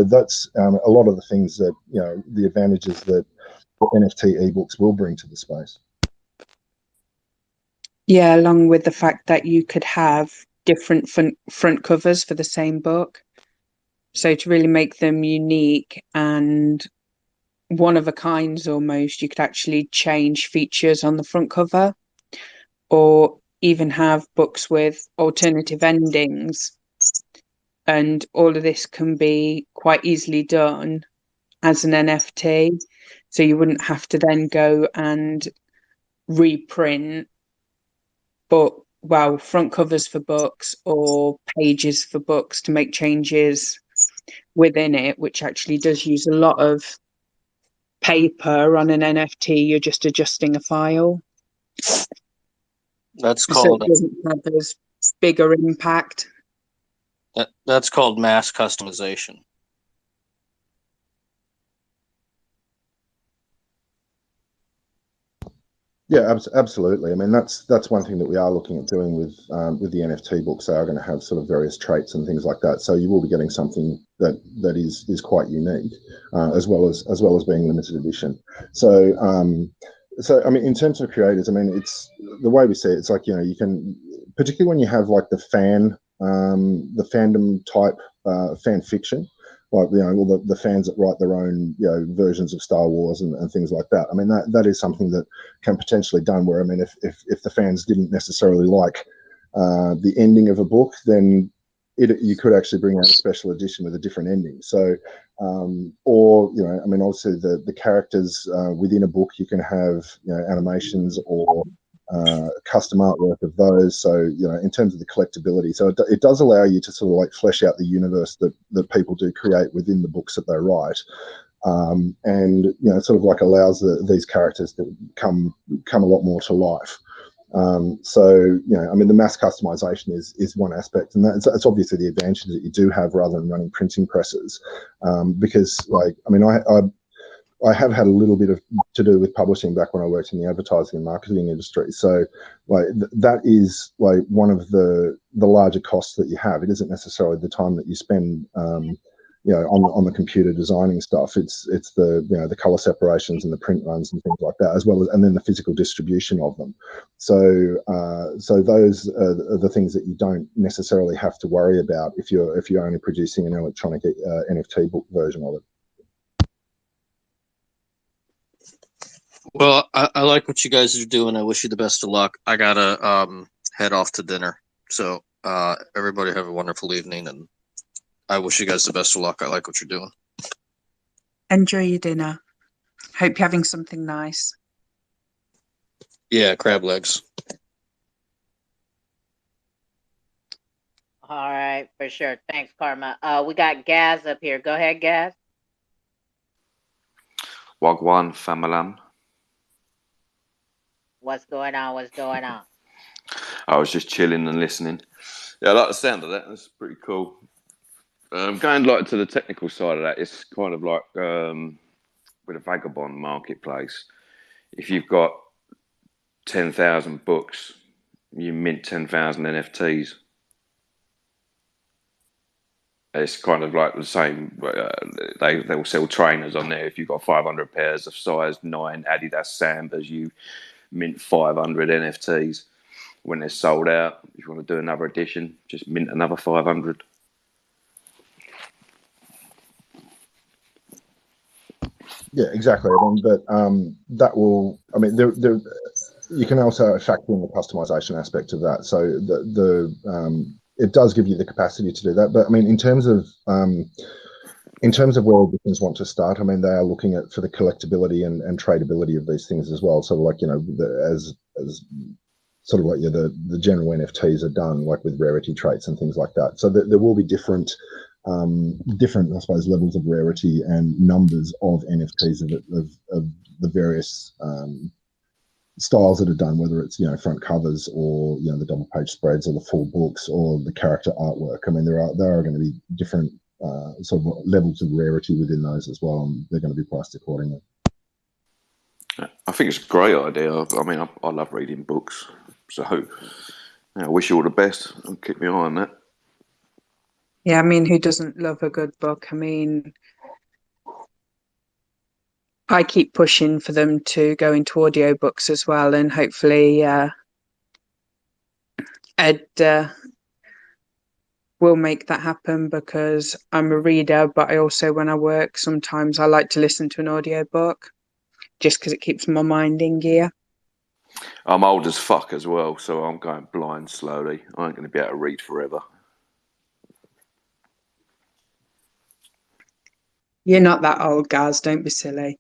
that's a lot of the things that the advantages that NFT ebooks will bring to the space.
Yeah, along with the fact that you could have different front covers for the same book. So to really make them unique and one of a kinds almost, you could actually change features on the front cover, or even have books with alternative endings. And all of this can be quite easily done as an NFT. So you wouldn't have to then go and reprint front covers for books or pages for books to make changes within it, which actually does use a lot of paper. On an NFT, you're just adjusting a file.
That's
So
called
it doesn't have as bigger impact.
that's called mass customization.
Yeah, absolutely. I mean, that's one thing that we are looking at doing with the NFT books. They are going to have sort of various traits and things like that. So you will be getting something that is quite unique, as well as being limited edition. So I mean, in terms of creators, I mean, it's the way we see it. It's like you can, particularly when you have like the fandom type fan fiction. Like all the fans that write their own versions of Star Wars and things like that. I mean, that is something that can potentially done where, I mean, if the fans didn't necessarily like the ending of a book, then you could actually bring out a special edition with a different ending. So or I mean, obviously the characters within a book, you can have animations or custom artwork of those. So, you know, in terms of the collectability, so it does allow you to sort of like flesh out the universe that people do create within the books that they write. And, you know, it sort of like allows these characters to come a lot more to life. So, you know, I mean, the mass customization is one aspect, and that's obviously the advantage that you do have rather than running printing presses. Because, like, I mean, I have had a little bit to do with publishing back when I worked in the advertising and marketing industry. So, like, that is like one of the larger costs that you have. It isn't necessarily the time that you spend, you know, on the computer designing stuff. It's the, you know, the color separations and the print runs and things like that, as well as, and then the physical distribution of them. So so those are the things that you don't necessarily have to worry about if you're only producing an electronic NFT book version of it.
Well, I like what you guys are doing. I wish you the best of luck. I gotta head off to dinner. So everybody have a wonderful evening, and I wish you guys the best of luck. I like what you're doing.
Enjoy your dinner. Hope you're having something nice.
Yeah, crab legs.
All right, for sure. Thanks, Karma. We got Gaz up here. Go ahead, Gaz.
Wagwan Famalam.
What's going on? What's going on?
I was just chilling and listening. Yeah, I like the sound of that. That's pretty cool. Going like to the technical side of that, it's kind of like with a vagabond marketplace. If you've got 10,000 books, you mint 10,000 NFTs. It's kind of like the same. They will sell trainers on there. If you've got 500 pairs of size 9 Adidas Sambas, you mint 500 NFTs. When they're sold out, if you want to do another edition, just mint another 500.
Yeah, exactly. But that will, I mean, you can also factor in the customization aspect of that. So it does give you the capacity to do that. But I mean, in terms of where business want to start, I mean, they are looking at for the collectability and tradability of these things as well. So, like, you know, as sort of like, yeah, the general NFTs are done, like with rarity traits and things like that. So there will be different, I suppose, levels of rarity and numbers of NFTs of the various styles that are done, whether it's, you know, front covers or, you know, the double page spreads or the full books or the character artwork. I mean, there are going to be different sort of levels of rarity within those as well, and they're going to be priced accordingly.
I think it's a great idea. I mean, I love reading books, so I wish you all the best and keep my eye on that.
Yeah, I mean, who doesn't love a good book? I mean, I keep pushing for them to go into audiobooks as well, and hopefully Ed will make that happen, because I'm a reader, but I also, when I work, sometimes I like to listen to an audiobook just because it keeps my mind in gear.
I'm old as fuck as well, so I'm going blind slowly. I ain't going to be able to read forever.
You're not that old, Gaz. Don't be silly.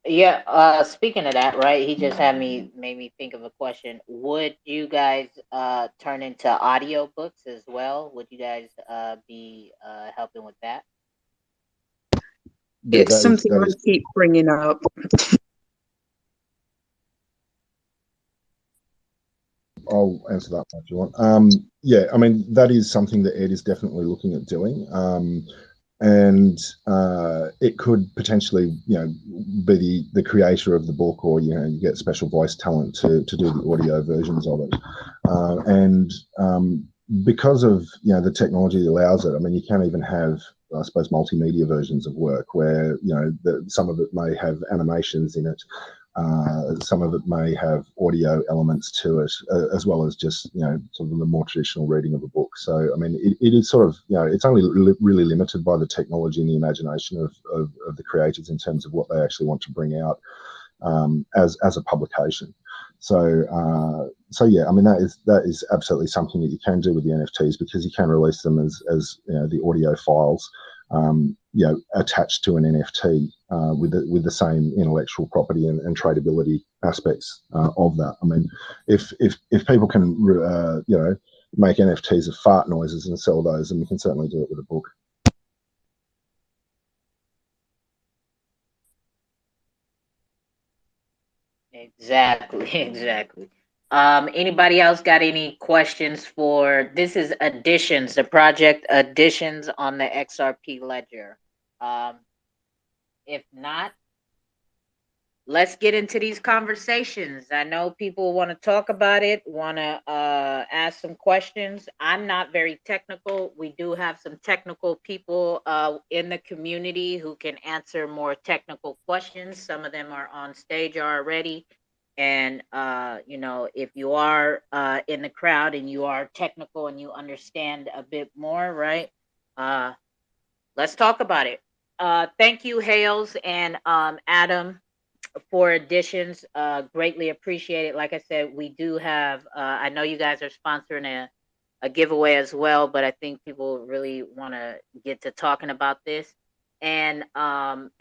Yeah, speaking of that, right, he just made me think of a question. Would you guys turn into audiobooks as well? Would you guys be helping with that?
Yeah,
It's something I keep bringing up.
I'll answer that one if you want. Yeah, I mean, that is something that Ed is definitely looking at doing. And it could potentially, you know, be the creator of the book, or, you know, you get special voice talent to do the audio versions of it. And because of, you know, the technology that allows it, I mean, you can even have, I suppose, multimedia versions of work where, you know, some of it may have animations in it. Some of it may have audio elements to it, as well as just, you know, sort of the more traditional reading of a book. So, I mean, it is sort of, you know, it's only really limited by the technology and the imagination of the creators in terms of what they actually want to bring out as a publication. So, so yeah, I mean, that is absolutely something that you can do with the NFTs, because you can release them as you know, the audio files. attached to an NFT with the same intellectual property and tradability aspects of that. I mean, if people can make NFTs of fart noises and sell those, then we can certainly do it with a book.
Exactly, exactly. Anybody else got any questions for this is additions, the project additions on the XRP Ledger? If not, let's get into these conversations. I know people want to talk about it, want to ask some questions. I'm not very technical. We do have some technical people in the community who can answer more technical questions. Some of them are on stage already. And, if you are in the crowd and you are technical and you understand a bit more, right? Let's talk about it. Thank you, Hales and Adam, for additions. Greatly appreciate it. Like I said, we do have, I know you guys are sponsoring a giveaway as well, but I think people really want to get to talking about this. And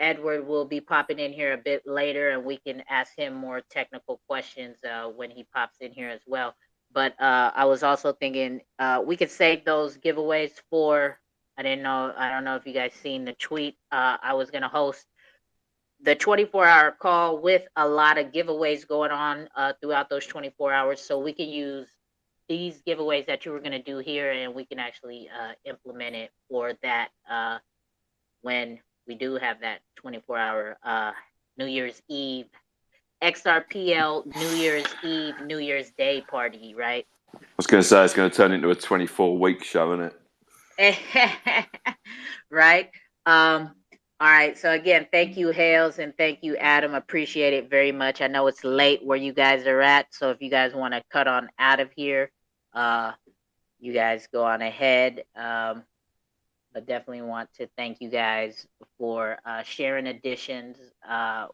Edward will be popping in here a bit later, and we can ask him more technical questions when he pops in here as well. But I was also thinking we could save those giveaways for, I don't know if you guys seen the tweet. I was going to host the 24-hour call with a lot of giveaways going on throughout those 24 hours. So we can use these giveaways that you were going to do here, and we can actually implement it for that when we do have that 24-hour New Year's Eve, XRPL New Year's Eve, New Year's Day party, right?
I was going to say it's going to turn into a 24-week show, isn't it?
Right. All right. So again, thank you, Hales, and thank you, Adam. Appreciate it very much. I know it's late where you guys are at, so if you guys want to cut on out of here, you guys go on ahead. But definitely want to thank you guys for sharing additions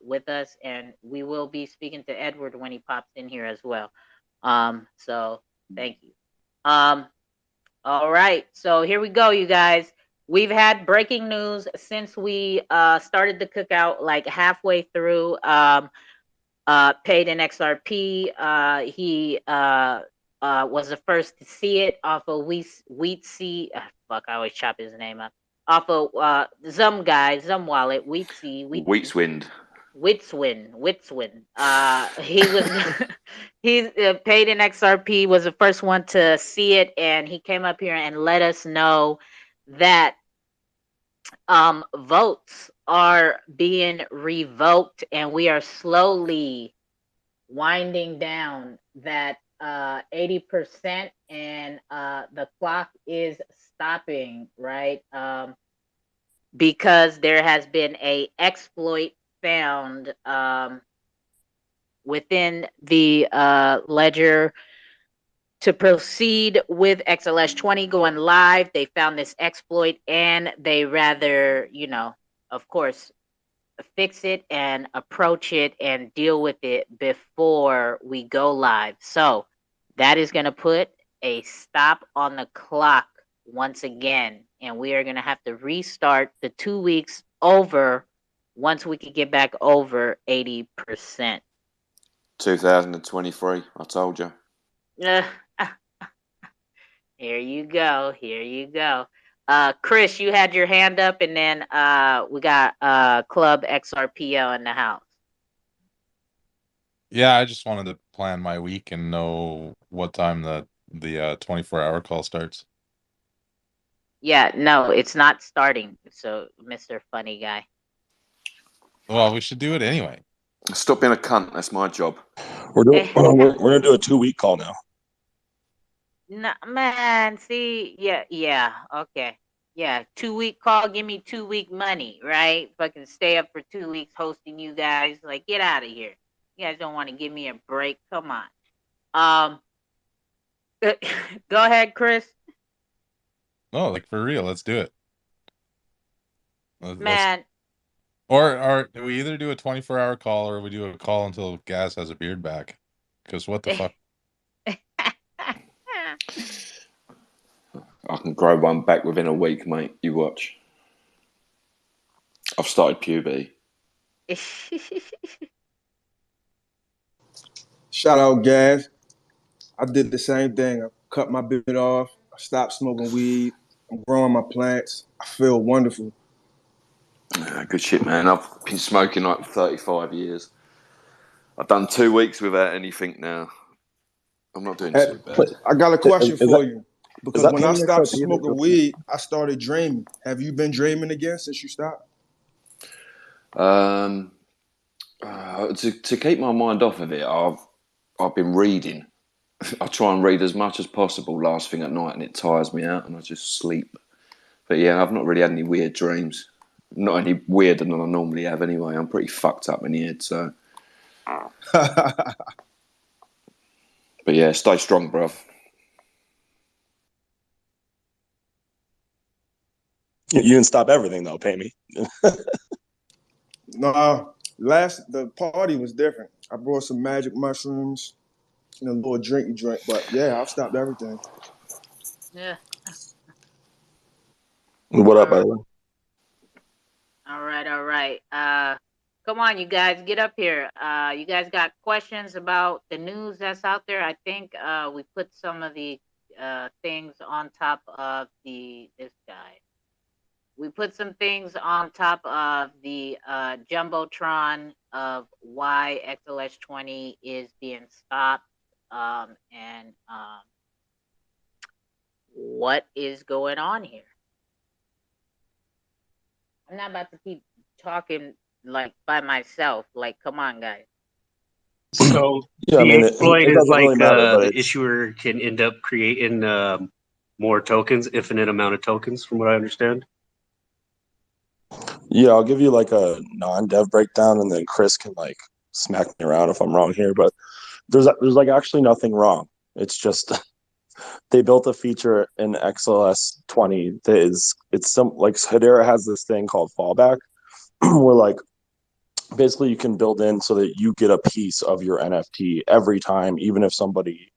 with us, and we will be speaking to Edward when he pops in here as well. So thank you. All right, so here we go, you guys. We've had breaking news since we started the cookout, like halfway through. Paid in XRP. He was the first to see it off of Wheatsy. Fuck, I always chop his name up. Off of Zum Wallet,
Wheatswind.
Witswin. He was he's paid in XRP, was the first one to see it, and he came up here and let us know that votes are being revoked, and we are slowly winding down that 80%, and the clock is stopping, right? Because there has been a exploit found within the ledger to proceed with XLS-20 going live. They found this exploit, and they rather, of course, fix it and approach it and deal with it before we go live. So that is going to put a stop on the clock once again, and we are going to have to restart the 2 weeks over once we can get back over 80%.
2023, I told you.
Here you go. Chris, you had your hand up, and then we got Club XRPL in the house.
Yeah, I just wanted to plan my week and know what time the 24-hour call starts.
Yeah, no, it's not starting. So, Mr. Funny Guy.
Well, we should do it anyway.
Stop being a cunt. That's my job.
We're gonna do a 2-week call now.
No, man, see, yeah, okay. Yeah, 2-week call, give me 2-week money, right? Fucking stay up for 2 weeks hosting you guys. Like, get out of here. You guys don't want to give me a break. Come on. Go ahead, Chris.
No, like for real, let's do it.
Man.
Or we either do a 24-hour call or we do a call until Gas has a beard back. Because what the fuck?
I can grow one back within a week, mate. You watch. I've started puberty.
Shout out, Gas. I did the same thing. I cut my beard off. I stopped smoking weed. I'm growing my plants. I feel wonderful.
Good shit, man. I've been smoking like 35 years. I've done 2 weeks without anything now. I'm not doing too bad.
I got a question for you. Because
that
when I
Penny
stopped
XRP that
smoking
goes-
weed, I started dreaming. Have you been dreaming again since you stopped?
To keep my mind off of it, I've been reading. I try and read as much as possible last thing at night, and it tires me out, and I just sleep. But yeah, I've not really had any weird dreams. Not any weirder than I normally have anyway. I'm pretty fucked up in the head, so. But yeah, stay strong, bruv.
You didn't stop everything though, pay me.
No, the party was different. I brought some magic mushrooms and a little drinky drink, but yeah, I've stopped everything.
Yeah.
What up, by the way?
All right. Come on, you guys, get up here. You guys got questions about the news that's out there? I think we put some of the things on top of this guy. We put some things on top of the jumbotron of why XLS-20 is being stopped, and what is going on here. I'm not about to keep talking like by myself. Like, come on, guys.
So
Yeah, I mean, it
exploit is
doesn't
like
really matter, but
the
it's-
issuer can end up creating more tokens, infinite amount of tokens, from what I understand.
Yeah, I'll give you like a non-dev breakdown, and then Chris can like smack me around if I'm wrong here. But there's like actually nothing wrong. It's just they built a feature in XLS-20 that it's some like Hedera has this thing called fallback, where like basically you can build in so that you get a piece of your NFT every time, even if somebody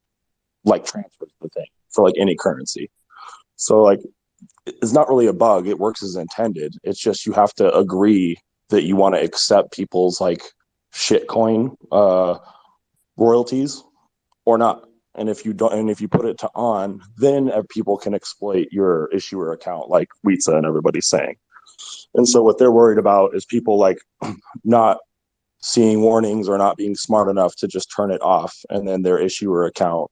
like transfers the thing for like any currency. So like it's not really a bug. It works as intended. It's just you have to agree that you want to accept people's like shitcoin royalties or not. And if you don't, and if you put it to on, then people can exploit your issuer account, like Weetza and everybody's saying. And so what they're worried about is people like not seeing warnings or not being smart enough to just turn it off, and then their issuer account,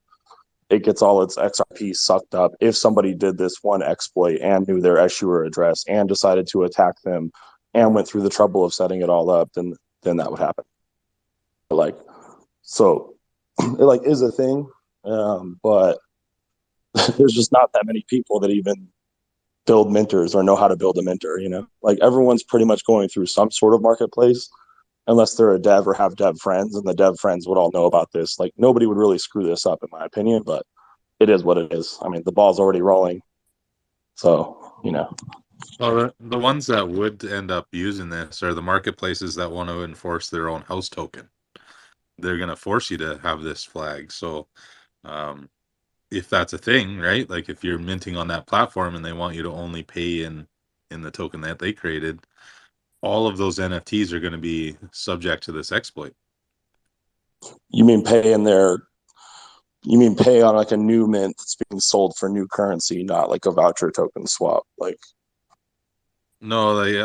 it gets all its XRP sucked up. If somebody did this one exploit and knew their issuer address and decided to attack them and went through the trouble of setting it all up, then that would happen. Like, so it like is a thing, but there's just not that many people that even build minters or know how to build a minter, you know? Like everyone's pretty much going through some sort of marketplace, unless they're a dev or have dev friends, and the dev friends would all know about this. Like nobody would really screw this up, in my opinion, but it is what it is. I mean, the ball's already rolling, so you know.
Well, the ones that would end up using this are the marketplaces that want to enforce their own house token. They're going to force you to have this flag. So if that's a thing, right? Like if you're minting on that platform and they want you to only pay in the token that they created, all of those NFTs are going to be subject to this exploit.
You mean pay on like a new mint that's being sold for new currency, not like a voucher token swap? Like,
no, they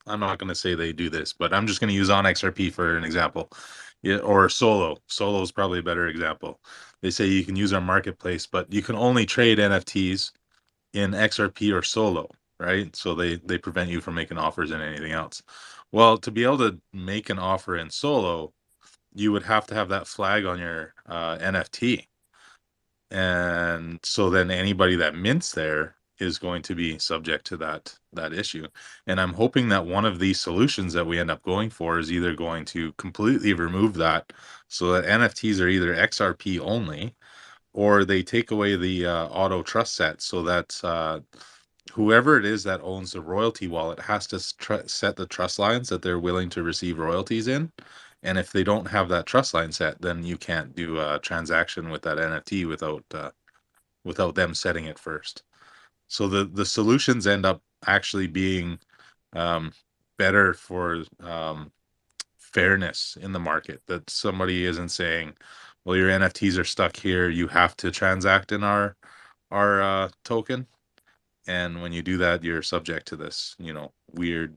I'm not going to say they do this, but I'm just going to use on XRP for an example. Yeah, or Solo. Solo is probably a better example. They say you can use our marketplace, but you can only trade NFTs in XRP or Solo, right? So they prevent you from making offers in anything else. Well, to be able to make an offer in Solo, you would have to have that flag on your NFT. And so then anybody that mints there is going to be subject to that issue. And I'm hoping that one of these solutions that we end up going for is either going to completely remove that, so that NFTs are either XRP only, or they take away the auto trust set, so that whoever it is that owns the royalty wallet has to set the trust lines that they're willing to receive royalties in. And if they don't have that trust line set, then you can't do a transaction with that NFT without them setting it first. So the solutions end up actually being better for fairness in the market, that somebody isn't saying, well, your NFTs are stuck here, you have to transact in our token, and when you do that, you're subject to this, weird.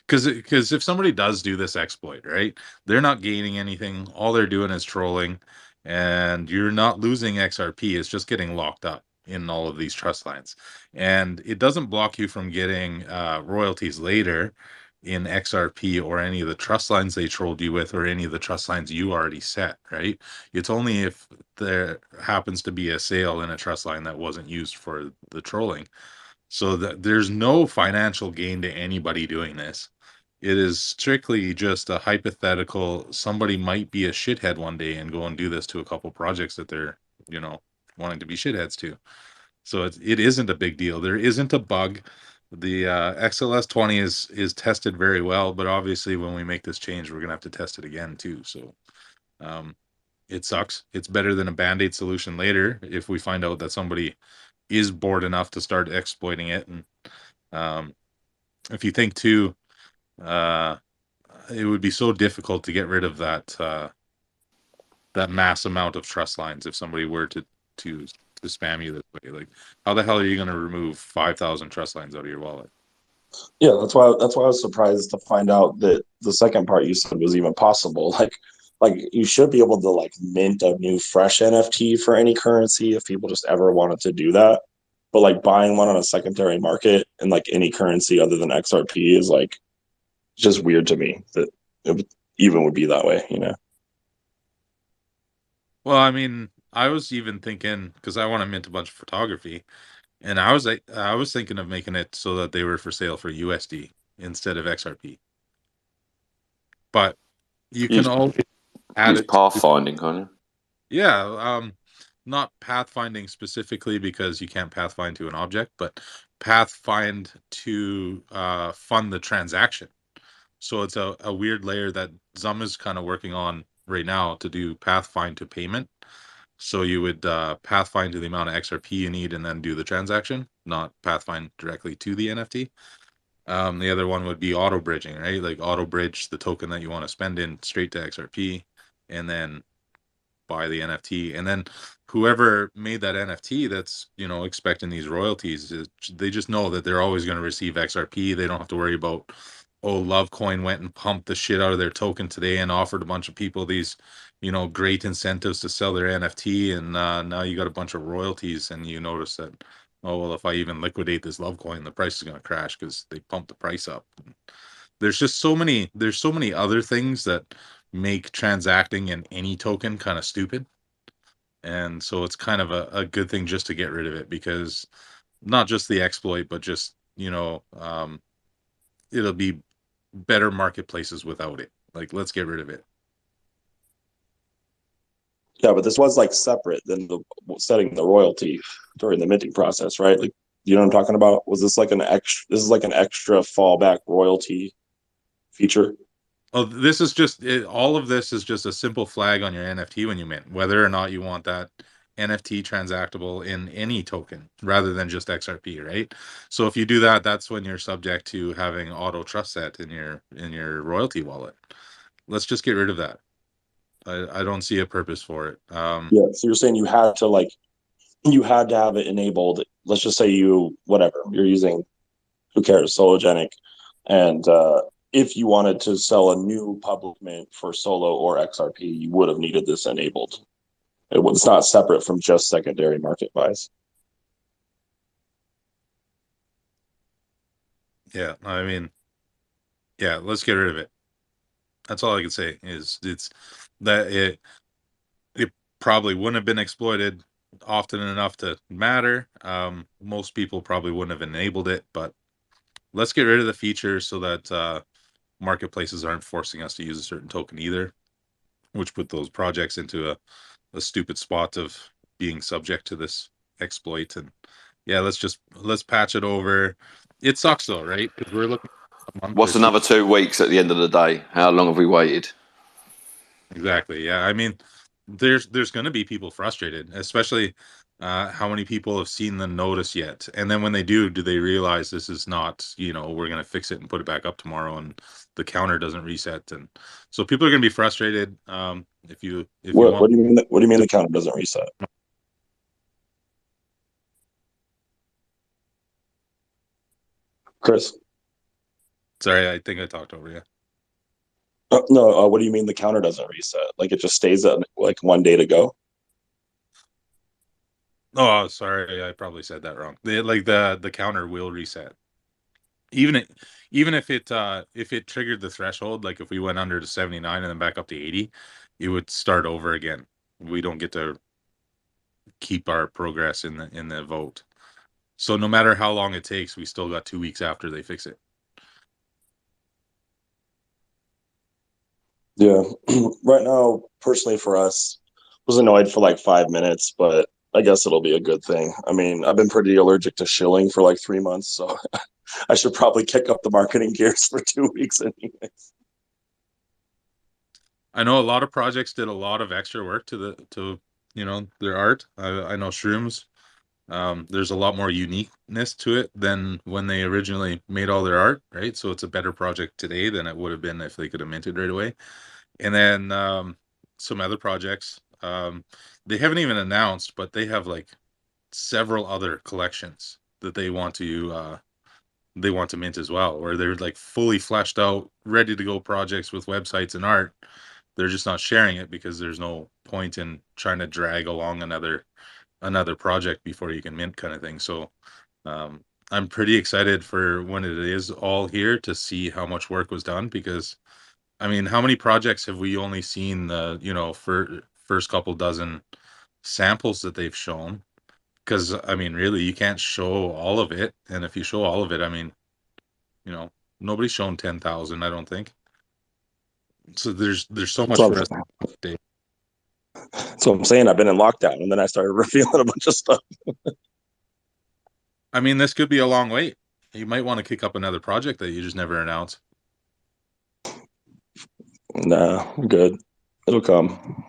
Because if somebody does do this exploit, right, they're not gaining anything. All they're doing is trolling, and you're not losing XRP. It's just getting locked up in all of these trust lines, and it doesn't block you from getting royalties later in XRP or any of the trust lines they trolled you with, or any of the trust lines you already set, right? It's only if there happens to be a sale in a trust line that wasn't used for the trolling. So that there's no financial gain to anybody doing this. It is strictly just a hypothetical. Somebody might be a shithead one day and go and do this to a couple projects that they're, wanting to be shitheads to. So it isn't a big deal. There isn't a bug. The XLS-20 is tested very well, but obviously when we make this change, we're gonna have to test it again too. So it sucks. It's better than a band-aid solution later if we find out that somebody is bored enough to start exploiting it. And if you think too, it would be so difficult to get rid of that mass amount of trust lines if somebody were to spam you this way. Like, how the hell are you going to remove 5,000 trust lines out of your wallet?
Yeah, that's why I was surprised to find out that the second part you said was even possible. Like you should be able to like mint a new fresh NFT for any currency if people just ever wanted to do that. But like buying one on a secondary market in like any currency other than XRP is like just weird to me that it even would be that way,
Well, I mean, I was even thinking, because I want to mint a bunch of photography, and I was thinking of making it so that they were for sale for USD instead of XRP. But you can always add
use pathfinding, can't you?
Yeah, not pathfinding specifically because you can't pathfind to an object, but pathfind to fund the transaction. So it's a weird layer that Zum is kind of working on right now to do pathfind to payment. So you would pathfind to the amount of XRP you need and then do the transaction, not pathfind directly to the NFT. The other one would be auto bridging, right? Like auto bridge the token that you want to spend in straight to XRP, and then buy the NFT. And then whoever made that NFT that's, expecting these royalties, they just know that they're always going to receive XRP. They don't have to worry about, oh, Lovecoin went and pumped the shit out of their token today and offered a bunch of people these, great incentives to sell their NFT. And now you got a bunch of royalties, and you notice that, oh, well, if I even liquidate this Lovecoin, the price is going to crash because they pumped the price up. There's so many other things that make transacting in any token kind of stupid. And so it's kind of a good thing just to get rid of it, because not just the exploit, but just, it'll be better marketplaces without it. Like, let's get rid of it.
Yeah, but this was like separate than the setting the royalty during the minting process, right? Like, you know what I'm talking about? Was this like this is like an extra fallback royalty feature?
Oh, this is just all of this is just a simple flag on your NFT when you mint, whether or not you want that NFT transactable in any token rather than just XRP, right? So if you do that, that's when you're subject to having auto trust set in your royalty wallet. Let's just get rid of that. I don't see a purpose for it.
Yeah, so you're saying you had to have it enabled. Let's just say you're using, who cares, Sologenic, and if you wanted to sell a new public mint for Solo or XRP, you would have needed this enabled. It's not separate from just secondary market buys.
Yeah, I mean, yeah, let's get rid of it. That's all I can say. It's that it probably wouldn't have been exploited often enough to matter. Most people probably wouldn't have enabled it, but let's get rid of the feature so that marketplaces aren't forcing us to use a certain token either, which put those projects into a stupid spot of being subject to this exploit. And yeah, let's patch it over. It sucks though, right? Because we're looking at a month
What's
or
another 2 weeks at the end of the day? How long have we waited?
Exactly. Yeah. I mean, there's going to be people frustrated, especially How many people have seen the notice yet? And then when they do they realize this is not, we're going to fix it and put it back up tomorrow, and the counter doesn't reset? And so people are going to be frustrated. If you
What
want,
do you mean? What do you mean the counter doesn't reset? Chris?
Sorry, I think I talked over you.
No, what do you mean the counter doesn't reset? Like it just stays at like 1 day to go?
Oh, sorry, I probably said that wrong. The counter will reset. Even if it triggered the threshold, like if we went under to 79 and then back up to 80, it would start over again. We don't get to keep our progress in the vote. So no matter how long it takes, we still got 2 weeks after they fix it.
Yeah. Right now, personally for us, was annoyed for like 5 minutes, but I guess it'll be a good thing. I mean, I've been pretty allergic to shilling for like 3 months, so I should probably kick up the marketing gears for 2 weeks anyways.
I know a lot of projects did a lot of extra work to their art. I know Shrooms. There's a lot more uniqueness to it than when they originally made all their art, right? So it's a better project today than it would have been if they could have minted right away. And then some other projects, they haven't even announced, but they have like several other collections that they want to mint as well, where they're like fully fleshed out, ready to go projects with websites and art. They're just not sharing it because there's no point in trying to drag along another project before you can mint, kind of thing. So I'm pretty excited for when it is all here to see how much work was done, because I mean, how many projects have we only seen the first couple dozen samples that they've shown? Because I mean, really, you can't show all of it, and if you show all of it, I mean, nobody's shown 10,000, I don't think. So there's so much for us to do.
That's what I'm saying. I've been in lockdown, and then I started revealing a bunch of stuff.
I mean, this could be a long wait. You might want to kick up another project that you just never announce.
Nah, I'm good. It'll come.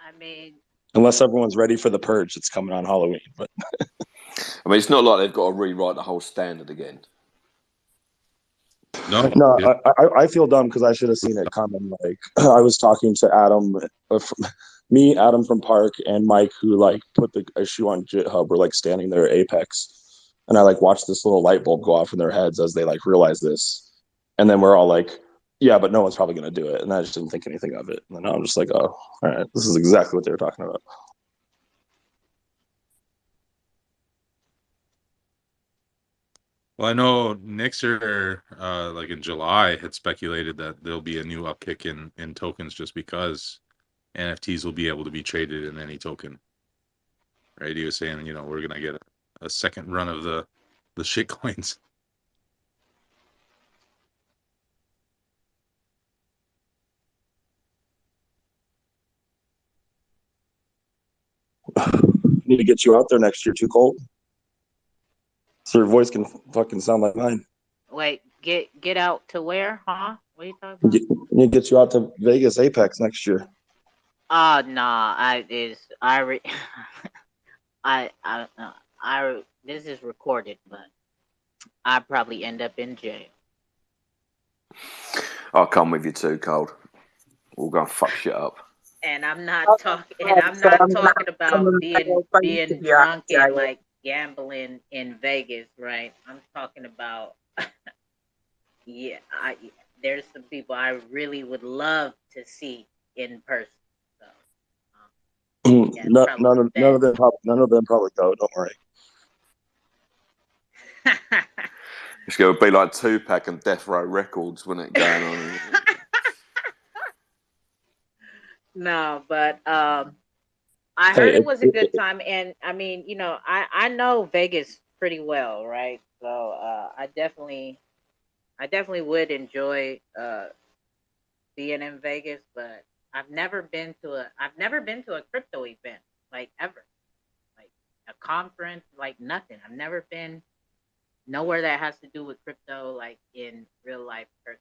I mean,
Unless everyone's ready for the purge, it's coming on Halloween. But
I mean, it's not like they've got to rewrite the whole standard again.
No, I feel dumb because I should have seen it coming. Like I was talking to Adam, me, Adam from Park, and Mike, who like put the issue on GitHub. We're like standing there at Apex, and I like watched this little light bulb go off in their heads as they like realize this, and then we're all like, "Yeah, but no one's probably gonna do it," and I just didn't think anything of it. And then I'm just like, "Oh, all right, this is exactly what they were talking about."
Well, I know Nixer, like in July, had speculated that there'll be a new upkick in tokens just because NFTs will be able to be traded in any token. Right? He was saying, we're gonna get a second run of the shit coins.
Need to get you out there next year, 2Cold, so your voice can fucking sound like mine.
wait, get out to where, huh? What are you talking about?
Need to get you out to Vegas Apex next year.
Nah, this is recorded, but I probably end up in jail.
I'll come with you too, Cold. We'll go and fuck shit up.
And I'm not talking. And I'm not talking about being drunk and like gambling in Vegas, right? I'm talking about. Yeah, there's some people I really would love to see in person. So, yeah,
none of them probably go. Don't worry.
It's going to be like Tupac and Death Row Records when it going on.
No, but I heard it was a good time, and I mean, I know Vegas pretty well, right? So I definitely would enjoy being in Vegas, but I've never been to a crypto event, like ever, like a conference, like nothing. I've never been nowhere that has to do with crypto, like in real life person.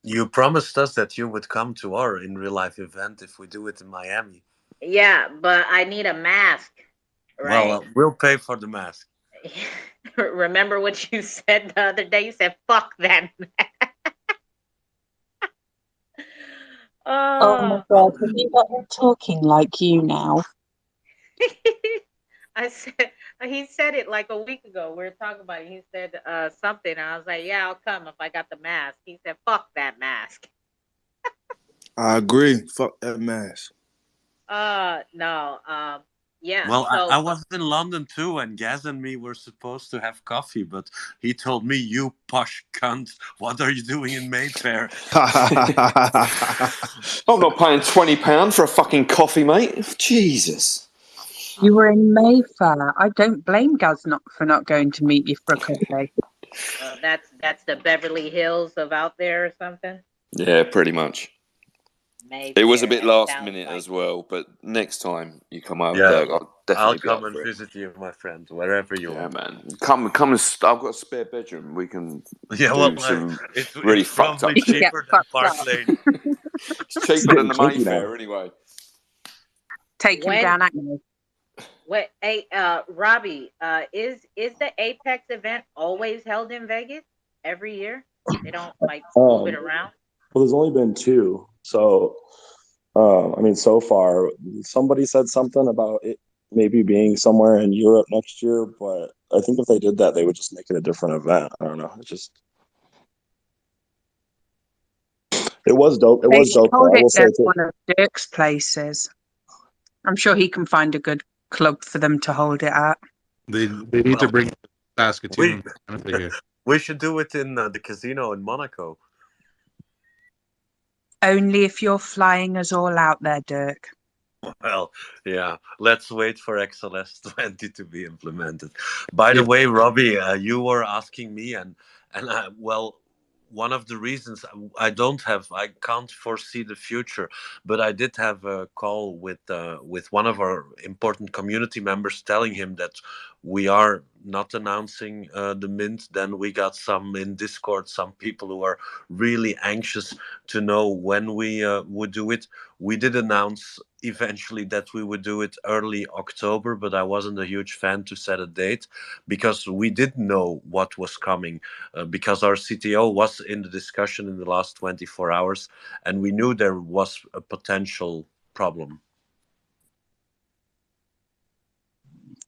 You promised us that you would come to our in real life event if we do it in Miami.
Yeah, but I need a mask, right?
Well, we'll pay for the mask.
Remember what you said the other day? You said, fuck that mask.
Oh my God, have you got him talking like you now?
I said he said it like a week ago. We were talking about it. He said something, and I was like, "Yeah, I'll come if I got the mask." He said, "Fuck that mask."
I agree. Fuck that mask.
No. Yeah.
Well,
So
I was in London too, and Gaz and me were supposed to have coffee, but he told me, "You posh cunt, what are you doing in Mayfair?"
I'm not paying £20 for a fucking coffee, mate. Jesus.
You were in Mayfair. I don't blame Gaz for not going to meet you for a coffee.
that's the Beverly Hills of out there or something.
Yeah, pretty much.
Mayfair,
It was a bit
that
last
sounds
minute
like
as well, but next time you come over,
Yeah,
Dirk, I'll
I'll
definitely be
come
up
and
for it.
visit you, my friend, wherever you
Yeah,
are.
man. Come and I've got a spare bedroom. We can
Yeah, well,
do some
it's
really fucked
probably
up shit.
cheaper than Park Lane.
It's cheaper than the Mayfair anyway.
Take him
When
down Agnew.
what? Hey, Robbie, is the Apex event always held in Vegas every year? They don't like move it around.
Well, there's only been two. So, I mean, so far, somebody said something about it maybe being somewhere in Europe next year, but I think if they did that, they would just make it a different event. I don't know. It was dope. It
They
was
should
dope, though.
hold
I
it
will say
at
too.
one of Dirk's places. I'm sure he can find a good club for them to hold it at.
They need to bring Saskatoon.
We should do it in the casino in Monaco.
Only if you're flying us all out there, Dirk.
Well, yeah, let's wait for XLS-20 to be implemented. By the way, Robbie, you were asking me, and well, one of the reasons I can't foresee the future, but I did have a call with one of our important community members, telling him that we are not announcing the mint. Then we got some in Discord, some people who are really anxious to know when we would do it. We did announce eventually that we would do it early October, but I wasn't a huge fan to set a date because we didn't know what was coming, because our CTO was in the discussion in the last 24 hours and we knew there was a potential problem.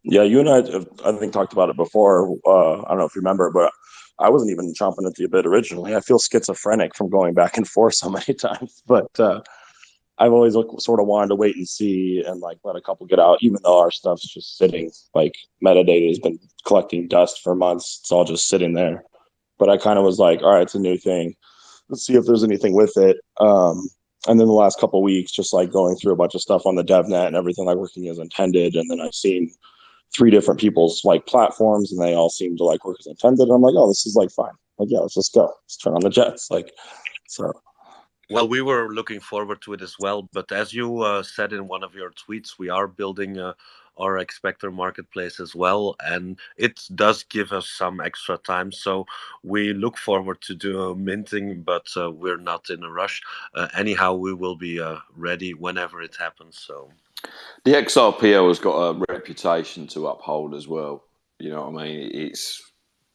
Yeah, you and I think, talked about it before. I don't know if you remember, but I wasn't even chomping at the bit originally. I feel schizophrenic from going back and forth so many times, but I've always sort of wanted to wait and see and like let a couple get out, even though our stuff's just sitting. Like metadata has been collecting dust for months. It's all just sitting there. But I kind of was like, all right, it's a new thing. Let's see if there's anything with it. And then the last couple of weeks, just like going through a bunch of stuff on the DevNet and everything like working as intended. And then I've seen 3 different people's like platforms and they all seem to like work as intended. And I'm like, oh, this is like fine. Like, yeah, let's just go. Let's turn on the jets. Like, so.
Well, we were looking forward to it as well. But as you said in one of your tweets, we are building our Expector marketplace as well. And it does give us some extra time. So we look forward to do minting, but we're not in a rush. Anyhow, we will be ready whenever it happens. So
the XRPL has got a reputation to uphold as well. You know what I mean? It's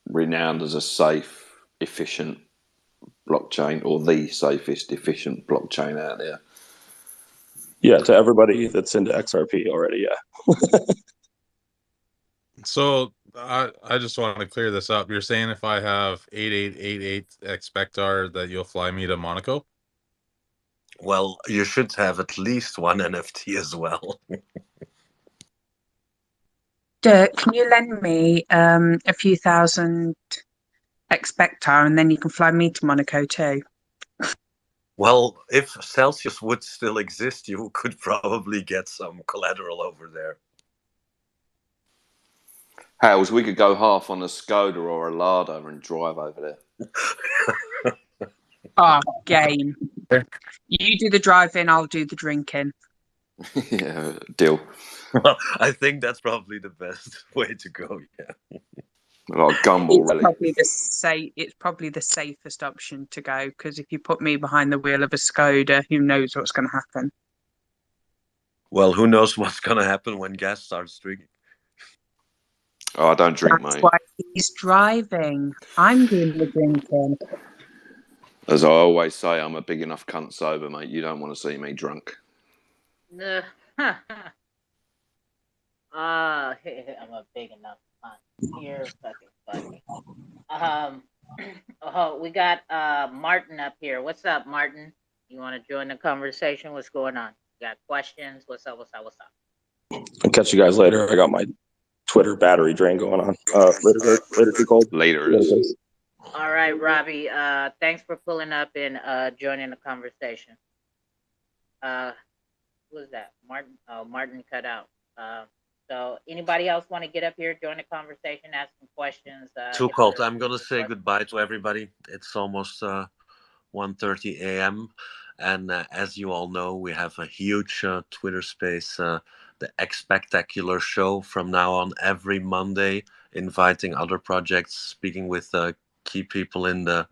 renowned as a safe, efficient blockchain, or the safest, efficient blockchain out there.
Yeah, to everybody that's into XRP already, yeah.
So I just want to clear this up. You're saying if I have 8888 Expector that you'll fly me to Monaco?
Well, you should have at least one NFT as well.
Dirk, can you lend me a few thousand Expector and then you can fly me to Monaco too?
Well, if Celsius would still exist, you could probably get some collateral over there.
Howes, we could go half on a Skoda or a Lada and drive over there.
Oh, game. You do the driving, I'll do the drinking.
Yeah, deal.
Well, I think that's probably the best way to go, yeah.
Like gumball
It's
rally.
probably the It's probably the safest option to go, because if you put me behind the wheel of a Skoda, who knows what's going to happen?
Well, who knows what's gonna happen when gas starts drinking?
Oh, I don't drink,
That's
mate.
why he's driving. I'm doing the drinking.
As I always say, I'm a big enough cunt sober, mate. You don't want to see me drunk.
I'm a big enough one. You're fucking funny. Oh, we got Martin up here. What's up, Martin? You want to join the conversation? What's going on? You got questions? What's up? What's up? What's up?
I'll catch you guys later. I got my Twitter battery drain going on. Later, 2Cold.
Later.
Guys.
All right, Robbie. Thanks for pulling up and joining the conversation. Who was that? Martin. Oh, Martin cut out. So anybody else want to get up here, join the conversation, ask some questions?
2Cold. I'm gonna say goodbye to everybody. It's almost 1:30 a.m. And as you all know, we have a huge Twitter space, the X-Spectacular show from now on every Monday, inviting other projects, speaking with key people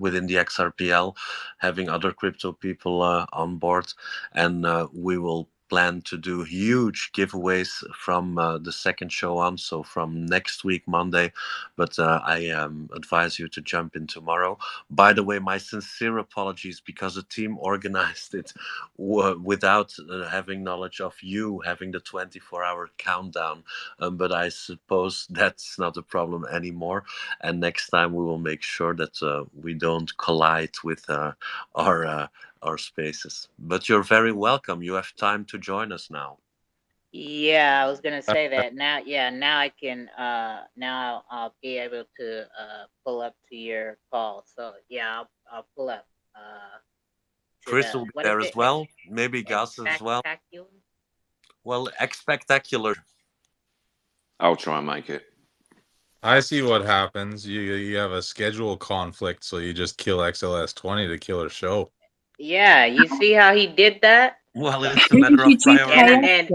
within the XRPL, having other crypto people on board, and we will plan to do huge giveaways from the second show on, so from next week Monday. But I advise you to jump in tomorrow. By the way, my sincere apologies, because the team organized it without having knowledge of you having the 24-hour countdown. But I suppose that's not a problem anymore. And next time we will make sure that we don't collide with our spaces. But you're very welcome. You have time to join us now.
Yeah, I was gonna say that now. Yeah, now I can. Now I'll be able to pull up to your call. So yeah, I'll pull up.
Chris will be there as well. Maybe Gus as well. Well, X-Spectacular.
I'll try and make it.
I see what happens. You have a schedule conflict, so you just kill XLS-20 to kill a show.
Yeah, you see how he did that?
Well, it's a matter of priority.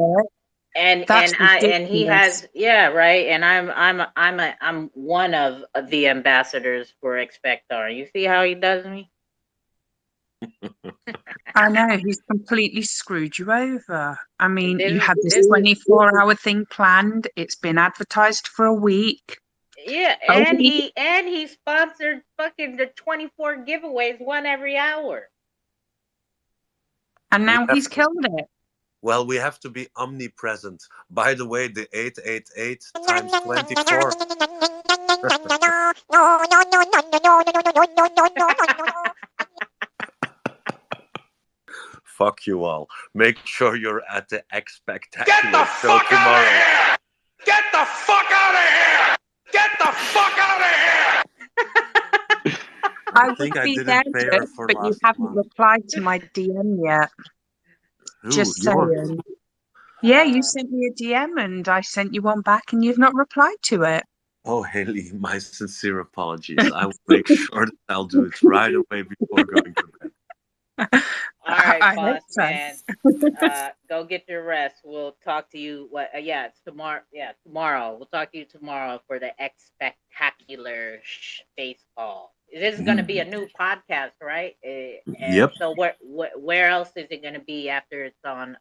And he has, yeah, right. And I'm one of the ambassadors for Expectar. You see how he does me?
I know, he's completely screwed you over. I mean, you had this 24-hour thing planned. It's been advertised for a week.
Yeah, and he sponsored fucking the 24 giveaways, one every hour.
And now he's killed it.
Well, we have to be omnipresent. By the way, the 888 times 24. Fuck you all. Make sure you're at the X-Spectacular show tomorrow.
Get the fuck out of here! Get the fuck out of here!
I would be there, but you haven't replied to my DM yet. Just saying. Yeah, you sent me a DM and I sent you one back and you've not replied to it.
Oh, Haley, my sincere apologies. I will make sure that I'll do it right away before going to bed.
All right, boss man. Go get your rest. We'll talk to you. Yeah, it's tomorrow. Yeah, tomorrow. We'll talk to you tomorrow for the X-Spectacular space call. This is going to be a new podcast, right?
Yep.
So where else is it going to be after it's on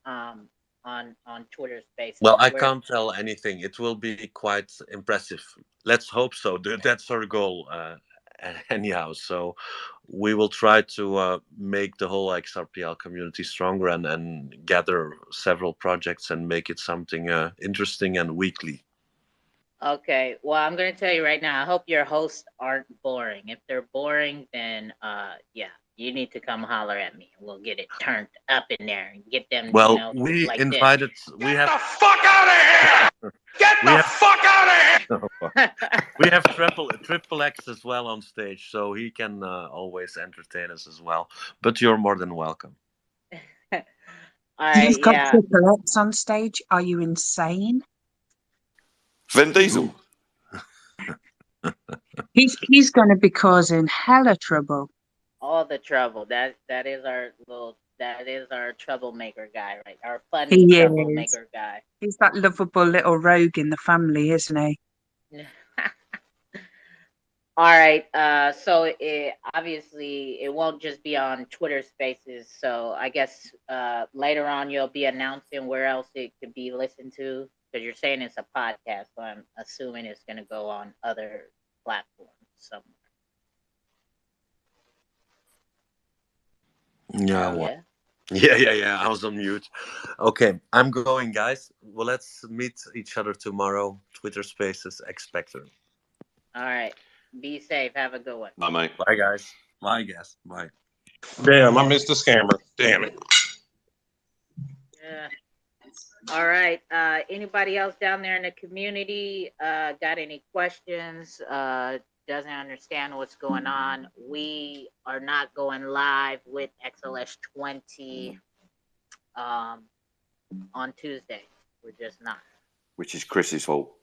Twitter Space?
Well, I can't tell anything. It will be quite impressive. Let's hope so. That's our goal. Anyhow, so we will try to make the whole XRPL community stronger and gather several projects and make it something interesting and weekly.
Okay, well, I'm going to tell you right now, I hope your hosts aren't boring. If they're boring, then yeah, you need to come holler at me. We'll get it turned up in there and get them,
well, we
like
invited,
this.
we have...
Get the fuck out of here! Get the fuck out of here!
We have Triple X as well on stage, so he can always entertain us as well. But you're more than welcome.
All right,
You've got Triple X on stage? Are you insane?
Vin Diesel.
He's going to be causing hella trouble.
All the trouble. That is our troublemaker guy, right? Our funny troublemaker guy.
He's that lovable little rogue in the family, isn't he?
All right. So it obviously it won't just be on Twitter Spaces. So I guess later on you'll be announcing where else it could be listened to because you're saying it's a podcast. So I'm assuming it's going to go on other platforms somewhere.
Yeah,
Hell
what?
yeah.
Yeah. I was on mute. Okay, I'm going, guys. Well, let's meet each other tomorrow. Twitter Spaces, X-Spectre.
All right. Be safe. Have a good one.
Bye, mate.
Bye, guys. Bye, guys. Bye.
Damn, I missed the scammer. Damn it.
Yeah. All right. Anybody else down there in the community got any questions? Doesn't understand what's going on? We are not going live with XLS-20 on Tuesday. We're just not.
Which is Chris's fault.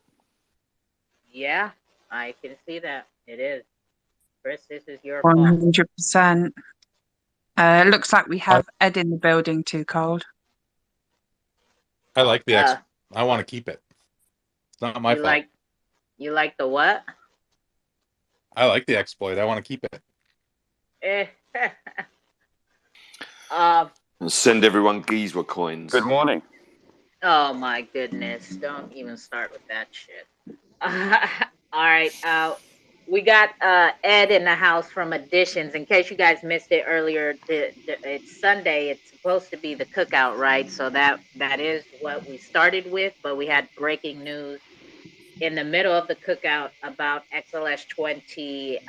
Yeah, I can see that. It is. Chris, this is your fault.
100%. Looks like we have Ed in the building, 2Cold.
I like the X. I want to keep it. It's not my fault.
You like the what?
I like the exploit. I want to keep it.
And send everyone Gizwa coins.
Good morning.
Oh my goodness! Don't even start with that shit. All right. We got Ed in the house from Additions. In case you guys missed it earlier, it's Sunday. It's supposed to be the cookout, right? So that is what we started with, but we had breaking news in the middle of the cookout about XLS-20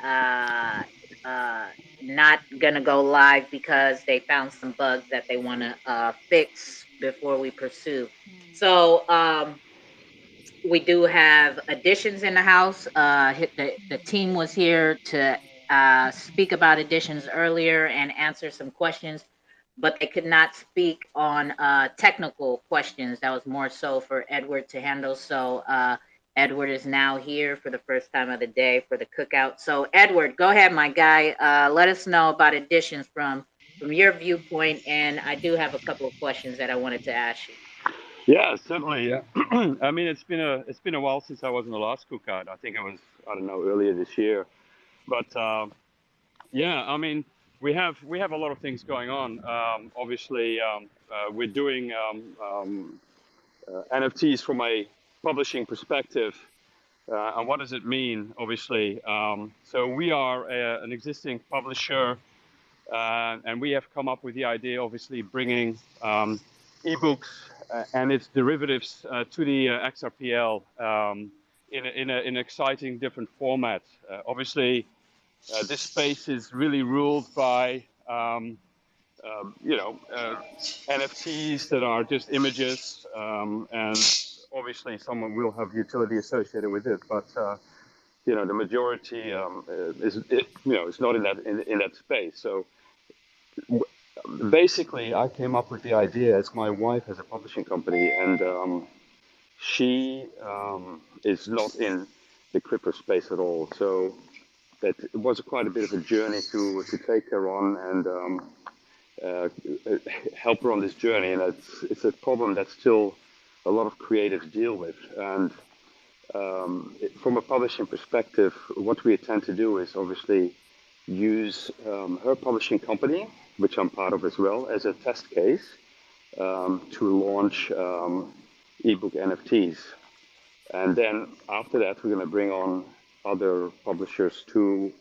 not gonna go live because they found some bugs that they want to fix before we pursue. So we do have Additions in the house. The team was here to speak about Additions earlier and answer some questions, but they could not speak on technical questions. That was more so for Edward to handle. So Edward is now here for the first time of the day for the cookout. So Edward, go ahead, my guy. Let us know about Additions from your viewpoint, and I do have a couple of questions that I wanted to ask you.
Yeah, certainly. Yeah. I mean, it's been a while since I was in the last cookout. I think I don't know, earlier this year. But yeah, I mean, we have a lot of things going on. Obviously, we're doing NFTs from a publishing perspective. And what does it mean? Obviously, so we are an existing publisher, and we have come up with the idea, obviously, bringing ebooks and its derivatives to the XRPL in an exciting different format. Obviously, this space is really ruled by NFTs that are just images, and obviously someone will have utility associated with it, but the majority is not in that space. So basically, I came up with the idea as my wife has a publishing company, and she is not in the crypto space at all. So that it was quite a bit of a journey to take her on and help her on this journey. And it's a problem that still a lot of creatives deal with. And from a publishing perspective, what we tend to do is obviously use her publishing company, which I'm part of as well, as a test case to launch ebook NFTs. And then after that, we're going to bring on other publishers to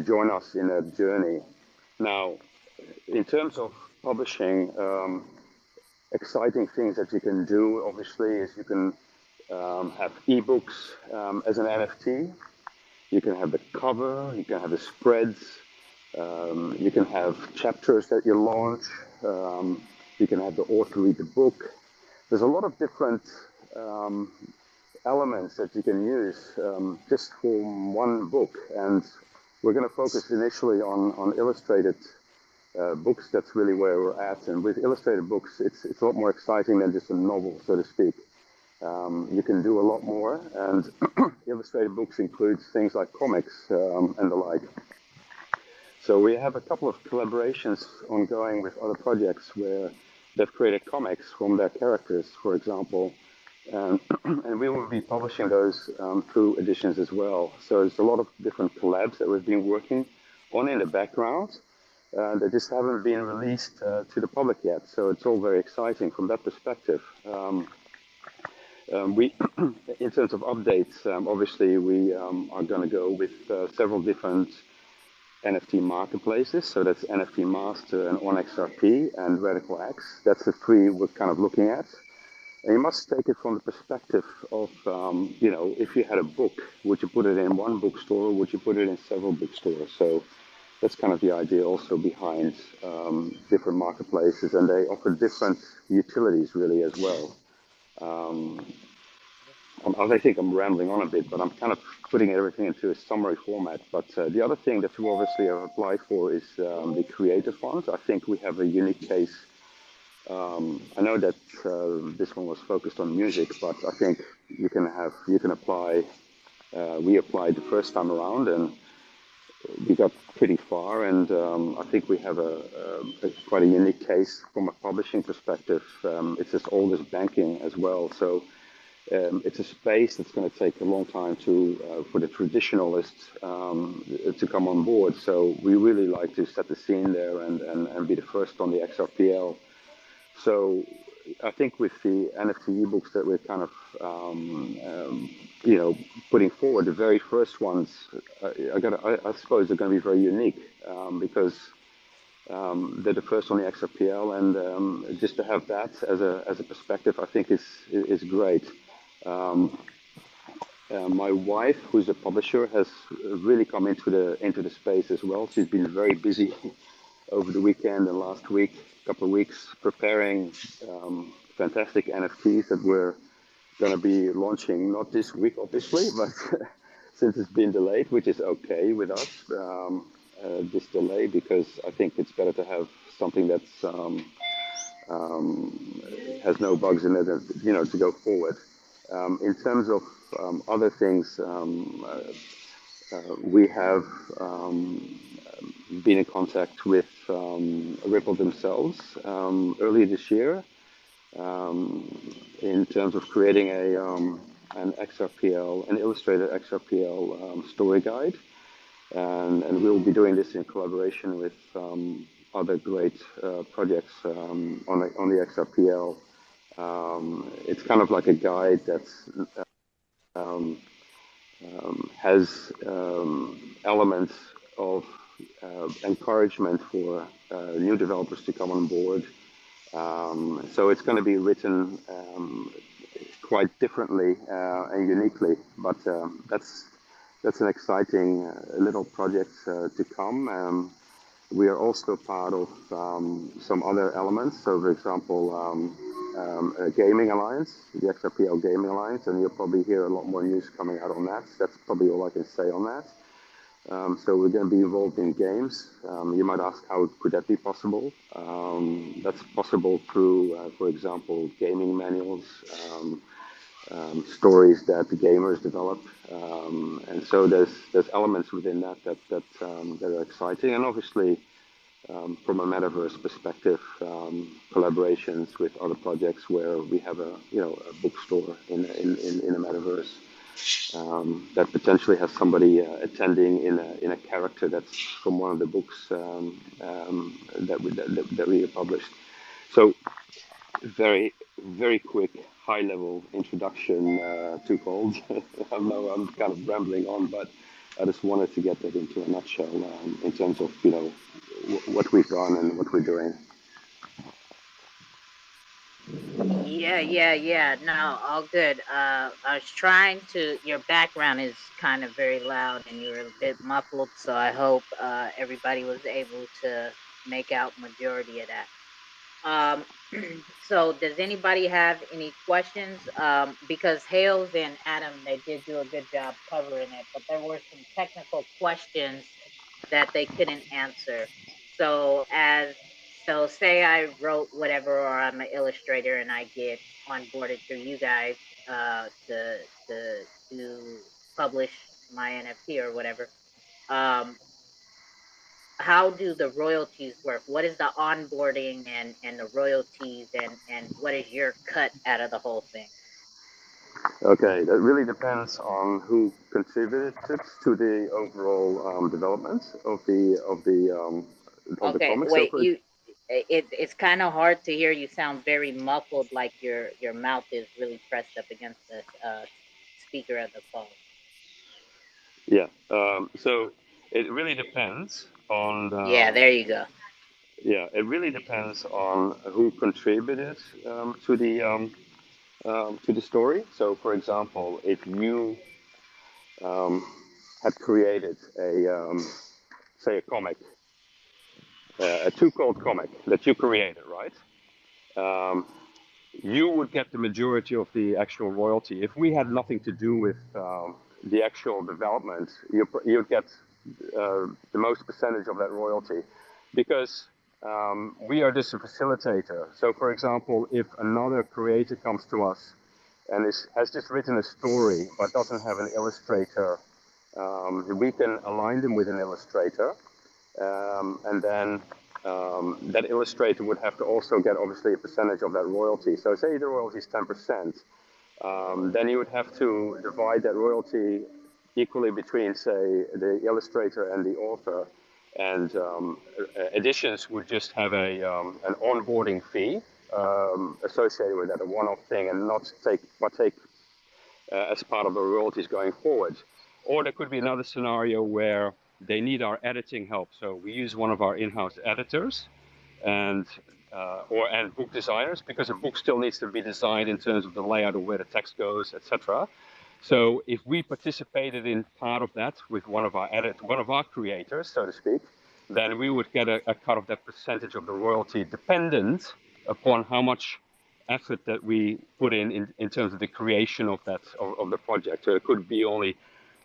join us in that journey. Now, in terms of publishing, exciting things that you can do, obviously, is you can have ebooks as an NFT. You can have the cover, you can have the spreads, you can have chapters that you launch, you can have the author read the book. There's a lot of different elements that you can use just for one book. And we're going to focus initially on illustrated books. That's really where we're at. And with illustrated books, it's a lot more exciting than just a novel, so to speak. You can do a lot more, and illustrated books includes things like comics and the like. So we have a couple of collaborations ongoing with other projects where they've created comics from their characters. For example, And we will be publishing those through editions as well. So there's a lot of different collabs that we've been working on in the background that just haven't been released to the public yet. So it's all very exciting from that perspective. We, in terms of updates, obviously we are going to go with several different NFT marketplaces. So that's NFT Master and OnXRP and Radical X. That's the three we're kind of looking at. And you must take it from the perspective of, if you had a book, would you put it in one bookstore or would you put it in several bookstores? So that's kind of the idea also behind different marketplaces, and they offer different utilities really as well. I think I'm rambling on a bit, but I'm kind of putting everything into a summary format. But the other thing that we obviously have applied for is the creator funds. I think we have a unique case. I know that this one was focused on music, but I think you can apply. We applied the first time around, and we got pretty far. And I think we have quite a unique case from a publishing perspective. It's as old as banking as well, so it's a space that's going to take a long time for the traditionalists to come on board. So we really like to set the scene there and be the first on the XRPL. So I think with the NFT ebooks that we're kind of, putting forward, the very first ones, I suppose they're going to be very unique because they're the first on the XRPL, and just to have that as a perspective, I think is great. My wife, who's a publisher, has really come into the space as well. She's been very busy over the weekend and last week, couple of weeks, preparing fantastic NFTs that we're going to be launching, not this week, obviously, but since it's been delayed, which is okay with us, this delay, because I think it's better to have something that's has no bugs in it, to go forward. In terms of other things, we have been in contact with Ripple themselves earlier this year in terms of creating an XRPL, an illustrated XRPL story guide, and we'll be doing this in collaboration with other great projects on the XRPL. It's kind of like a guide that's has elements of encouragement for new developers to come on board. So it's going to be written quite differently and uniquely, but that's an exciting little project to come. We are also part of some other elements. So, for example, a gaming alliance, the XRPL Gaming Alliance, and you'll probably hear a lot more news coming out on that. That's probably all I can say on that. So we're going to be involved in games. You might ask, how could that be possible? That's possible through, for example, gaming manuals, stories that the gamers develop, and so there's elements within that are exciting, and obviously from a metaverse perspective, collaborations with other projects where we have a bookstore in a metaverse that potentially has somebody attending in a character that's from one of the books that we have published. So very, very quick, high-level introduction to 2Cold's. I know I'm kind of rambling on, but I just wanted to get that into a nutshell in terms of what we've done and what we're doing.
Yeah. No, all good. I was trying to. Your background is kind of very loud, and you're a bit muffled. So I hope everybody was able to make out majority of that. So does anybody have any questions? Because Hales and Adam, they did do a good job covering it, but there were some technical questions that they couldn't answer. So say I wrote whatever, or I'm an illustrator and I get onboarded through you guys to publish my NFT or whatever. How do the royalties work? What is the onboarding and the royalties, and what is your cut out of the whole thing?
Okay, that really depends on who contributed to the overall development of the
Okay,
comic. So
wait,
for
it's kind of hard to hear. You sound very muffled, like your mouth is really pressed up against the speaker of the phone.
yeah, so it really depends on
Yeah, there you go.
yeah, it really depends on who contributed to the story. So, for example, if you had created say a comic, a 2Cold comic that you created, right? You would get the majority of the actual royalty. If we had nothing to do with the actual development, you'd get the most percentage of that royalty, because we are just a facilitator. So, for example, if another creator comes to us and has just written a story but doesn't have an illustrator, we can align them with an illustrator, and then that illustrator would have to also get obviously a percentage of that royalty. So say the royalty is 10%, then you would have to divide that royalty equally between, say, the illustrator and the author. And editions would just have an onboarding fee associated with that, a one-off thing, and not partake as part of the royalties going forward. Or there could be another scenario where they need our editing help. So we use one of our in-house editors and book designers, because a book still needs to be designed in terms of the layout of where the text goes, etc. So if we participated in part of that with one of our creators, so to speak, then we would get a cut of that percentage of the royalty, dependent upon how much effort that we put in terms of the creation of the project. So it could be only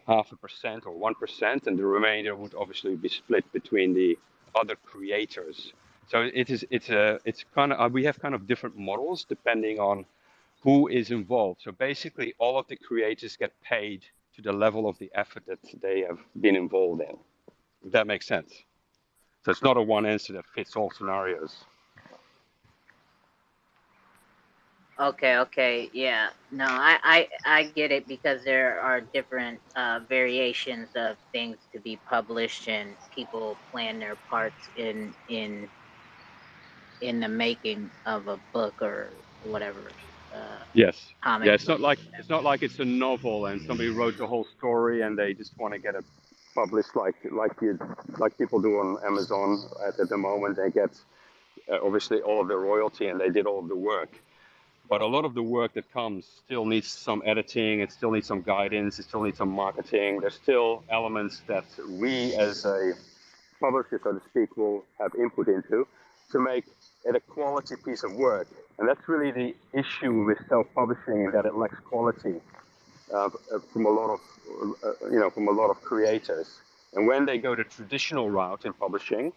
0.5% or 1%, and the remainder would obviously be split between the other creators. So it's kind of we have kind of different models depending on who is involved. So basically, all of the creators get paid to the level of the effort that they have been involved in. If that makes sense. So it's not a one answer that fits all scenarios.
Okay, yeah. No, I get it, because there are different variations of things to be published, and people plan their parts in the making of a book or whatever.
Yes.
Comic
Yeah, it's
book.
not like it's a novel and somebody wrote the whole story and they just want to get it published like people do on Amazon at the moment. They get obviously all of the royalty and they did all of the work. But a lot of the work that comes still needs some editing, it still needs some guidance, it still needs some marketing. There's still elements that we as a publisher, so to speak, will have input into to make it a quality piece of work. And that's really the issue with self-publishing, that it lacks quality from a lot of creators. And when they go the traditional route in publishing,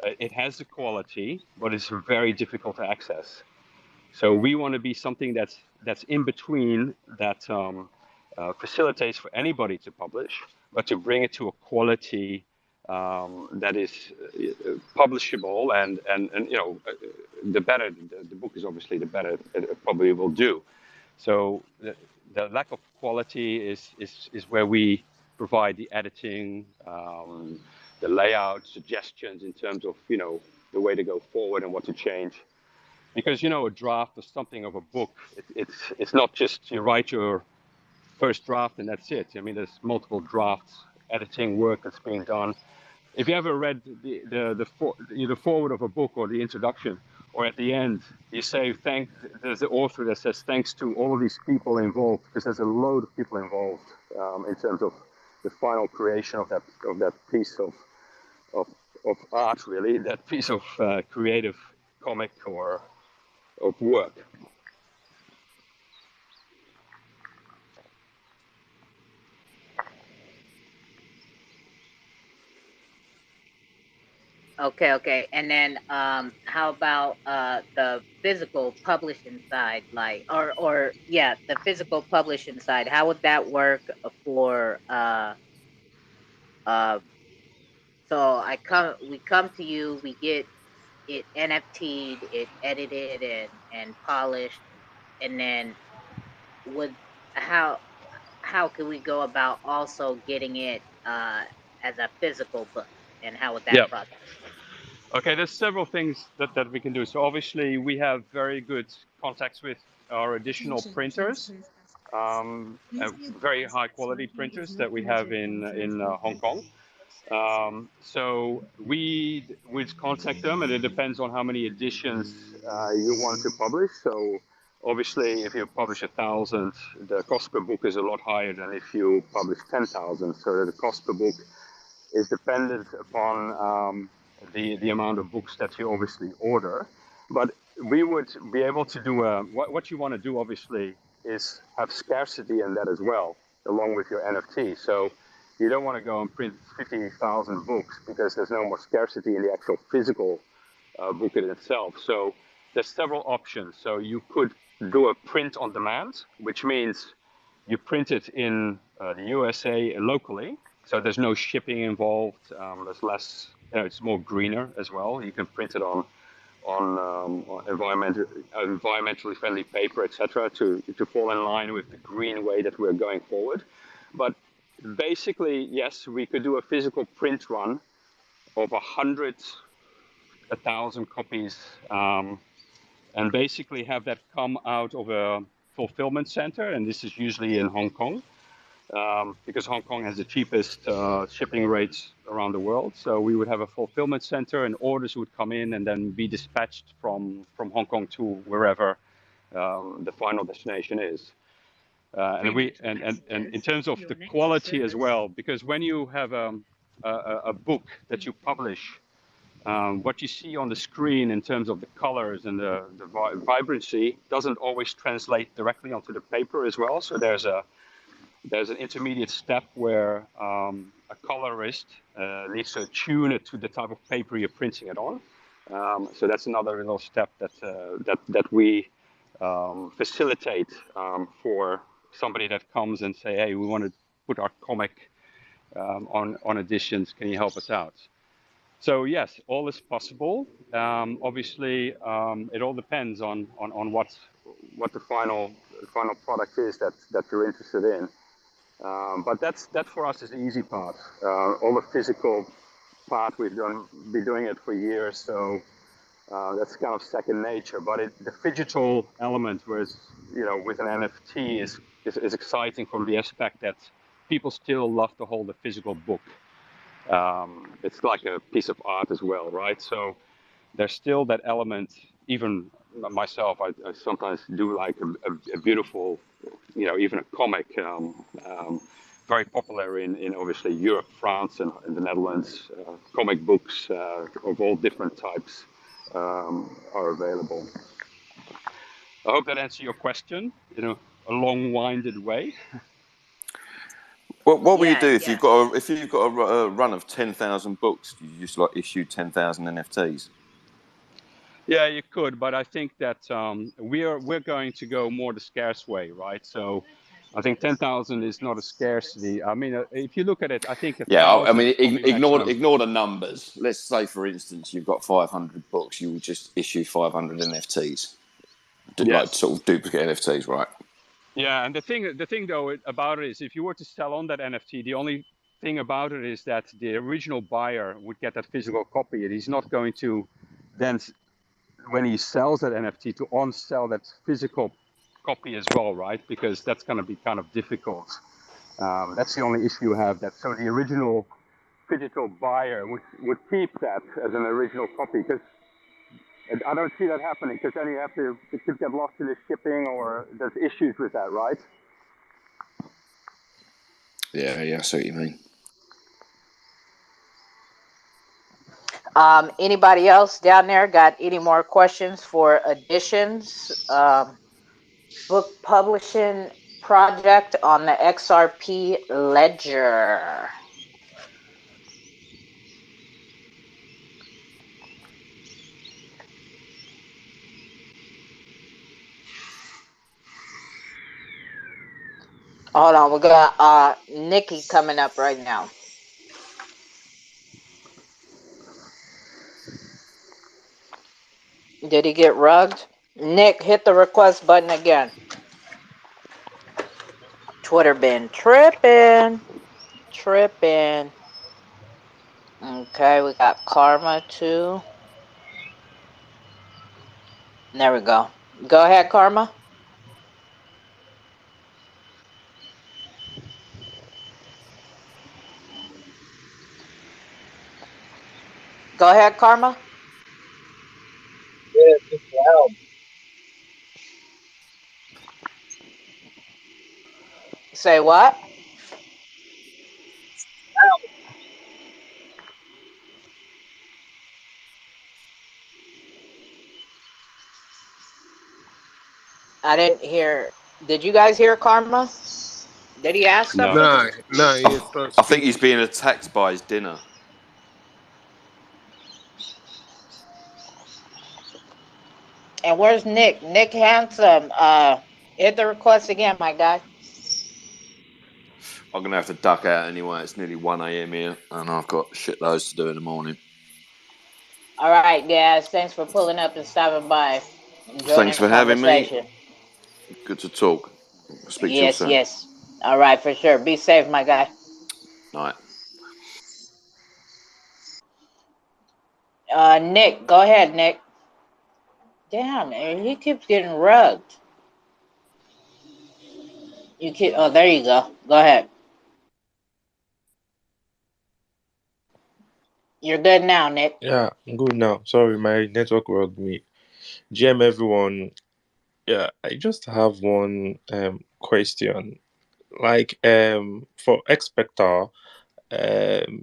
it has the quality, but it's very difficult to access. So we want to be something that's in between, that facilitates for anybody to publish, but to bring it to a quality that is publishable, and the better the book is, obviously the better it probably will do. So the lack of quality is where we provide the editing, the layout, suggestions in terms of the way to go forward and what to change. Because a draft or something of a book, it's not just you write your first draft and that's it. I mean, there's multiple drafts, editing work that's being done. If you ever read the forward of a book or the introduction, or at the end, you say there's the author that says thanks to all of these people involved, because there's a load of people involved in terms of the final creation of that piece of art, really, that piece of creative comic or of work.
Okay. And then how about the physical publishing side, like the physical publishing side? How would that work for so we come to you, we get it NFT'd, it edited and polished, and then would
how could we go about also getting it as a physical book, and how would that
Yeah.
process?
Okay, there's several things that we can do. So obviously we have very good contacts with our additional printers, very high quality printers that we have in Hong Kong. So we would contact them, and it depends on how many editions you want to publish. So obviously, if you publish 1,000, the cost per book is a lot higher than if you publish 10,000. So the cost per book is dependent upon the amount of books that you obviously order. But we would be able to do what you want to do obviously is have scarcity in that as well, along with your NFT. So you don't want to go and print 50,000 books because there's no more scarcity in the actual physical book in itself. So there's several options. So you could do a print on demand, which means you print it in the USA locally. So there's no shipping involved. There's less, it's more greener as well. You can print it on environmentally friendly paper, etc., to fall in line with the green way that we're going forward. But basically, yes, we could do a physical print run of 1,000 copies, and basically have that come out of a fulfillment center, and this is usually in Hong Kong. Because Hong Kong has the cheapest shipping rates around the world. So we would have a fulfillment center, and orders would come in and then be dispatched from Hong Kong to wherever the final destination is. And in terms of the quality as well, because when you have a book that you publish, what you see on the screen in terms of the colors and the vibrancy doesn't always translate directly onto the paper as well. So there's an intermediate step where a colorist needs to tune it to the type of paper you're printing it on. So that's another little step that we facilitate for somebody that comes and say, hey, we want to put our comic on editions. Can you help us out? So yes, all is possible. Obviously, it all depends on what the final product is that you're interested in. But that for us is the easy part. All the physical part, we've been doing it for years, so that's kind of second nature. But the digital element, whereas with an NFT, is exciting from the aspect that people still love to hold a physical book. It's like a piece of art as well, right? So there's still that element. Even myself, I sometimes do like a beautiful, even a comic, very popular in obviously Europe, France, and the Netherlands. Comic books of all different types are available. I hope that answers your question in a long-winded way.
What will you do if you've got a run of 10,000 books? Do you just like issue 10,000 NFTs?
Yeah, you could, but I think that we're going to go more the scarce way, right? So I think 10,000 is not a scarcity. I mean, if you look at it, I think 1,000.
I mean, ignore the numbers. Let's say, for instance, you've got 500 books. You would just issue 500 NFTs, like sort of duplicate NFTs, right?
Yeah, and the thing though about it is, if you were to sell on that NFT, the only thing about it is that the original buyer would get that physical copy, and he's not going to then, when he sells that NFT, to on-sell that physical copy as well, right? Because that's going to be kind of difficult. That's the only issue you have. So the original digital buyer would keep that as an original copy, because I don't see that happening, because then it could get lost in the shipping, or there's issues with that, right?
Yeah, I see what you mean.
Anybody else down there got any more questions for editions? Book publishing project on the XRP Ledger. Hold on, we got Nikki coming up right now. Did he get rugged? Nick, hit the request button again. Twitter been tripping. Okay, we got Karma too. There we go. Go ahead, Karma. Go ahead, Karma.
Yeah, it's just loud.
Say what? I didn't hear. Did you guys hear Karma? Did he ask
No.
something?
No, he didn't start
I think he's
speaking.
being attacked by his dinner.
And where's Nick? Nick Handsome. Hit the request again, my guy.
I'm going to have to duck out anyway. It's nearly 1 a.m. here, and I've got shitloads to do in the morning.
All right, guys. Thanks for pulling up and stopping by. And joining
Thanks
the
for having me.
conversation.
Good to talk. I'll speak to you
Yes,
soon.
yes. All right, for sure. Be safe, my guy.
Night.
Nick, go ahead, Nick. Damn, he keeps getting rugged. You keep. Oh, there you go. Go ahead. You're good now, Nick.
Yeah, I'm good now. Sorry, my network rugged me. GM everyone. Yeah, I just have one question. Like for Expector,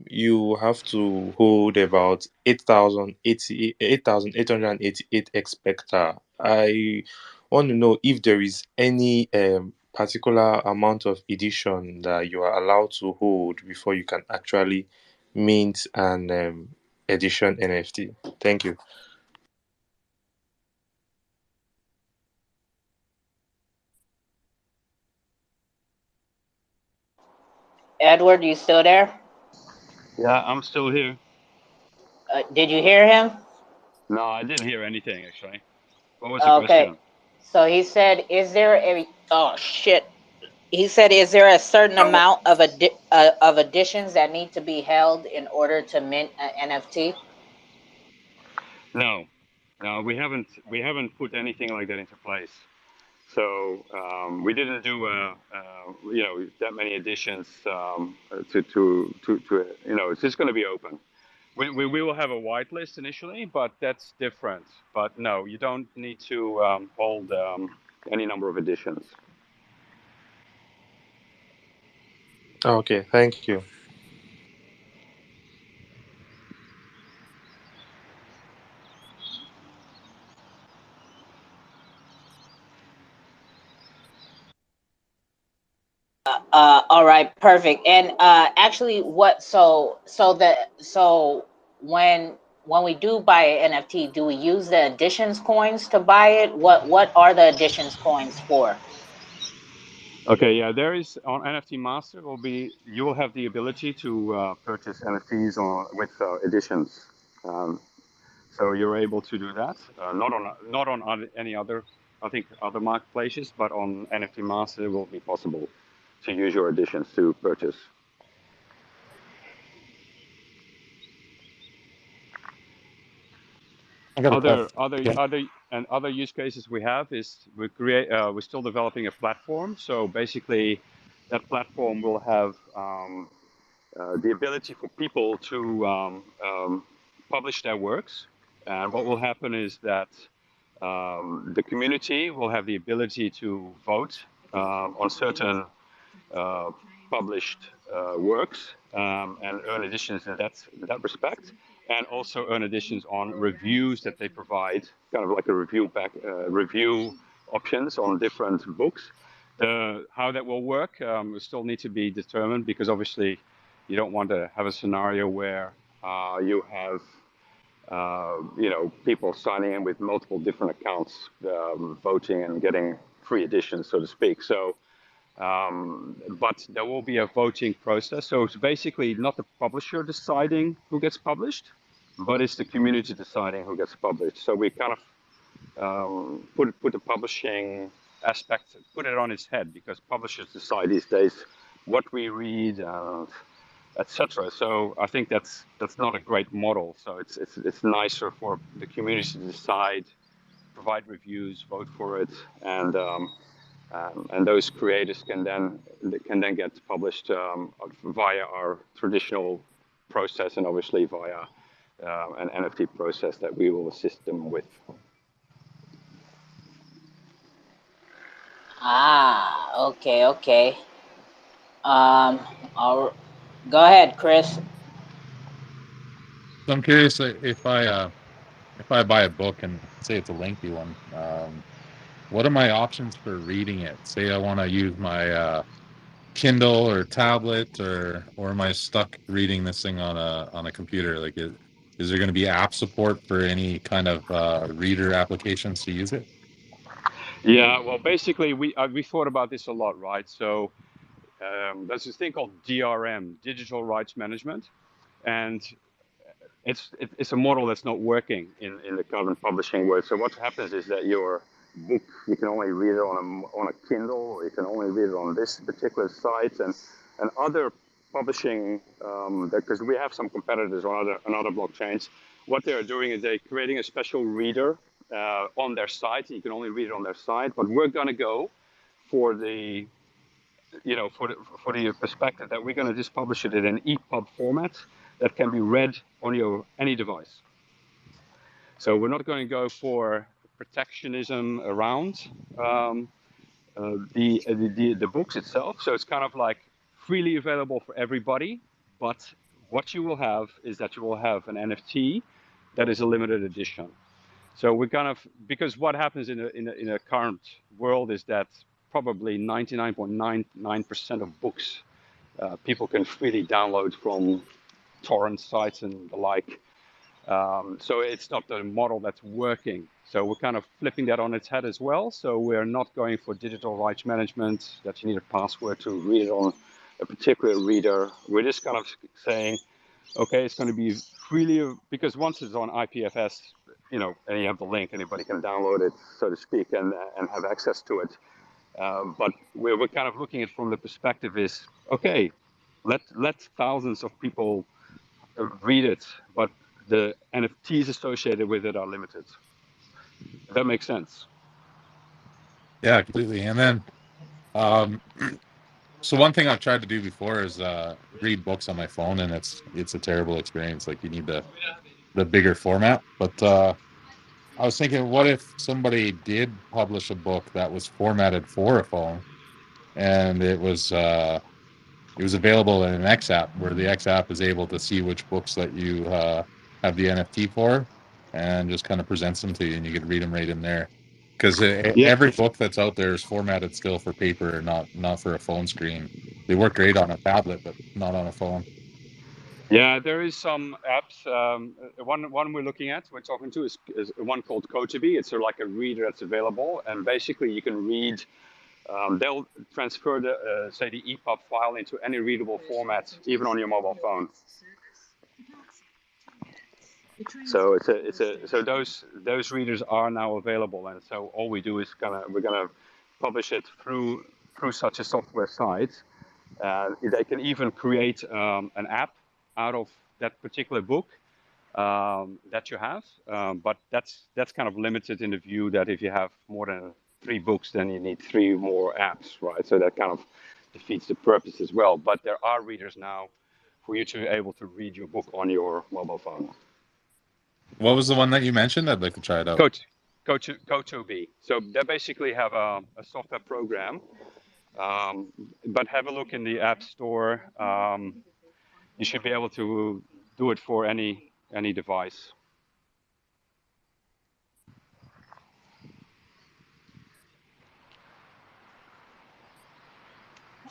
you have to hold about 8,888 Expector. I want to know if there is any particular amount of edition that you are allowed to hold before you can actually mint an edition NFT. Thank you.
Edward, you still there?
Yeah, I'm still here.
Did you hear him?
No, I didn't hear anything actually. What was the
Okay.
question?
So he said, "Is there a?" Oh shit. He said, "Is there a certain amount of of editions that need to be held in order to mint an NFT?"
No, we haven't put anything like that into place. So we didn't do that many additions to it's just going to be open. We will have a whitelist initially, but that's different. But no, you don't need to hold any number of additions.
Okay, thank you.
All right, perfect. And actually, so when we do buy an NFT, do we use the additions coins to buy it? What are the additions coins for?
Okay, yeah, there is on NFT Master you will have the ability to purchase NFTs with editions. So you're able to do that. Not on any other, I think, other marketplaces, but on NFT Master it will be possible to use your editions to purchase. Other use cases we have is we're still developing a platform. So basically, that platform will have the ability for people to publish their works. And what will happen is that the community will have the ability to vote on certain published works and earn editions in that respect, and also earn editions on reviews that they provide, kind of like a review options on different books. How that will work will still need to be determined, because obviously you don't want to have a scenario where you have people signing in with multiple different accounts, voting and getting free editions, so to speak. So, but there will be a voting process. So it's basically not the publisher deciding who gets published, but it's the community deciding who gets published. So we kind of put the publishing aspect, put it on its head, because publishers decide these days what we read, etc. So I think that's not a great model. So it's nicer for the community to decide, provide reviews, vote for it, and those creators can then get published via our traditional process, and obviously via an NFT process that we will assist them with.
Ah, okay. I'll, go ahead, Chris.
So I'm curious if I buy a book and say it's a lengthy one, what are my options for reading it? Say I want to use my Kindle or tablet, or am I stuck reading this thing on a computer? Like, is there going to be app support for any kind of reader applications to use it?
Yeah, well, basically we thought about this a lot, right? So there's this thing called DRM, digital rights management, and it's a model that's not working in the current publishing world. So what happens is that your book, you can only read it on a Kindle, or you can only read it on this particular site, and other publishing, because we have some competitors on other blockchains. What they're doing is they're creating a special reader on their site. You can only read it on their site, but we're going to go for the for the perspective that we're going to just publish it in an EPUB format that can be read on any device. So we're not going to go for protectionism around the books itself. So it's kind of like freely available for everybody, but what you will have is that you will have an NFT that is a limited edition. So we're kind of, because what happens in a current world is that probably 99.99% of books people can freely download from torrent sites and the like. So it's not the model that's working. So we're kind of flipping that on its head as well. So we're not going for digital rights management, that you need a password to read it on a particular reader. We're just kind of saying, okay, it's going to be freely, because once it's on IPFS, and you have the link, anybody can download it, so to speak, and have access to it. But we're kind of looking at it from the perspective is, okay, let thousands of people read it, but the NFTs associated with it are limited. If that makes sense.
Yeah, completely. And then, so one thing I've tried to do before is read books on my phone, and it's a terrible experience. Like, you need the bigger format. But I was thinking, what if somebody did publish a book that was formatted for a phone, and it was available in an X app, where the X app is able to see which books that you have the NFT for, and just kind of presents them to you, and you could read them right in there. Because every book that's out there is formatted still for paper, not for a phone screen. They work great on a tablet, but not on a phone.
Yeah, there is some apps. One we're looking at, we're talking to, is one called Kotabi. It's sort of like a reader that's available, and basically you can read. They'll transfer the say the EPUB file into any readable format, even on your mobile phone. So so those readers are now available, and so all we do is we're gonna publish it through such a software site. They can even create an app out of that particular book that you have, but that's kind of limited in the view that if you have more than 3 books, then you need 3 more apps, right? So that kind of defeats the purpose as well. But there are readers now for you to be able to read your book on your mobile phone.
What was the one that you mentioned? I'd like to try it out.
Kotabi. So they basically have a software program, but have a look in the App Store. You should be able to do it for any device.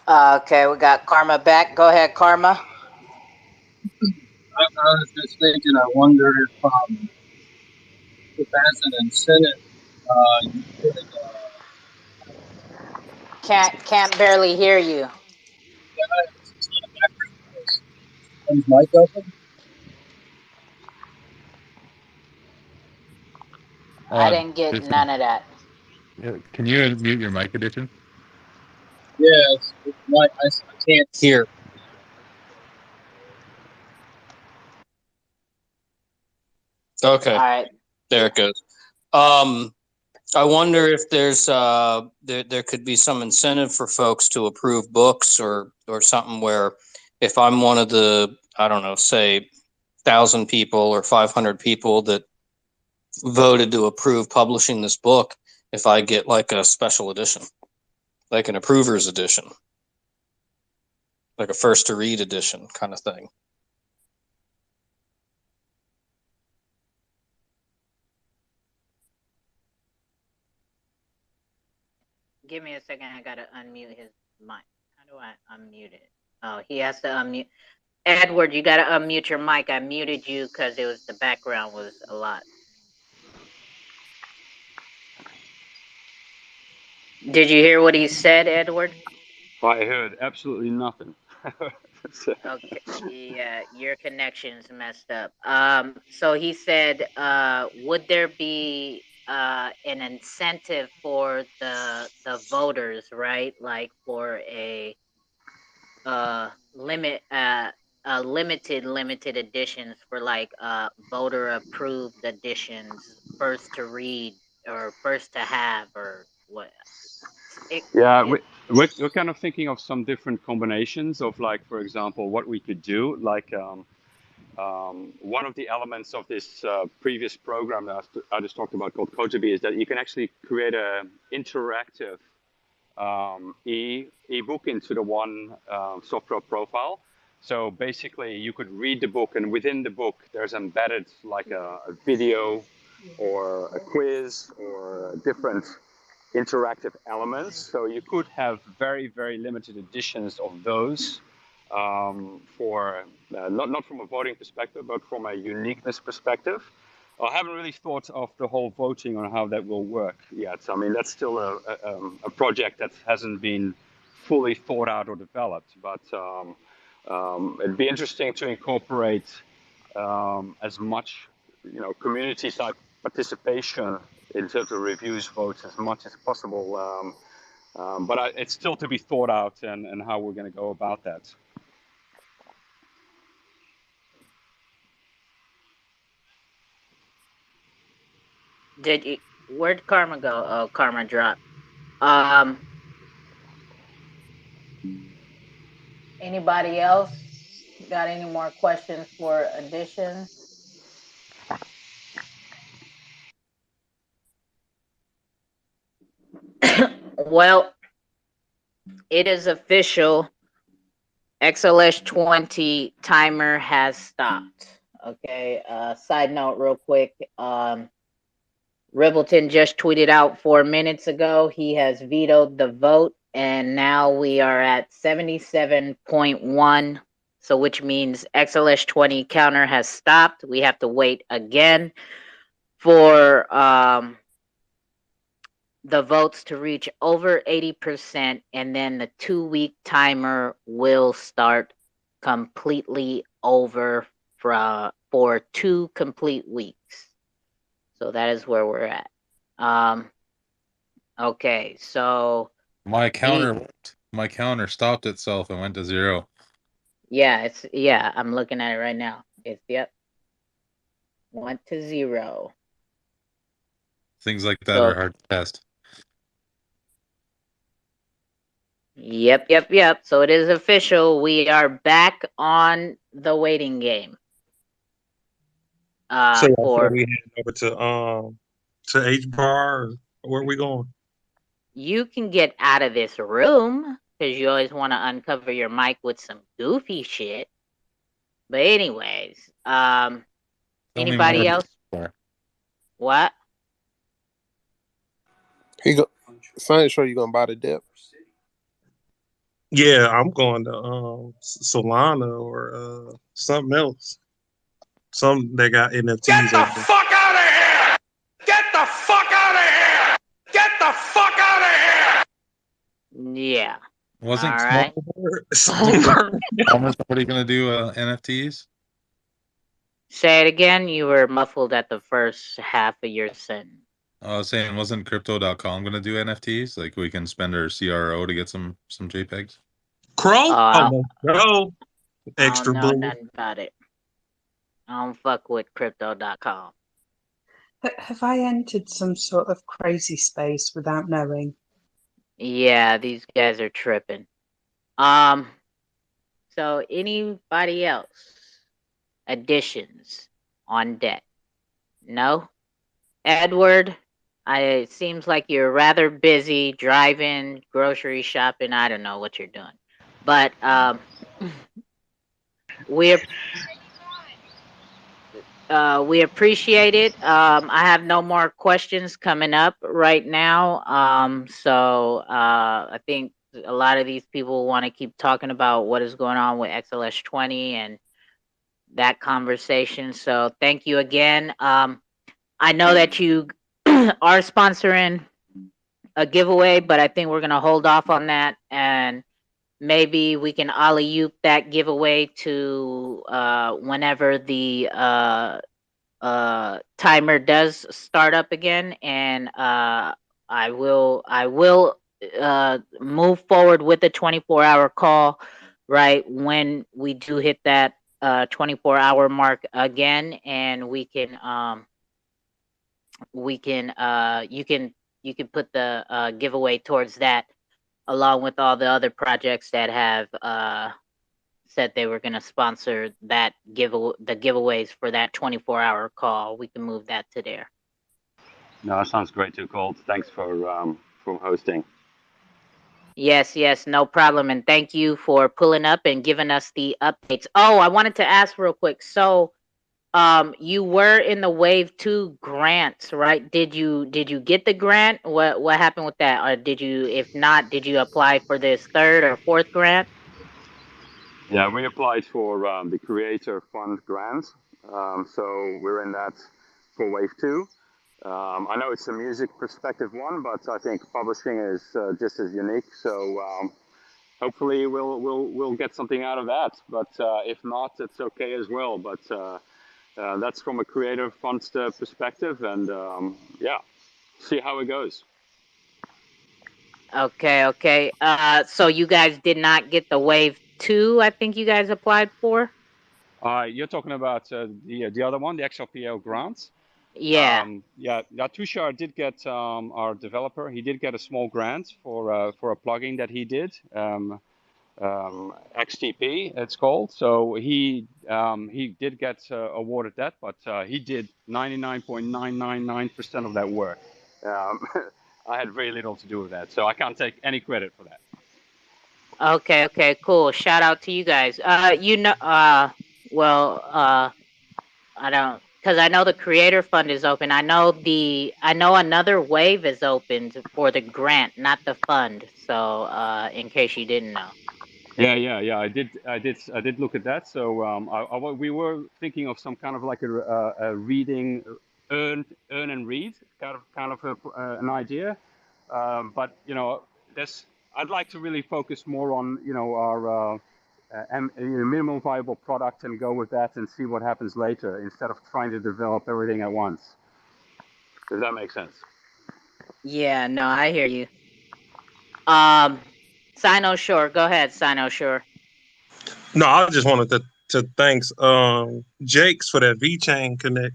Okay, we got Karma back. Go ahead, Karma.
I was just thinking, I wonder if as an incentive, you could.
Can't barely hear you.
Is mic open?
I didn't get none of that.
Can you mute your mic, Edition?
Yes, I can't hear. Okay,
All right.
there it goes. I wonder if there's there could be some incentive for folks to approve books or something where if I'm one of the, I don't know, say 1,000 people or 500 people that voted to approve publishing this book, if I get like a special edition, like an approver's edition, like a first to read edition kind of thing.
Give me a second. I gotta unmute his mic. How do I unmute it? Oh, he has to unmute. Edward, you gotta unmute your mic. I muted you because it was the background was a lot. Did you hear what he said, Edward?
I heard absolutely nothing.
Okay, yeah, your connection's messed up. So he said, would there be an incentive for the voters, right? Like for a limited editions for like voter approved editions, first to read or first to have or what?
Yeah, we're kind of thinking of some different combinations of, like, for example, what we could do. Like one of the elements of this previous program that I just talked about called Kotabi is that you can actually create an interactive e-book into the one software profile. So basically, you could read the book, and within the book, there's embedded like a video or a quiz or different interactive elements. So you could have very, very limited editions of those for not from a voting perspective, but from a uniqueness perspective. I haven't really thought of the whole voting on how that will work yet. I mean, that's still a project that hasn't been fully thought out or developed. But it'd be interesting to incorporate as much, community type participation in terms of reviews, votes, as much as possible. But it's still to be thought out and how we're going to go about that.
Where'd Karma go? Oh, Karma dropped. Anybody else got any more questions for Edition? Well, it is official. XLS-20 timer has stopped. Okay. Side note, real quick. Ribbleton just tweeted out 4 minutes ago. He has vetoed the vote, and now we are at 77.1. So, which means XLS-20 counter has stopped. We have to wait again for the votes to reach over 80%, and then the 2-week timer will start completely over for 2 complete weeks. So that is where we're at. Okay, so
My counter stopped itself and went to 0.
yeah, I'm looking at it right now. It's went to 0.
Things like that are hard to test.
Yep. So it is official. We are back on the waiting game.
So we heading over to H bar. Where are we going?
You can get out of this room because you always want to uncover your mic with some goofy shit. But anyways, anybody else? What?
Sure, you gonna buy the dip?
Yeah, I'm going to Solana or something else. Some that got NFTs.
Get the fuck out of here! Get the fuck out of here! Get the fuck out of here!
Yeah.
Wasn't
all right.
somebody going to do NFTs?
Say it again. You were muffled at the first half of your sentence.
I was saying, wasn't Crypto.com going to do NFTs? Like we can spend our CRO to get some JPEGs.
Crow?
I
Oh, no.
don't
Extra
know
bullet.
nothing about it. I don't fuck with Crypto.com.
Have I entered some sort of crazy space without knowing?
Yeah, these guys are tripping. So anybody else? Additions on deck? No? Edward, it seems like you're rather busy driving, grocery shopping. I don't know what you're doing. But we appreciate it. I have no more questions coming up right now. So I think a lot of these people want to keep talking about what is going on with XLS-20 and that conversation. So thank you again. I know that you are sponsoring a giveaway, but I think we're gonna hold off on that, and maybe we can alley-oop that giveaway to whenever the timer does start up again, and I will move forward with the 24-hour call right when we do hit that 24-hour mark again, and you can put the giveaway towards that, along with all the other projects that have said they were going to sponsor that the giveaways for that 24-hour call. We can move that to there.
No, that sounds great, 2Cold's. Thanks for hosting.
Yes, no problem, and thank you for pulling up and giving us the updates. Oh, I wanted to ask real quick. So, you were in the Wave 2 grants, right? Did you get the grant? What happened with that? Or did you? If not, did you apply for this third or fourth grant?
Yeah, we applied for the Creator Fund grant. So we're in that for Wave 2. I know it's a music perspective one, but I think publishing is just as unique. So hopefully we'll get something out of that. But if not, it's okay as well. But that's from a Creator Fund perspective, and yeah, see how it goes.
Okay. So you guys did not get the Wave 2, I think you guys applied for?
You're talking about the other one, the XRPL grant?
Yeah.
Yeah, Tushar did get our developer. He did get a small grant for a plugin that he did, XTP it's called. So he did get awarded that, but he did 99.999% of that work. I had very little to do with that, so I can't take any credit for that.
Okay, cool. Shout out to you guys. I don't, because I know the Creator Fund is open. I know another wave is opened for the grant, not the fund. So, in case you didn't know.
Yeah. I did look at that. So we were thinking of some kind of like a reading, earn and read kind of an idea. But I'd like to really focus more on our minimum viable product and go with that and see what happens later instead of trying to develop everything at once. Does that make sense?
Yeah, no, I hear you. Sino Shore, go ahead, Sino Shore.
No, I just wanted to thanks Jakes for that VeChain connect.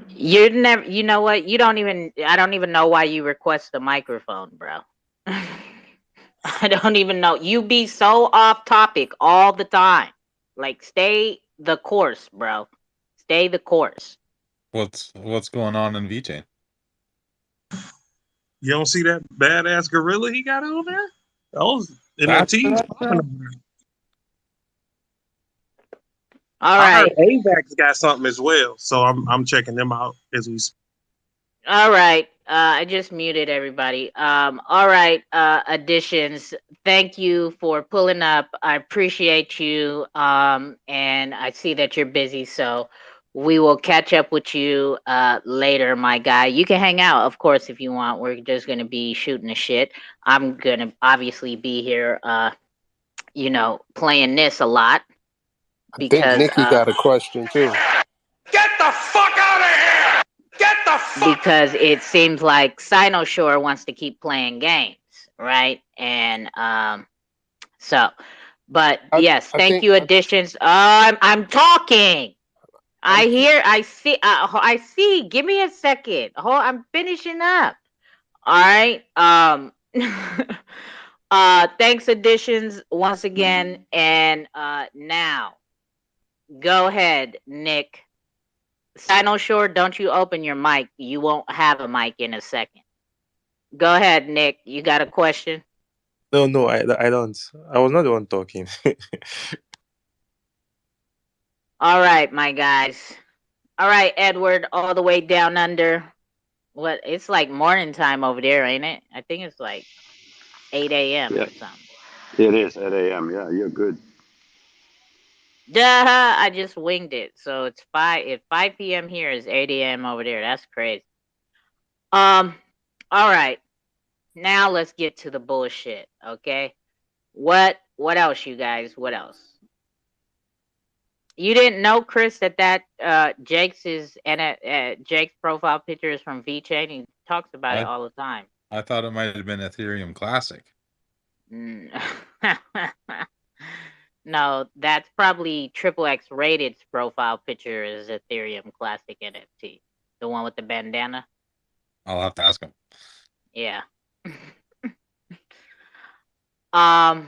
You know what? I don't even know why you request a microphone, bro. I don't even know. You be so off topic all the time. Like, stay the course, bro. Stay the course.
What's going on in VeChain?
You don't see that badass gorilla he got over there? Those NFTs.
All right.
AVAX got something as well, so I'm checking them out as we speak.
All right. I just muted everybody. All right, Additions. Thank you for pulling up. I appreciate you. And I see that you're busy, so we will catch up with you later, my guy. You can hang out, of course, if you want. We're just gonna be shooting the shit. I'm gonna obviously be here playing this a lot.
I think Nikki got a question too.
Get the fuck out of here!
because it seems like Sinosure wants to keep playing games, right? And so, but yes,
I
thank
think
you, additions. I'm talking. I hear, I see, I see. Give me a second. I'm finishing up. All right. Thanks, additions, once again. And now, go ahead, Nick. Sinosure, don't you open your mic. You won't have a mic in a second. Go ahead, Nick. You got a question?
No, I don't. I was not the one talking.
All right, my guys. All right, Edward, all the way down under. What? It's like morning time over there, ain't it? I think it's like 8 a.m.
Yeah,
or something.
it is 8 a.m. Yeah, you're good.
Duh! I just winged it. So it's 5. If 5 p.m. here is 8 a.m. over there. That's crazy. All right. Now let's get to the bullshit. Okay. What else, you guys? What else? You didn't know, Chris, that Jake's Jake's profile picture is from VeChain. He talks about it all the time.
I thought it might have been Ethereum Classic.
No, that's probably XXX Rated's profile picture is Ethereum Classic NFT, the one with the bandana.
I'll have to ask him.
Yeah. All